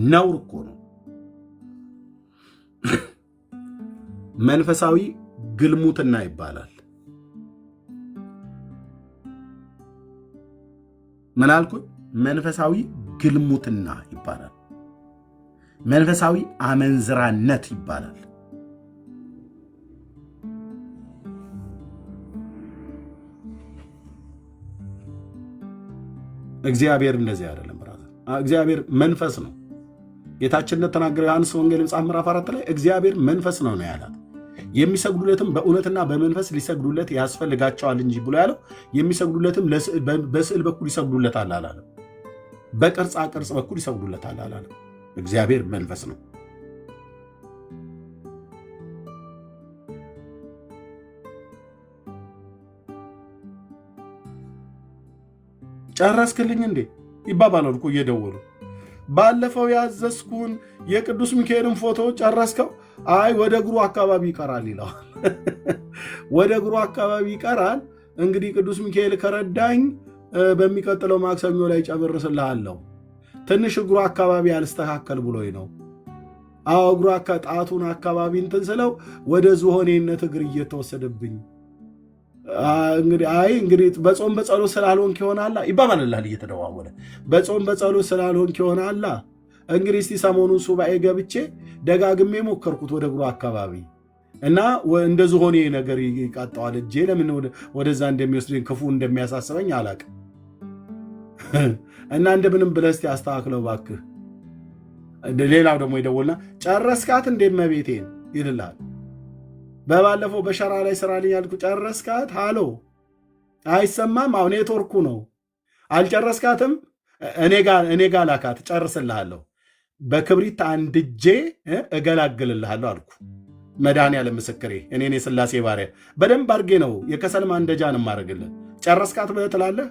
Speaker 1: ነውር እኮ ነው። መንፈሳዊ ግልሙትና ይባላል። ምን አልኩኝ? መንፈሳዊ ግልሙትና ይባላል። መንፈሳዊ አመንዝራነት ይባላል። እግዚአብሔር እንደዚህ አይደለም ብራዘር። እግዚአብሔር መንፈስ ነው። ጌታችንነት ተናገረ። ዮሐንስ ወንጌል መጽሐፍ ምዕራፍ 4 ላይ እግዚአብሔር መንፈስ ነው ያላት። የሚሰግዱለትም በእውነትና በመንፈስ ሊሰግዱለት ያስፈልጋቸዋል እንጂ ብሎ ያለው የሚሰግዱለትም በስዕል በኩል ይሰግዱለታል አላለም። በቅርጻ ቅርጽ በኩል ይሰግዱለታል አላለም። እግዚአብሔር መንፈስ ነው። ጨረስክልኝ እንዴ ይባባላል እኮ እየደወሉ። ባለፈው ያዘዝኩን የቅዱስ ሚካኤልን ፎቶ ጨረስከው? አይ ወደ እግሩ አካባቢ ይቀራል ይለዋል። ወደ እግሩ አካባቢ ይቀራል። እንግዲህ ቅዱስ ሚካኤል ከረዳኝ በሚቀጥለው ማክሰኞ ላይ ጨምርስልሃለሁ። ትንሽ እግሩ አካባቢ አልስተካከል ብሎኝ ነው። አዎ እግሩ ጣቱን አካባቢ እንትን ስለው ወደ ዝሆኔነት እግር እየተወሰደብኝ እንግዲህ በጾም በጸሎት ስላልሆንክ ይሆናላ ይባባልልሃል እየተደዋወለ በጾም በጸሎት ስላልሆንክ ይሆናላ። እንግዲህ እስቲ ሰሞኑን ሱባኤ ገብቼ ደጋግሜ ሞከርኩት ወደ እግሩ አካባቢ እና እንደ ዝሆኔ ነገር ይቃጠዋል። እጄ ለምን ወደዛ እንደሚወስደኝ ክፉ እንደሚያሳስበኝ አላቅም። እና እንደምንም ብለህ እስቲ አስተካክለው እባክህ። ሌላው ደግሞ ይደውልና ጨረስካት እንደመቤቴን ይልላል። በባለፈው በሸራ ላይ ስራልኝ ያልኩ ጨረስካት? ሃሎ አይሰማም? አሁን ኔትወርኩ ነው። አልጨረስካትም? እኔ ጋ ላካት ጨርስልሃለሁ። በክብሪት አንድጄ እገላግልልሃለሁ አልኩ። መድኃኒዓለም ምስክሬ፣ እኔ የሥላሴ ባሪያ በደንብ አድርጌ ነው የከሰል ማንደጃን ማድረግልን። ጨረስካት ብለህ ትላለህ?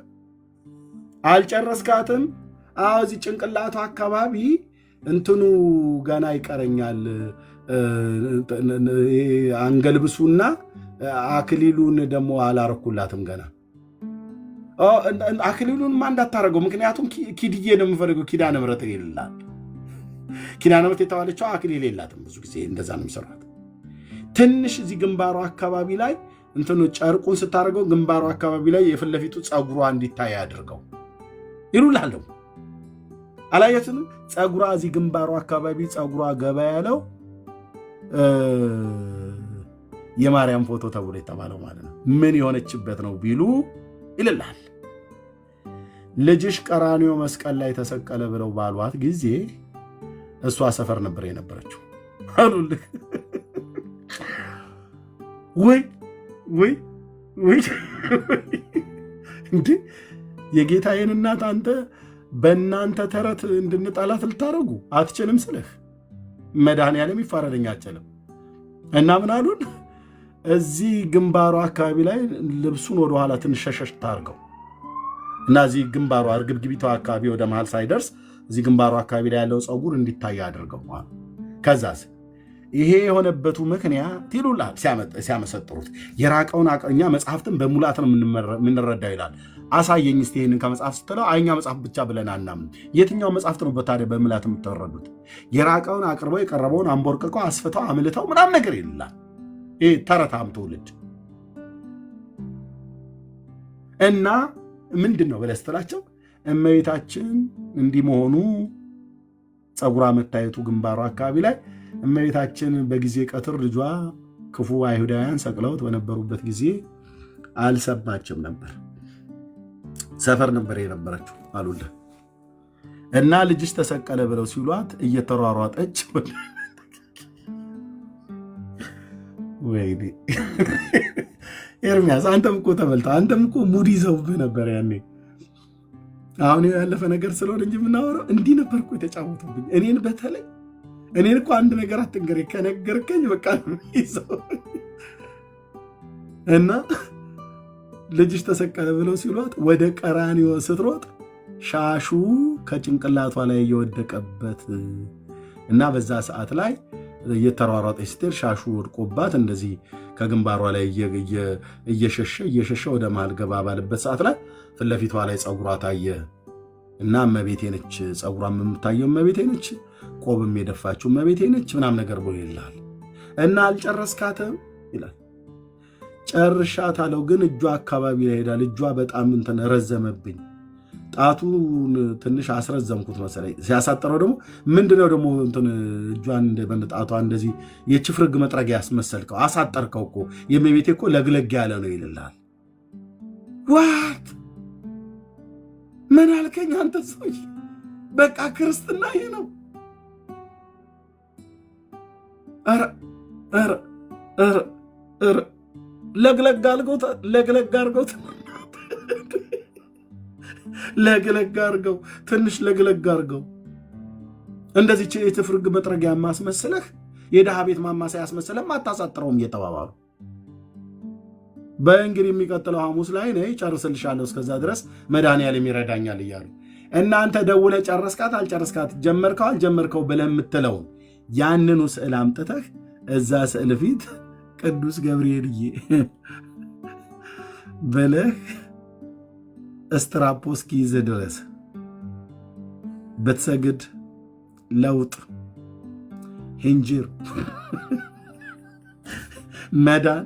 Speaker 1: አልጨረስካትም? አዎ እዚህ ጭንቅላቱ አካባቢ እንትኑ ገና ይቀረኛል። አንገልብሱና አክሊሉን ደግሞ አላረኩላትም ገና። አክሊሉንማ እንዳታረገው፣ ምክንያቱም ኪድዬ ነው የምፈልገው። ኪዳነ ምሕረት ይላል። ኪዳነ ምሕረት የተባለችው አክሊል የላትም። ብዙ ጊዜ እንደዛ ነው የሚሰሯት። ትንሽ እዚህ ግንባሩ አካባቢ ላይ እንትኑ ጨርቁን ስታደርገው ግንባሩ አካባቢ ላይ የፊት ለፊቱ ፀጉሯ እንዲታይ አድርገው ይሉላለሁ። አላየትንም? ፀጉሯ እዚህ ግንባሩ አካባቢ ፀጉሯ ገባ ያለው የማርያም ፎቶ ተብሎ የተባለው ማለት ነው። ምን የሆነችበት ነው ቢሉ ይልላል። ልጅሽ ቀራንዮ መስቀል ላይ ተሰቀለ ብለው ባሏት ጊዜ እሷ ሰፈር ነበር የነበረችው አሉልህ። ወይ ወይ ወይ እንዴ! የጌታዬን እናት አንተ በእናንተ ተረት እንድንጣላት ልታረጉ አትችልም ስልህ መድኃኒዓለም ይፋረደኝ አትችልም። እና ምን አሉን? እዚህ ግንባሩ አካባቢ ላይ ልብሱን ወደኋላ ትንሽ ሸሸሽ ታርገው እና እዚህ ግንባሩ እርግብግቢቷ አካባቢ ወደ መሃል ሳይደርስ እዚህ ግንባሩ አካባቢ ላይ ያለው ፀጉር እንዲታይ አድርገው። ከዛስ ይሄ የሆነበቱ ምክንያት ይሉላል ሲያመሰጥሩት የራቀውን እኛ መጽሐፍትን በሙላት ነው የምንረዳው ይላል። አሳየኝ እስቲ ይህንን ከመጽሐፍ ስትለው አይኛ መጽሐፍ ብቻ ብለን አናምን። የትኛው መጽሐፍት ነው በታዲያ በሙላት የምትረዱት? የራቀውን አቅርበው የቀረበውን አንቦርቅቀው አስፍተው አምልተው ምናምን ነገር ይላል። ይህ ተረታም ትውልድ እና ምንድን ነው ብለህ ስትላቸው እመቤታችን እንዲህ መሆኑ ፀጉሯ መታየቱ ግንባሩ አካባቢ ላይ እመቤታችን በጊዜ ቀትር ልጇ ክፉ አይሁዳውያን ሰቅለውት በነበሩበት ጊዜ አልሰማችም ነበር። ሰፈር ነበር የነበረችው አሉልህ። እና ልጅሽ ተሰቀለ ብለው ሲሏት እየተሯሯጠች ወይኔ ኤርሚያስ አንተም እኮ ተበልተህ፣ አንተም እኮ ሙድ ይዘውብህ ነበር ያኔ። አሁን ያለፈ ነገር ስለሆነ እንጂ የምናወራው እንዲህ ነበር እኮ የተጫወቱብኝ። እኔን እኮ አንድ ነገር አትንገረኝ፣ ከነገርከኝ በቃ ይዘው እና ልጅሽ ተሰቀለ ብለው ሲሏት ወደ ቀራንዮ ስትሮጥ ሻሹ ከጭንቅላቷ ላይ እየወደቀበት እና በዛ ሰዓት ላይ እየተሯሯጠች ስትሄድ ሻሹ ወድቆባት እንደዚህ ከግንባሯ ላይ እየሸሸ ወደ መሃል ገባ ባለበት ሰዓት ላይ ፊት ለፊቷ ላይ ፀጉሯ ታየ እና እመቤቴ ነች፣ ፀጉሯም የምታየው እመቤቴ ነች፣ ቆብም የደፋችው እመቤቴ ነች ምናምን ነገር ብሎ ይላል። እና አልጨረስካትም ይላል። ጨርሻታለሁ፣ ግን እጇ አካባቢ ላይ ሄዳል። እጇ በጣም እንትን ረዘመብኝ። ጣቱን ትንሽ አስረዘምኩት መሰለኝ። ሲያሳጠረው ደግሞ ምንድነው ደግሞ እንትን እጇን ጣቷ እንደዚህ የችፍርግ መጥረጊያ ያስመሰልከው፣ አሳጠርከው እኮ የእመቤቴ እኮ ለግለግ ያለ ነው ይልልሃል። ዋት ምን አልከኝ አንተ ሰውዬ? በቃ ክርስትና ይሄ ነው። ለግለግ አድርገው ትንሽ ለግለግ አድርገው እንደዚህ የችፍርግ መጥረጊያ ማስመስለህ የድሃ ቤት ማማሰያ ያስመስለህ አታሳጥረውም እየተባባሉ በእንግዲህ የሚቀጥለው ሐሙስ ላይ ነይ ጨርስልሻለሁ፣ እስከዛ ድረስ መድኃኒዓለም ይረዳኛል እያሉ እናንተ ደውለህ ጨረስካት አልጨረስካት ጀመርከው አልጀመርከው ብለህ የምትለውን ያንኑ ስዕል አምጥተህ እዛ ስዕል ፊት ቅዱስ ገብርኤልዬ ብለህ እስትራፖ እስኪይዝ ድረስ ብትሰግድ ለውጥ ሂንጅር መዳን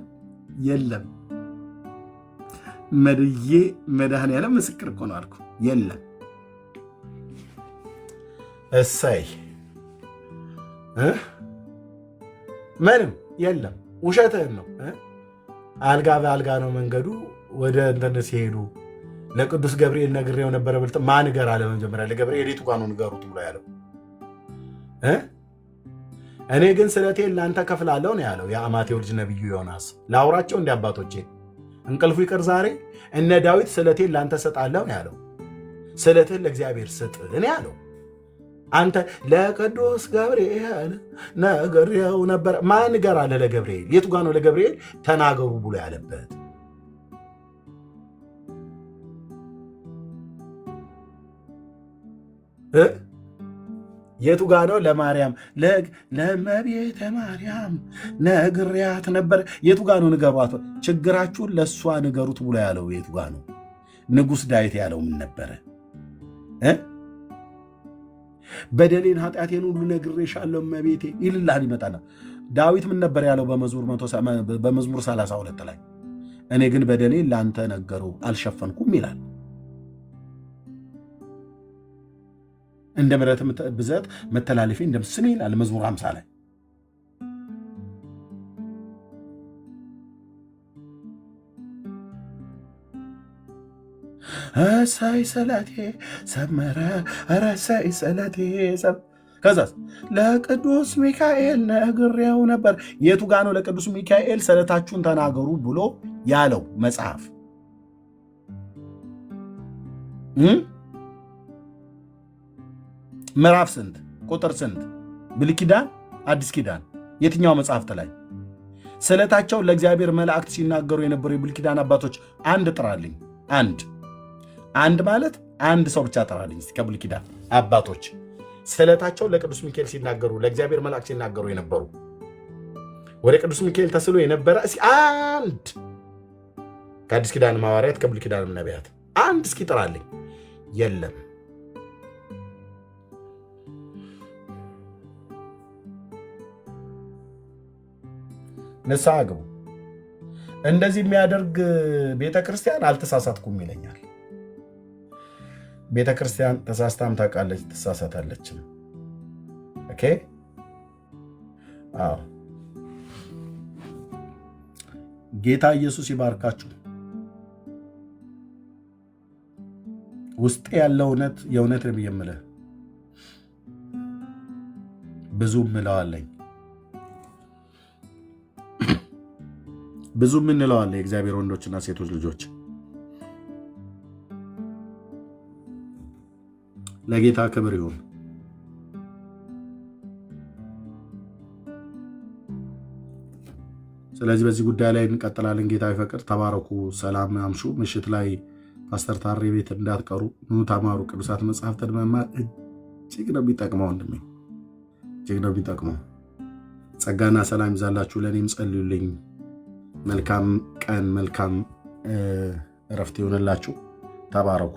Speaker 1: የለም። መድኃኔዓለም ምስክር እኮ ነው አልኩ። የለም። እሰይ ምንም የለም። ውሸትህን ነው። አልጋ በአልጋ ነው መንገዱ። ወደ እንትን ሲሄዱ ለቅዱስ ገብርኤል ነግሬው ነበረ ብልጥ ማን ንገር አለ። መጀመሪያ ለገብርኤል የቱ ጋር ነው ንገሩት ብሎ ያለው። እኔ ግን ስለቴን ለአንተ ከፍላለሁ ነው ያለው የአማቴው ልጅ ነቢዩ ዮናስ። ላውራቸው እንዲ አባቶቼ እንቅልፉ ይቅር ዛሬ። እነ ዳዊት ስለቴን ለአንተ ሰጣለሁ ነው ያለው። ስለትህን ለእግዚአብሔር ስጥ እኔ ያለው። አንተ ለቅዱስ ገብርኤል ነግሬው ነበረ። ማን ንገር አለ ለገብርኤል? የቱ ጋር ነው ለገብርኤል ተናገሩ ብሎ ያለበት? የቱ ጋ ነው ለማርያም ለእመቤተ ማርያም ነግሬያት ነበር? የቱ ጋ ነው ንገሯት፣ ችግራችሁን ለእሷ ንገሩት ብሎ ያለው የቱ ጋ ነው? ንጉሥ ዳዊት ያለው ምን ነበረ? በደሌን ኃጢአቴን ሁሉ ነግሬሻለሁ እመቤቴ ይልልሃል። ይመጣና ዳዊት ምን ነበር ያለው በመዝሙር 32 ላይ? እኔ ግን በደሌን ለአንተ ነገሩ አልሸፈንኩም ይላል። እንደ ምሕረት ብዛት መተላለፌ እንደምስኔ ይላል መዝሙር 50 ላይ። እሰይ ስለቴ ሰመረ፣ ኧረ እሰይ ስለቴ ከዛስ ለቅዱስ ሚካኤል ነግሬው ነበር። የቱ ጋ ነው ለቅዱስ ሚካኤል ስለታችሁን ተናገሩ ብሎ ያለው መጽሐፍ? ምዕራፍ ስንት ቁጥር ስንት? ብሉይ ኪዳን አዲስ ኪዳን የትኛው መጽሐፍት ላይ ስለታቸውን ለእግዚአብሔር መላእክት ሲናገሩ የነበሩ የብሉይ ኪዳን አባቶች አንድ ጥራልኝ። አንድ ማለት አንድ ሰው ብቻ ጥራልኝ እስኪ ከብሉይ ኪዳን አባቶች ስለታቸውን ለቅዱስ ሚካኤል ሲናገሩ ለእግዚአብሔር መላእክት ሲናገሩ የነበሩ ወደ ቅዱስ ሚካኤል ተስሎ የነበረ እስኪ አንድ ከአዲስ ኪዳን ሐዋርያት ከብሉይ ኪዳን ነቢያት አንድ እስኪ ጥራልኝ። የለም። ንስሐ ግቡ። እንደዚህ የሚያደርግ ቤተ ክርስቲያን አልተሳሳትኩም ይለኛል። ቤተ ክርስቲያን ተሳስታም ታውቃለች፣ ትሳሳታለችም። ኦኬ። አዎ፣ ጌታ ኢየሱስ ይባርካችሁ። ውስጥ ያለው እውነት የእውነት ነው የምልህ። ብዙ ምለዋለኝ ብዙ ምንለዋለ የእግዚአብሔር ወንዶችና ሴቶች ልጆች ለጌታ ክብር ይሁን። ስለዚህ በዚህ ጉዳይ ላይ እንቀጥላለን። ጌታ ይፈቅድ። ተባረኩ። ሰላም አምሹ። ምሽት ላይ ፓስተር ታሬ ቤት እንዳትቀሩ። ኑ ተማሩ። ቅዱሳት መጽሐፍትን መማር እጅግ ነው የሚጠቅመው። ወንድሜ እጅግ ነው የሚጠቅመው። ጸጋና ሰላም ይዛላችሁ። ለእኔም ጸልዩልኝ። መልካም ቀን፣ መልካም እረፍት ይሆንላችሁ። ተባረኩ።